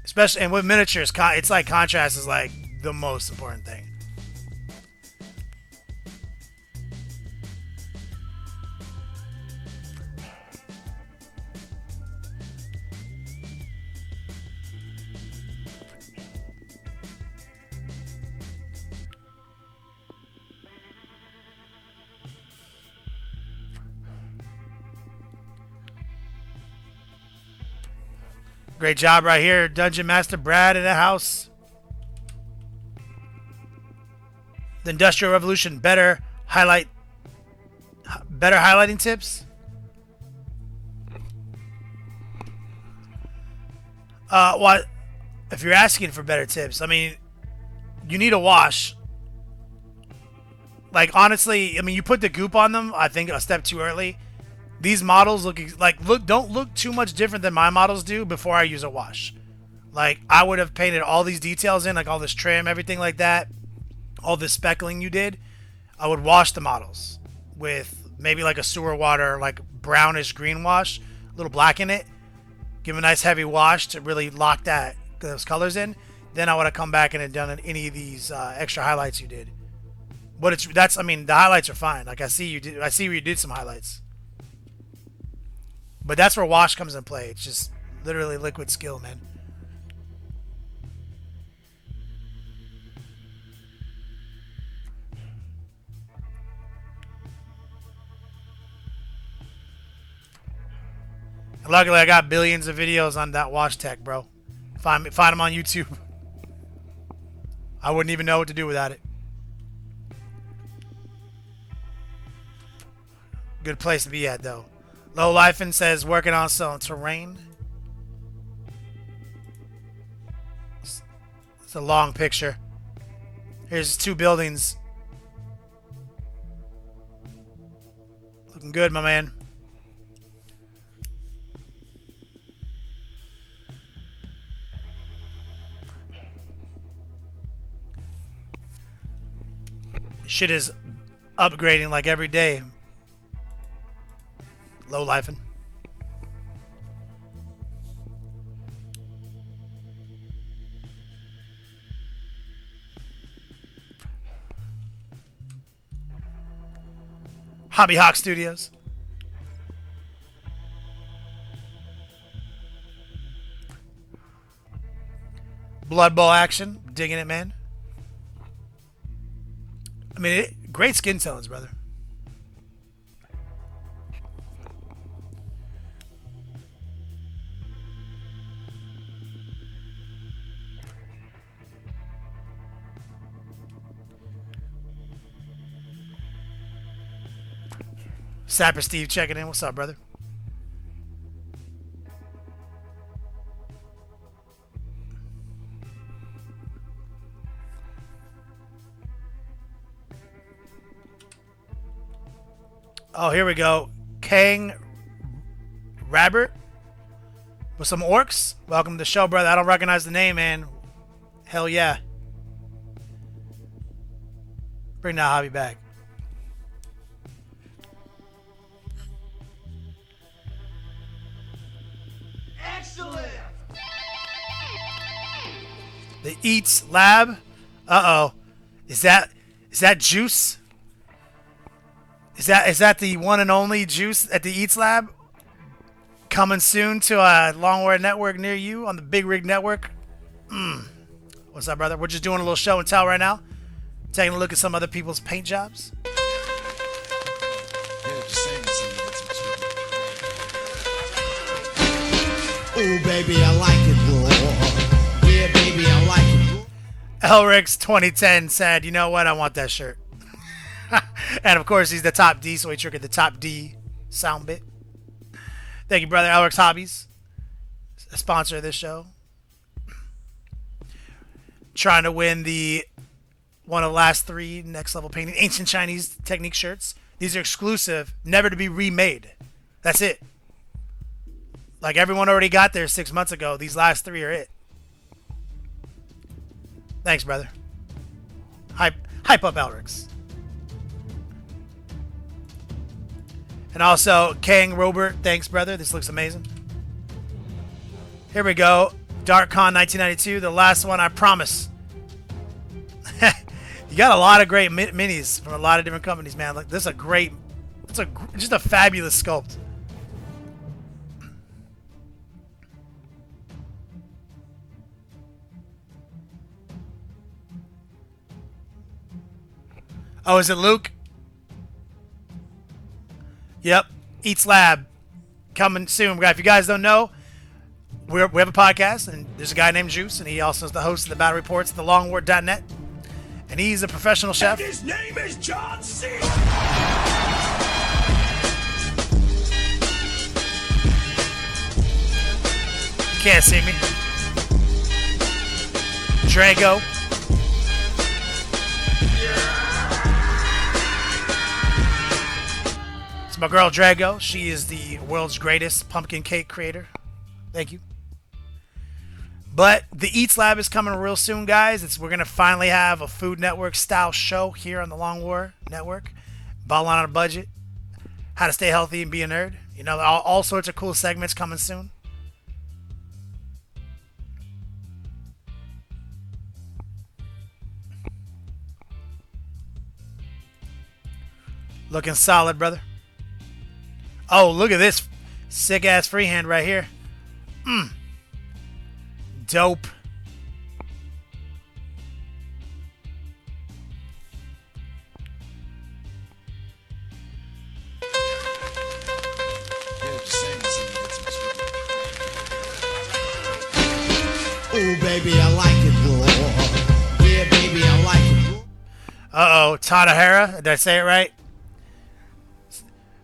Especially, and with miniatures, it's like contrast is like the most important thing. Great job right here, Dungeon Master Brad in the house. The Industrial Revolution, better highlighting tips. What if you're asking for better tips? I mean, you need a wash. Like honestly, I mean, you put the goop on them. I think a step too early. These models don't look too much different than my models do before I use a wash. Like I would have painted all these details in, like all this trim, everything like that, all this speckling you did. I would wash the models with maybe like a sewer water, like brownish green wash, a little black in it. Give a nice heavy wash to really lock those colors in. Then I would have come back and had done any of these extra highlights you did. But I mean, the highlights are fine. Like I see where you did some highlights. But that's where wash comes in play. It's just literally liquid skill, man. And luckily, I got billions of videos on that wash tech, bro. Find them on YouTube. I wouldn't even know what to do without it. Good place to be at, though. Low Lifin says working on some terrain. It's a long picture. Here's 2 buildings. Looking good, my man. Shit is upgrading like every day. Low lifing. Hobby Hawk Studios. Blood Bowl action. Digging it, man. I mean, great skin tones, brother. Sapper Steve checking in. What's up, brother? Oh, here we go. Kang Rabbit with some orcs. Welcome to the show, brother. I don't recognize the name, man. Hell yeah. Bring that hobby back. Excellent. The Eats Lab. Uh-oh. Is that Juice? Is that the one and only Juice at the Eats Lab? Coming soon to a Longwear network near you on the Big Rig Network. What's up, brother? We're just doing a little show and tell right now. Taking a look at some other people's paint jobs. Oh, baby, I like it raw. Yeah, baby, I like it raw. Elrik's 2010 said, you know what? I want that shirt. And of course, he's the top D, so he triggered the top D sound bit. Thank you, brother. Elrik's Hobbies, a sponsor of this show. Trying to win one of the last 3 next level painting ancient Chinese technique shirts. These are exclusive, never to be remade. That's it. Like everyone already got there 6 months ago. These last 3 are it. Thanks, brother. Hype up Elrik's. And also, Kang Robert, thanks, brother. This looks amazing. Here we go. DarkCon 1992, the last one, I promise. You got a lot of great minis from a lot of different companies, man. Like this is just a fabulous sculpt. Oh, is it Luke? Yep. Eats Lab. Coming soon. If you guys don't know, we have a podcast, and there's a guy named Juice, and he also is the host of the Battle Reports at thelongwar.net. And he's a professional chef. And his name is John C. Can't see me. Drago. It's my girl Drago. She is the world's greatest pumpkin cake creator. Thank you. But the Eats Lab is coming real soon, guys. We're going to finally have a Food Network style show here on the Long War Network. Balling on a budget. How to stay healthy and be a nerd. You know, all sorts of cool segments coming soon. Looking solid, brother. Oh, look at this sick-ass freehand right here. Dope. Ooh, baby, I like it raw. Yeah, baby, I like it raw. Uh-oh, Tadahara, did I say it right?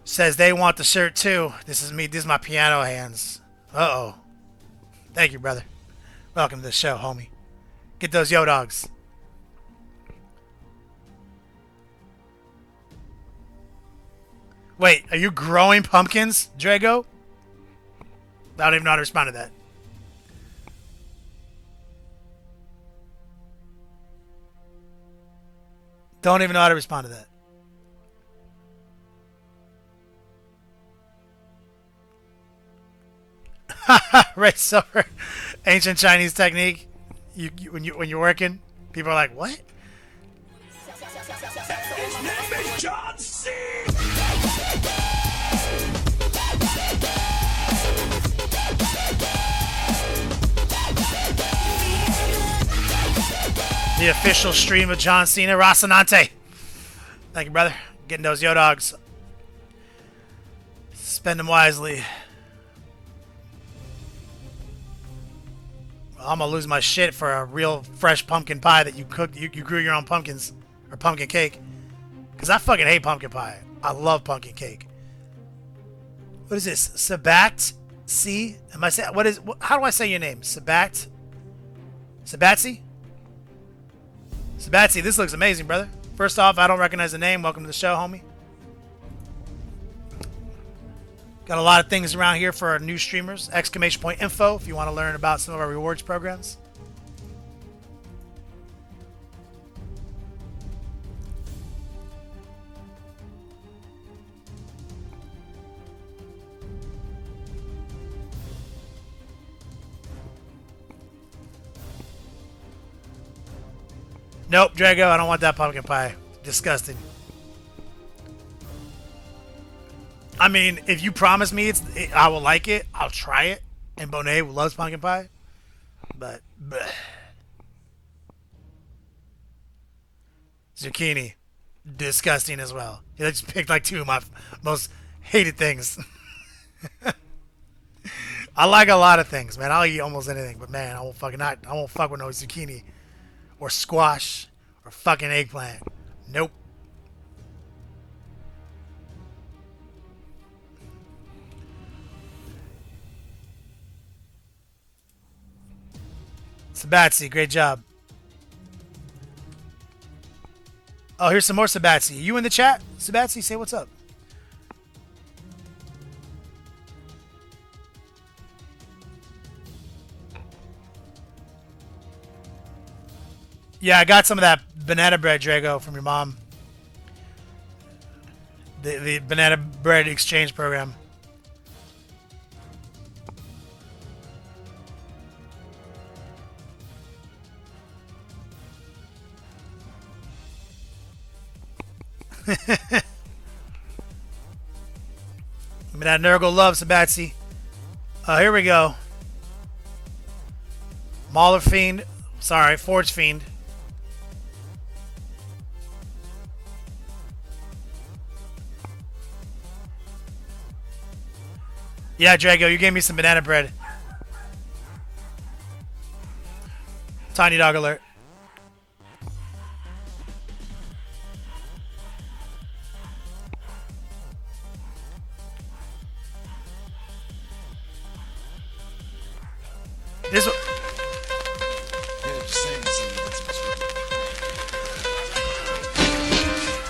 Says they want the shirt too. This is me. This is my piano hands. Uh-oh. Thank you, brother. Welcome to the show, homie. Get those yo dogs. Wait, are you growing pumpkins, Drago? I don't even know how to respond to that. Don't even know how to respond to that. Right, silver. Ancient Chinese technique. When you're working, people are like, "What?" The official stream of John Cena, Rocinante. Thank you, brother. Getting those yo dogs. Spend them wisely. I'm gonna lose my shit for a real fresh pumpkin pie that you cooked. You grew your own pumpkins or pumpkin cake. Cause I fucking hate pumpkin pie. I love pumpkin cake. What is this? Sabat? C? Am I saying what is? How do I say your name? Sabat? Sabatsi? Sabatsi, this looks amazing, brother. First off, I don't recognize the name. Welcome to the show, homie. Got a lot of things around here for our new streamers. Exclamation point info if you want to learn about some of our rewards programs. Nope, Drago, I don't want that pumpkin pie. Disgusting. I mean, if you promise me I will like it, I'll try it. And Bonet loves pumpkin pie. But, bleh. Zucchini. Disgusting as well. I just picked like two of my most hated things. I like a lot of things, man. I'll eat almost anything. But, man, I won't fuck with no zucchini. Or squash. Or fucking eggplant. Nope. Sabatsi, great job. Oh, here's some more Sabatsi. You in the chat? Sabatsi, say what's up. Yeah, I got some of that banana bread, Drago, from your mom. The banana bread exchange program. I mean, that Nurgle loves Sabatsi. Here we go. Mauler Fiend. Sorry, Forge Fiend. Yeah, Drago, you gave me some banana bread. Tiny dog alert. This one.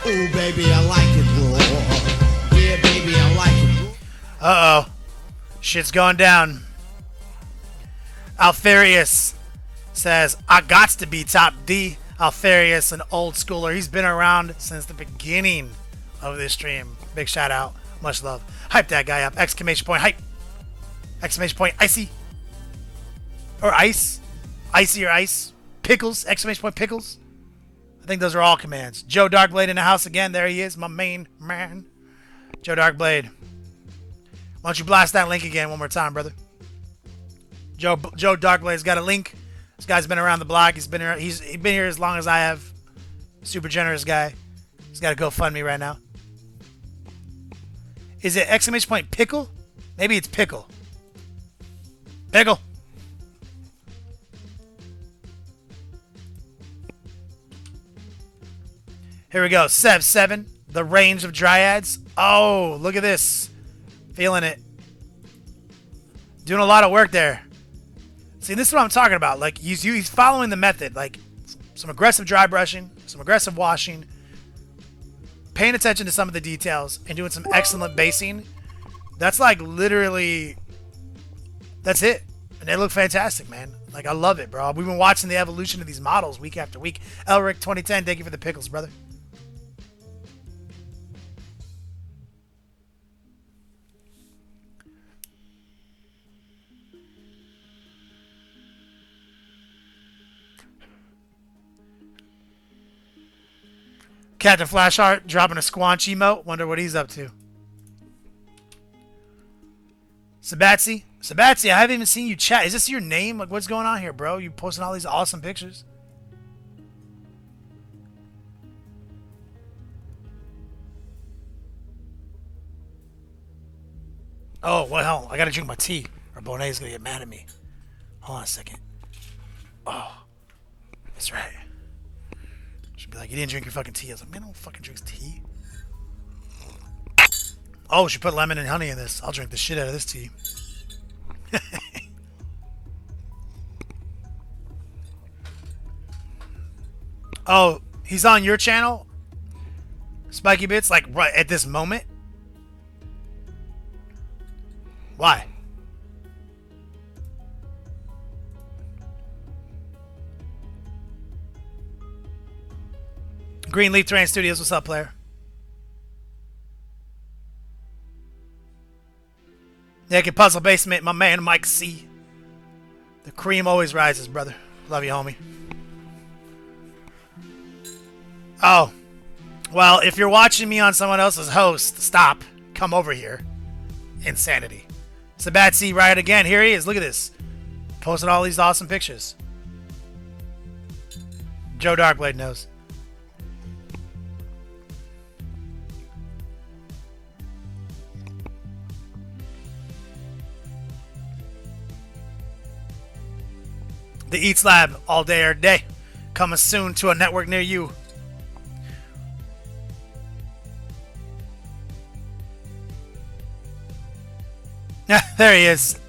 Ooh, baby, I like it raw. Yeah, baby, I like it raw. Uh-oh. Shit's going down. Alfarius says, I gots to be top D. Alfarius, an old schooler. He's been around since the beginning of this stream. Big shout out. Much love. Hype that guy up. Exclamation point hype. Exclamation point icy. Or ice. Icy or ice. Pickles. Exclamation point pickles. I think those are all commands. Joe Darkblade in the house again. There he is. My main man. Joe Darkblade. Why don't you blast that link again one more time, brother? Joe Darkblade's got a link. This guy's been around the block. He's been here as long as I have. Super generous guy. He's got a GoFundMe right now. Is it exclamation point pickle? Maybe it's pickle. Pickle. Here we go. Sev7. The range of dryads. Oh, look at this. Feeling it. Doing a lot of work there. See, this is what I'm talking about. Like, he's following the method. Like, some aggressive dry brushing, some aggressive washing, paying attention to some of the details, and doing some excellent basing. That's like literally, that's it. And they look fantastic, man. Like, I love it, bro. We've been watching the evolution of these models week after week. Elrik 2010, thank you for the pickles, brother. Captain Flashheart dropping a squanch emote. Wonder what he's up to. Sabatsi, I haven't even seen you chat. Is this your name? Like, what's going on here, bro? You posting all these awesome pictures. Oh, well, hell, I gotta drink my tea, or Bonet's gonna get mad at me. Hold on a second. Oh, that's right. She'd be like, you didn't drink your fucking tea. I was like, man, I don't fucking drink tea. Oh, she put lemon and honey in this. I'll drink the shit out of this tea. Oh, he's on your channel? Spiky Bits? Like, right at this moment? Why? Greenleaf Terrain Studios, what's up, player? Naked Puzzle Basement, my man Mike C. The cream always rises, brother. Love you, homie. Oh. Well, if you're watching me on someone else's host, stop. Come over here. Insanity. Sabatsi, right again. Here he is. Look at this. Posting all these awesome pictures. Joe Darkblade knows. The Eats Lab, all day, every day. Coming soon to a network near you. There he is.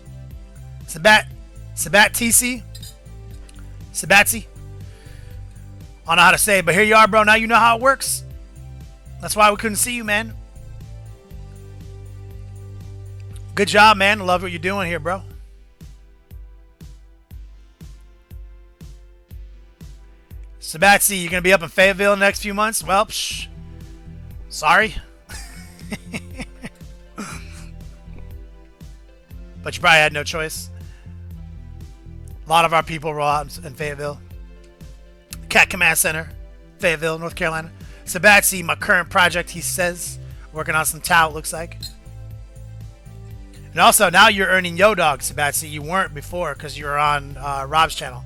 Sabatsi. I don't know how to say it, but here you are, bro. Now you know how it works. That's why we couldn't see you, man. Good job, man. Love what you're doing here, bro. Sabatsi, you're going to be up in Fayetteville in the next few months? Well, sorry. But you probably had no choice. A lot of our people roll out in Fayetteville. Cat Command Center, Fayetteville, North Carolina. Sabatsi, my current project, he says. Working on some Tau, it looks like. And also, now you're earning Yo Dog, Sabatsi. You weren't before because you were on Rob's channel.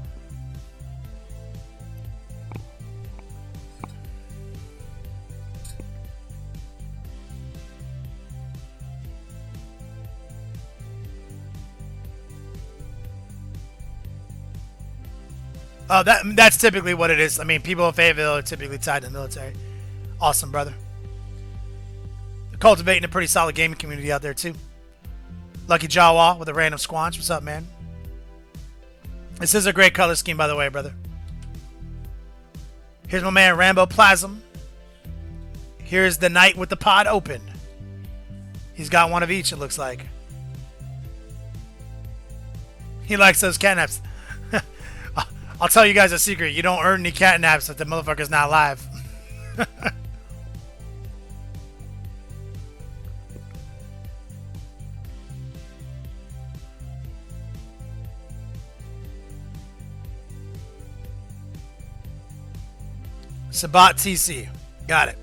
Oh, that's typically what it is. I mean, people in Fayetteville are typically tied to the military. Awesome, brother. They're cultivating a pretty solid gaming community out there, too. Lucky Jawa with a random squanch. What's up, man? This is a great color scheme, by the way, brother. Here's my man, Rambo Plasm. Here's the knight with the pod open. He's got one of each, it looks like. He likes those catnaps. I'll tell you guys a secret. You don't earn any catnaps if the motherfucker's not live. Sabat TC. Got it.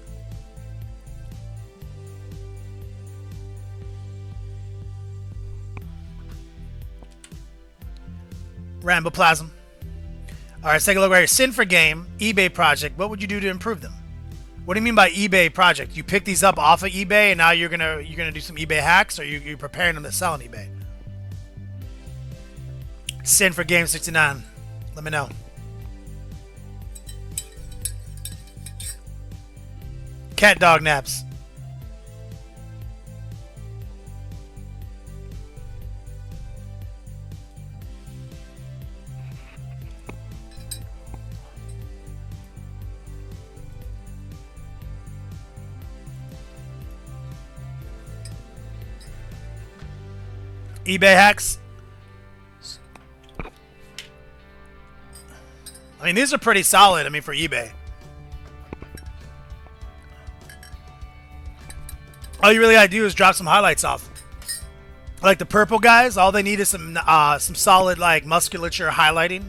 Ramboplasm. All right, let's take a look right here. Sin for game, eBay project. What would you do to improve them? What do you mean by eBay project? You pick these up off of eBay, and now you're gonna do some eBay hacks, or you're preparing them to sell on eBay? Sin for game 69. Let me know. Cat dog naps. eBay hacks. I mean, these are pretty solid. I mean, for eBay. All you really gotta do is drop some highlights off. Like the purple guys, all they need is some solid like musculature highlighting.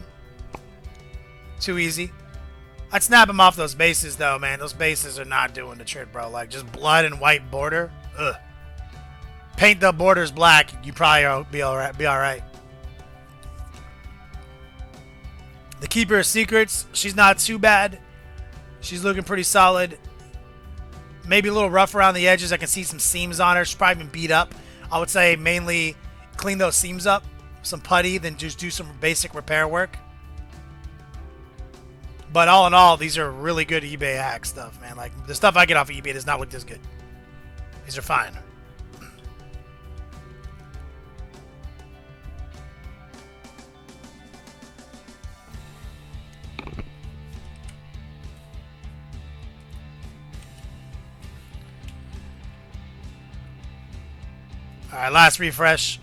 Too easy. I'd snap them off those bases though, man. Those bases are not doing the trick, bro. Like just blood and white border. Ugh. Paint the borders black. You probably be all right. The Keeper of Secrets. She's not too bad. She's looking pretty solid. Maybe a little rough around the edges. I can see some seams on her. She's probably been beat up. I would say mainly clean those seams up. Some putty, then just do some basic repair work. But all in all, these are really good eBay hack stuff, man. Like, the stuff I get off of eBay does not look this good. These are fine. Alright, last refresh.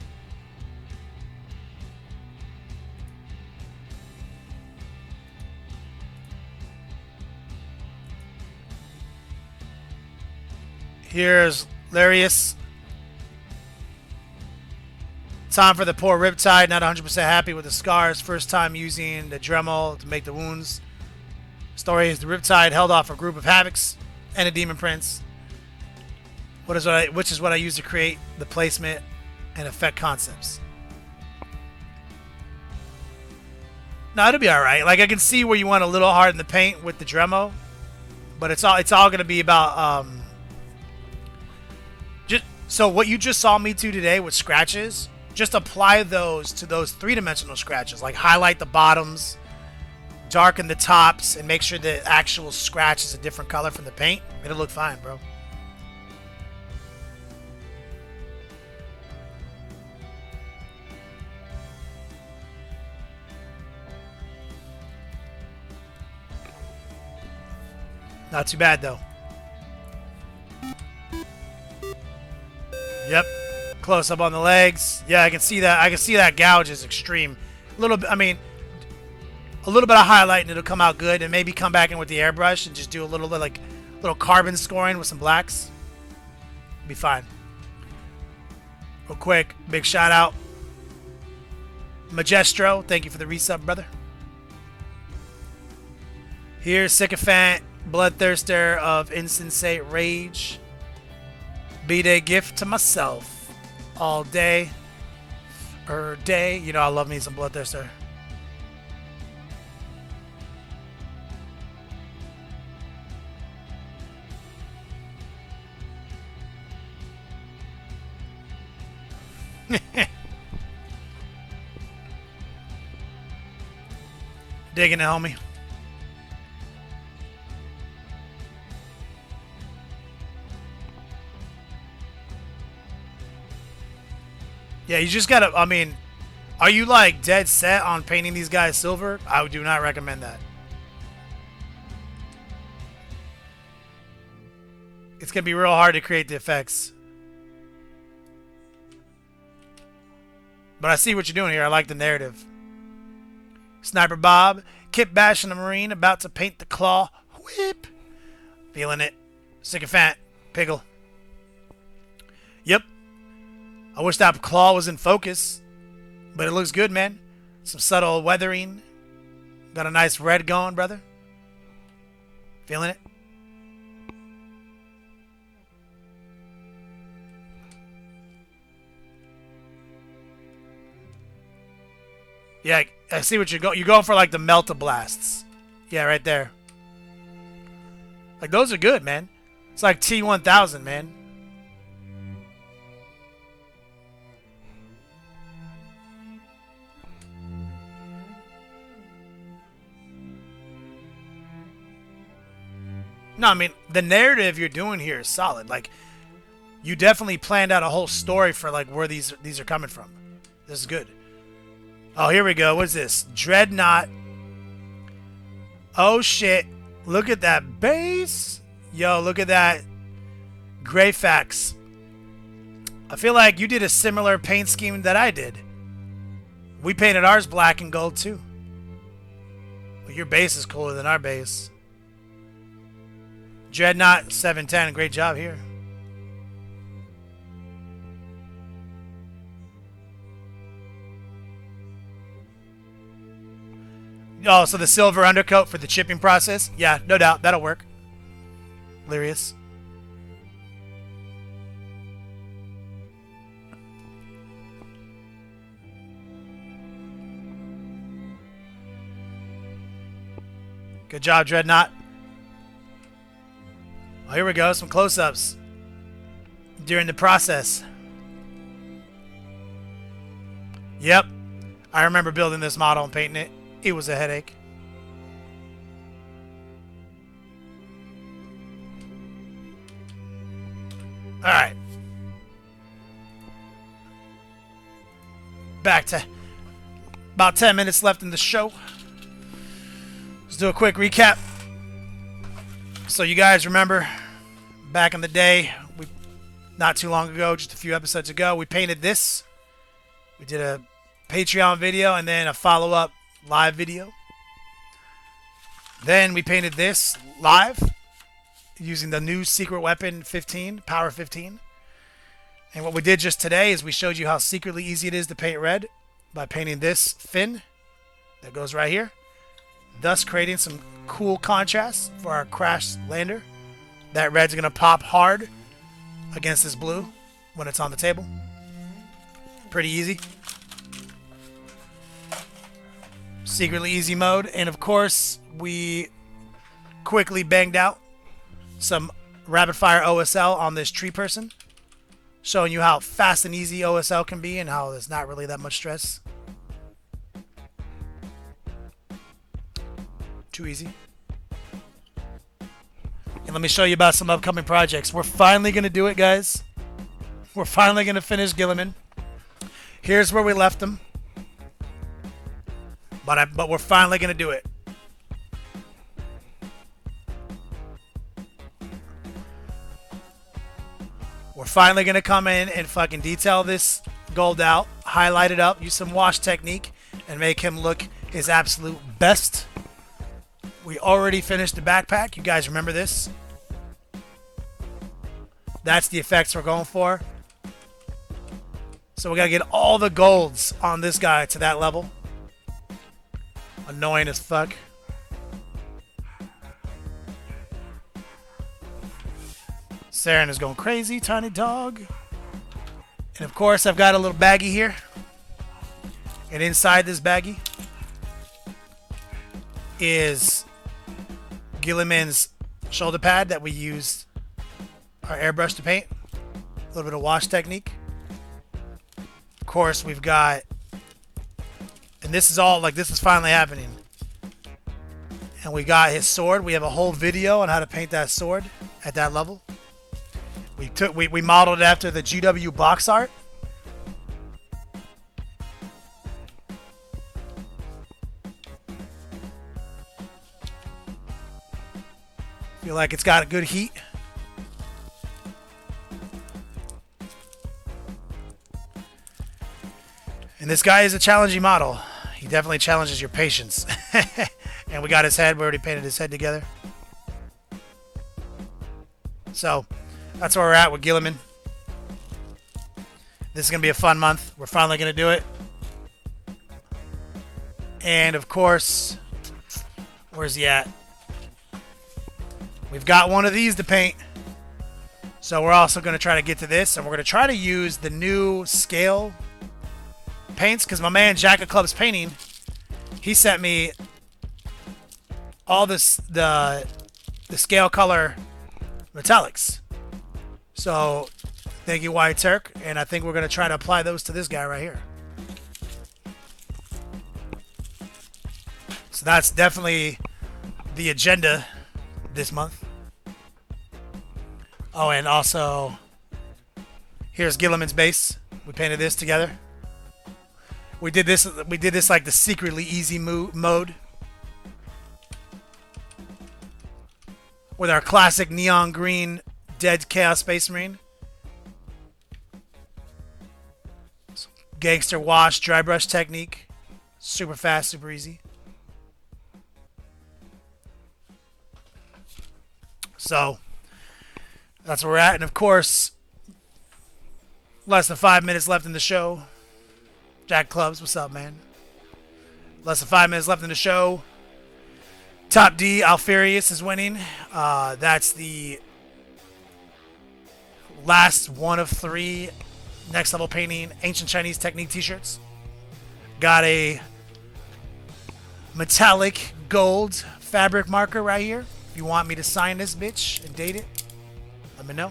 Here's Larius. Time for the poor Riptide. Not 100% happy with the scars. First time using the Dremel to make the wounds. Story is the Riptide held off a group of Havocs and a Demon Prince. Which is what I use to create the placement and effect concepts. No, it'll be alright. Like, I can see where you want a little hard in the paint with the Dremel. But it's all going to be about... So what you just saw me do today with scratches, just apply those to those three-dimensional scratches. Like, highlight the bottoms, darken the tops, and make sure the actual scratch is a different color from the paint. It'll look fine, bro. Not too bad though. Yep. Close up on the legs. Yeah, I can see that. I can see that gouge is extreme. A little bit, I mean, a little bit of highlight and it'll come out good, and maybe come back in with the airbrush and just do a little bit like little carbon scoring with some blacks. Be fine. Real quick, big shout out. Magestro, thank you for the resub, brother. Here's Sycophant, Bloodthirster of Insensate Rage. B-Day gift to myself. All day. Day. You know I love me some Bloodthirster. Digging it, homie. Yeah, you just gotta, I mean, are you like dead set on painting these guys silver? I do not recommend that. it's gonna be real hard to create the effects. But I see what you're doing here. I like the narrative. Sniper Bob, Kip bashing the Marine, about to paint the claw. Whip. Feeling it. Sycophant. Piggle. Yep. I wish that claw was in focus. But it looks good, man. Some subtle weathering. Got a nice red going, brother. Feeling it? Yeah, I see what you're going. You're going for like the melt-a-blasts. Yeah, right there. Like those are good, man. It's like T1000, man. No, I mean, the narrative you're doing here is solid. Like, you definitely planned out a whole story for like where these are coming from. This is good. Oh, here we go. What is this? Dreadnought. Oh, shit. Look at that base. Yo, look at that. Greyfax. I feel like you did a similar paint scheme that I did. We painted ours black and gold, too. Well, your base is cooler than our base. Dreadnought 710. Great job here. Oh, so the silver undercoat for the chipping process? Yeah, no doubt. That'll work. Hilarious. Good job, Dreadnought. Oh, here we go. Some close-ups during the process. Yep. I remember building this model and painting it. It was a headache. Alright. Back to about 10 minutes left in the show. Let's do a quick recap. So you guys remember back in the day, not too long ago, just a few episodes ago, we painted this. We did a Patreon video and then a follow-up live video. Then we painted this live using the new secret weapon 15, power 15. And what we did just today is we showed you how secretly easy it is to paint red by painting this fin that goes right here, thus creating some cool contrast for our crash lander. That red's gonna pop hard against this blue when it's on the table. Pretty easy. Secretly easy mode. And of course, we quickly banged out some rapid fire OSL on this tree person, showing you how fast and easy OSL can be and how there's not really that much stress. Too easy. And let me show you about some upcoming projects. We're finally going to do it, guys. We're finally going to finish Gilliman. Here's where we left them. But we're finally going to do it. We're finally going to come in and fucking detail this gold out, highlight it up, use some wash technique, and make him look his absolute best. We already finished the backpack. You guys remember this? That's the effects we're going for. So we got to get all the golds on this guy to that level. Annoying as fuck. Saren is going crazy, tiny dog. And of course, I've got a little baggie here. And inside this baggie is Gilliman's shoulder pad that we used our airbrush to paint. A little bit of wash technique. Of course, we've got, and this is all, like, this is finally happening. And we got his sword. We have a whole video on how to paint that sword at that level. We modeled it after the GW box art. Feel like it's got a good heat. And this guy is a challenging model. He definitely challenges your patience. And we got his head. We already painted his head together. So, that's where we're at with Gilliman. This is going to be a fun month. We're finally going to do it. And, of course, where's he at? We've got one of these to paint. So we're also going to try to get to this. And we're going to try to use the new scale paints. Because my man, Jack of Clubs Painting, he sent me all this, the scale color metallics. So, thank you, White Turk. And I think we're going to try to apply those to this guy right here. So that's definitely the agenda this month. Oh, and also, here's Gilliman's base. We painted this together. We did this like the secretly easy mode. With our classic neon green Dead Chaos Space Marine. Gangster wash, dry brush technique. Super fast, super easy. So, that's where we're at. And of course, less than 5 minutes left in the show. Jack Clubs, what's up, man? Less than 5 minutes left in the show. Top D, Alfarius is winning. That's the last one of 3 next level painting Ancient Chinese Technique t-shirts. Got a metallic gold fabric marker right here. If you want me to sign this bitch and date it, let me know.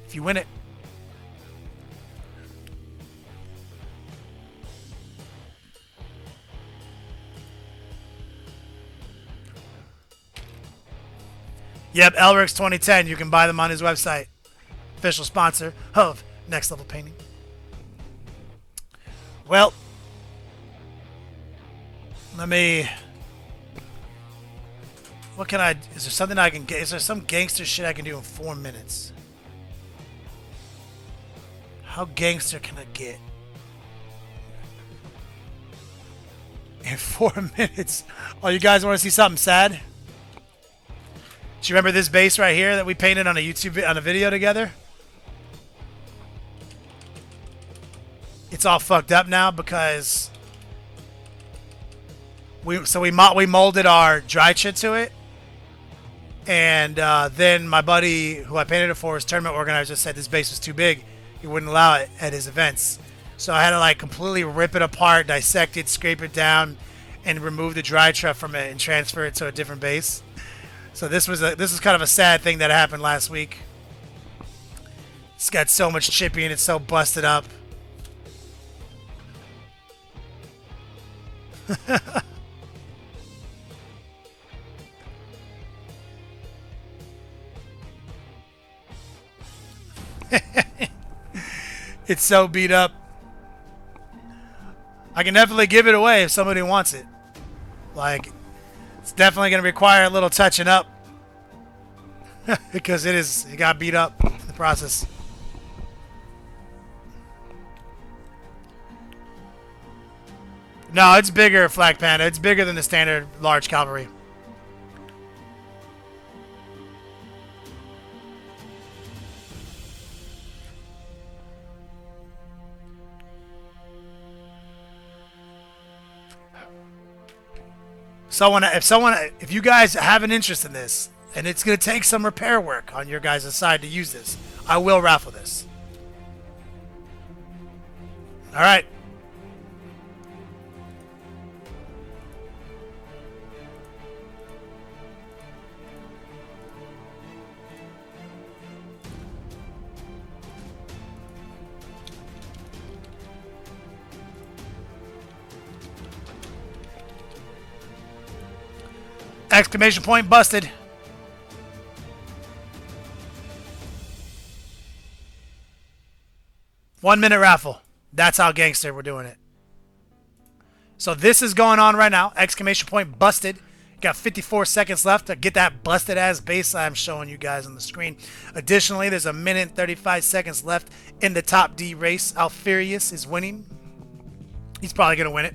If you win it. Yep, Elrik's 2010. You can buy them on his website. Official sponsor of Next Level Painting. Well, let me... What can I... Is there something I can get? Is there some gangster shit I can do in 4 minutes? How gangster can I get? In 4 minutes. Oh, you guys want to see something sad? Do you remember this base right here that we painted on a video together? It's all fucked up now because we molded our dry chit to it, and then my buddy who I painted it for, his tournament organizer, said this base was too big. He wouldn't allow it at his events, so I had to like completely rip it apart, dissect it, scrape it down, and remove the dry truck from it and transfer it to a different base. So this is kind of a sad thing that happened last week. It's got so much chippy and it's so busted up. It's so beat up. I can definitely give it away if somebody wants it. Like, it's definitely going to require a little touching up because it got beat up in the process. No, it's bigger, Flak Panda. It's bigger than the standard large cavalry. If you guys have an interest in this, and it's going to take some repair work on your guys' side to use this, I will raffle this. All right. Exclamation point busted. One-minute raffle. That's how gangster we're doing it. So this is going on right now. Exclamation point busted. Got 54 seconds left to get that busted ass base I'm showing you guys on the screen. Additionally, there's 1 minute and 35 seconds left in the top D race. Alfarius is winning. He's probably gonna win it.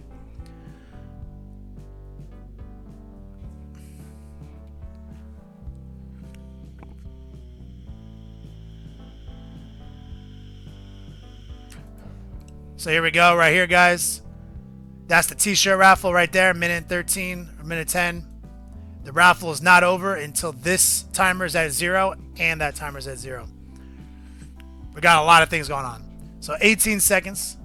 So here we go, right here, guys. That's the t-shirt raffle right there, minute 13 or minute 10. The raffle is not over until this timer is at 0 and that timer is at 0. We got a lot of things going on. So 18 seconds.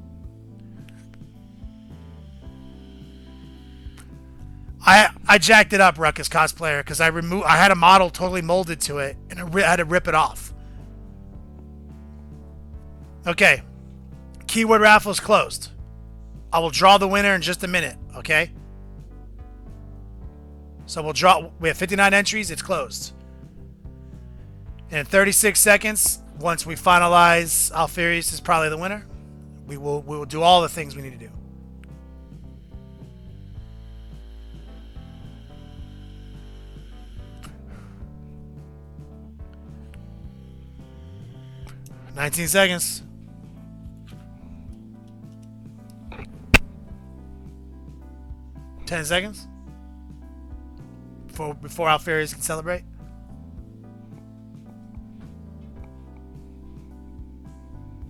I jacked it up, Ruckus Cosplayer, because I had a model totally molded to it, and I had to rip it off. Okay. Keyword raffle is closed. I will draw the winner in just a minute, okay? So we have 59 entries, it's closed. And in 36 seconds, once we finalize Alfarius is probably the winner, we will do all the things we need to do. $19 seconds. 10 seconds before Alfarius can celebrate.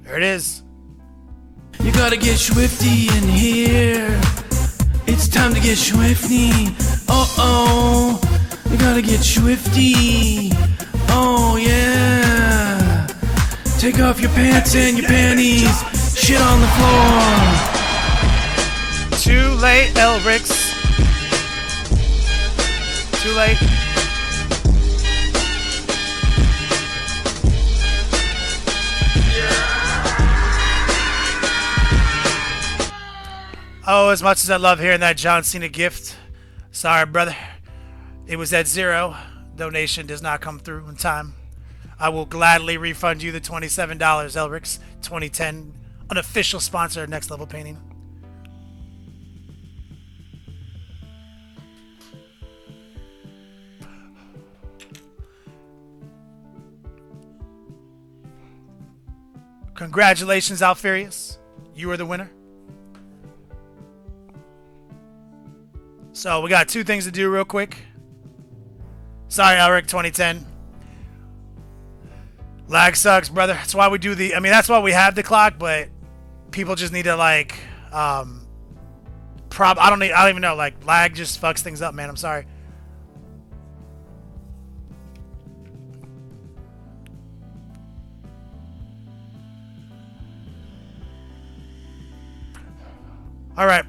There it is. You gotta get swifty in here. It's time to get swifty. Uh-oh. You gotta get swifty. Oh, yeah. Take off your pants and your panties. Shit on the floor. Too late, Elriks. Too late. Oh, as much as I love hearing that John Cena gift, sorry, brother. It was at 0. Donation does not come through in time. I will gladly refund you the $27, Elriks. 2010, unofficial sponsor of Next Level Painting. Congratulations, Alfarius. You are the winner. So we got 2 things to do real quick. Sorry, Elrik, 2010. Lag sucks, brother. That's why we do that's why we have the clock, but people just need to like I don't even know, like lag just fucks things up, man. I'm sorry. All right.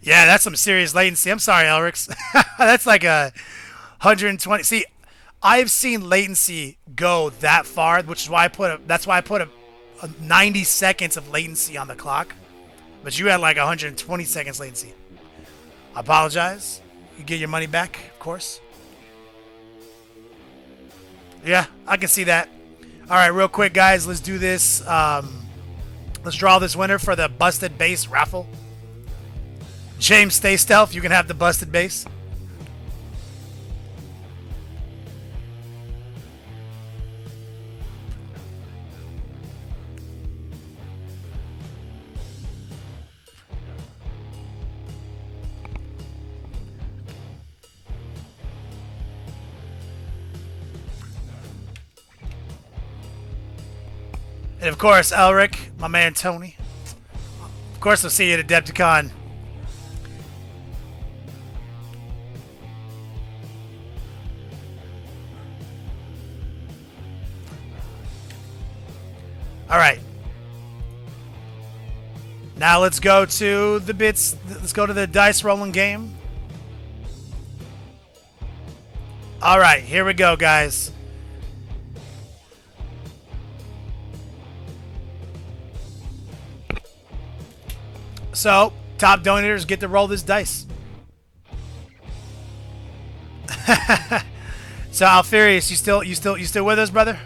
Yeah, that's some serious latency. I'm sorry, Elriks. That's like a 120. See, I've seen latency go that far, which is why that's why I put a 90 seconds of latency on the clock. But you had like 120 seconds latency. I apologize. You get your money back, of course. Yeah, I can see that. All right, real quick, guys. Let's do this. Let's draw this winner for the Busted Base raffle. James, stay stealth. You can have the Busted Base. And of course, Elrik, my man Tony. Of course, I'll see you at Adepticon. All right. Now let's go to the bits. Let's go to the dice rolling game. All right, here we go, guys. So, top donators get to roll this dice. So, Alfarius, you still with us, brother?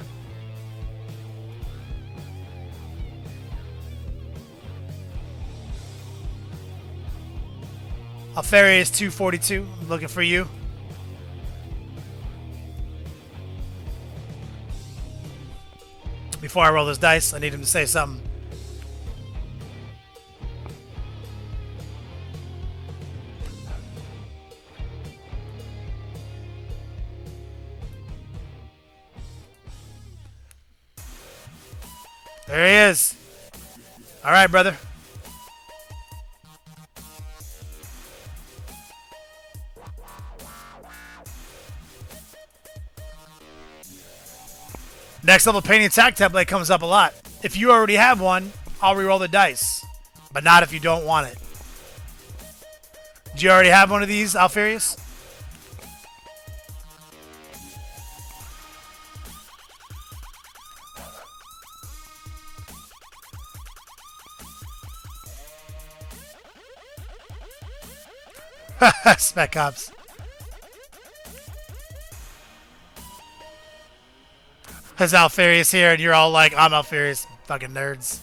Alfarius 242, looking for you. Before I roll this dice, I need him to say something. There he is. All right, brother. Next level painting attack template comes up a lot. If you already have one, I'll reroll the dice. But not if you don't want it. Do you already have one of these, Alfarius? Spec Ops. Has Alfarius here, and you're all like, I'm Alfarius. Fucking nerds.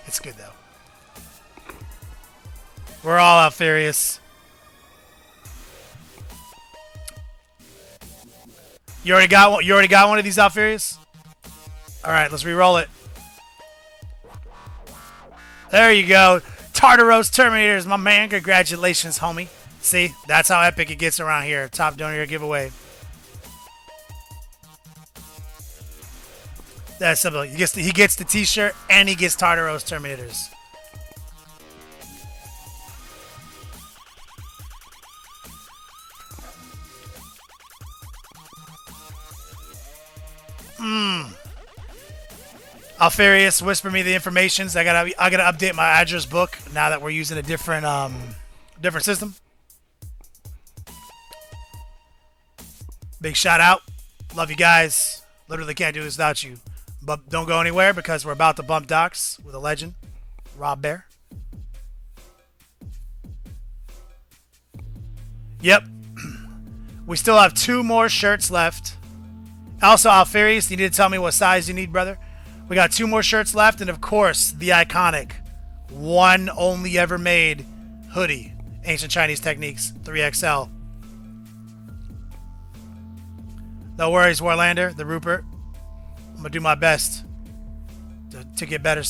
It's good, though. We're all Alfarius. You already got one? You already got one of these, Alfarius? Alright, let's re-roll it. There you go. Tartaros Terminators, my man. Congratulations, homie. See, that's how epic it gets around here. Top donor giveaway. That's simple. He gets the t-shirt and he gets Tartaros Terminators. Alfarius, whisper me the informations. I gotta update my address book now that we're using a different system. Big shout out. Love you guys. Literally can't do this without you. But don't go anywhere because we're about to bump docks with a legend, Rob Bear. Yep. We still have 2 more shirts left. Also, Alfarius, you need to tell me what size you need, brother. We got 2 more shirts left, and of course, the iconic, one only ever made hoodie. Ancient Chinese Techniques, 3XL. No worries, Warlander, the Rupert. I'm going to do my best to get better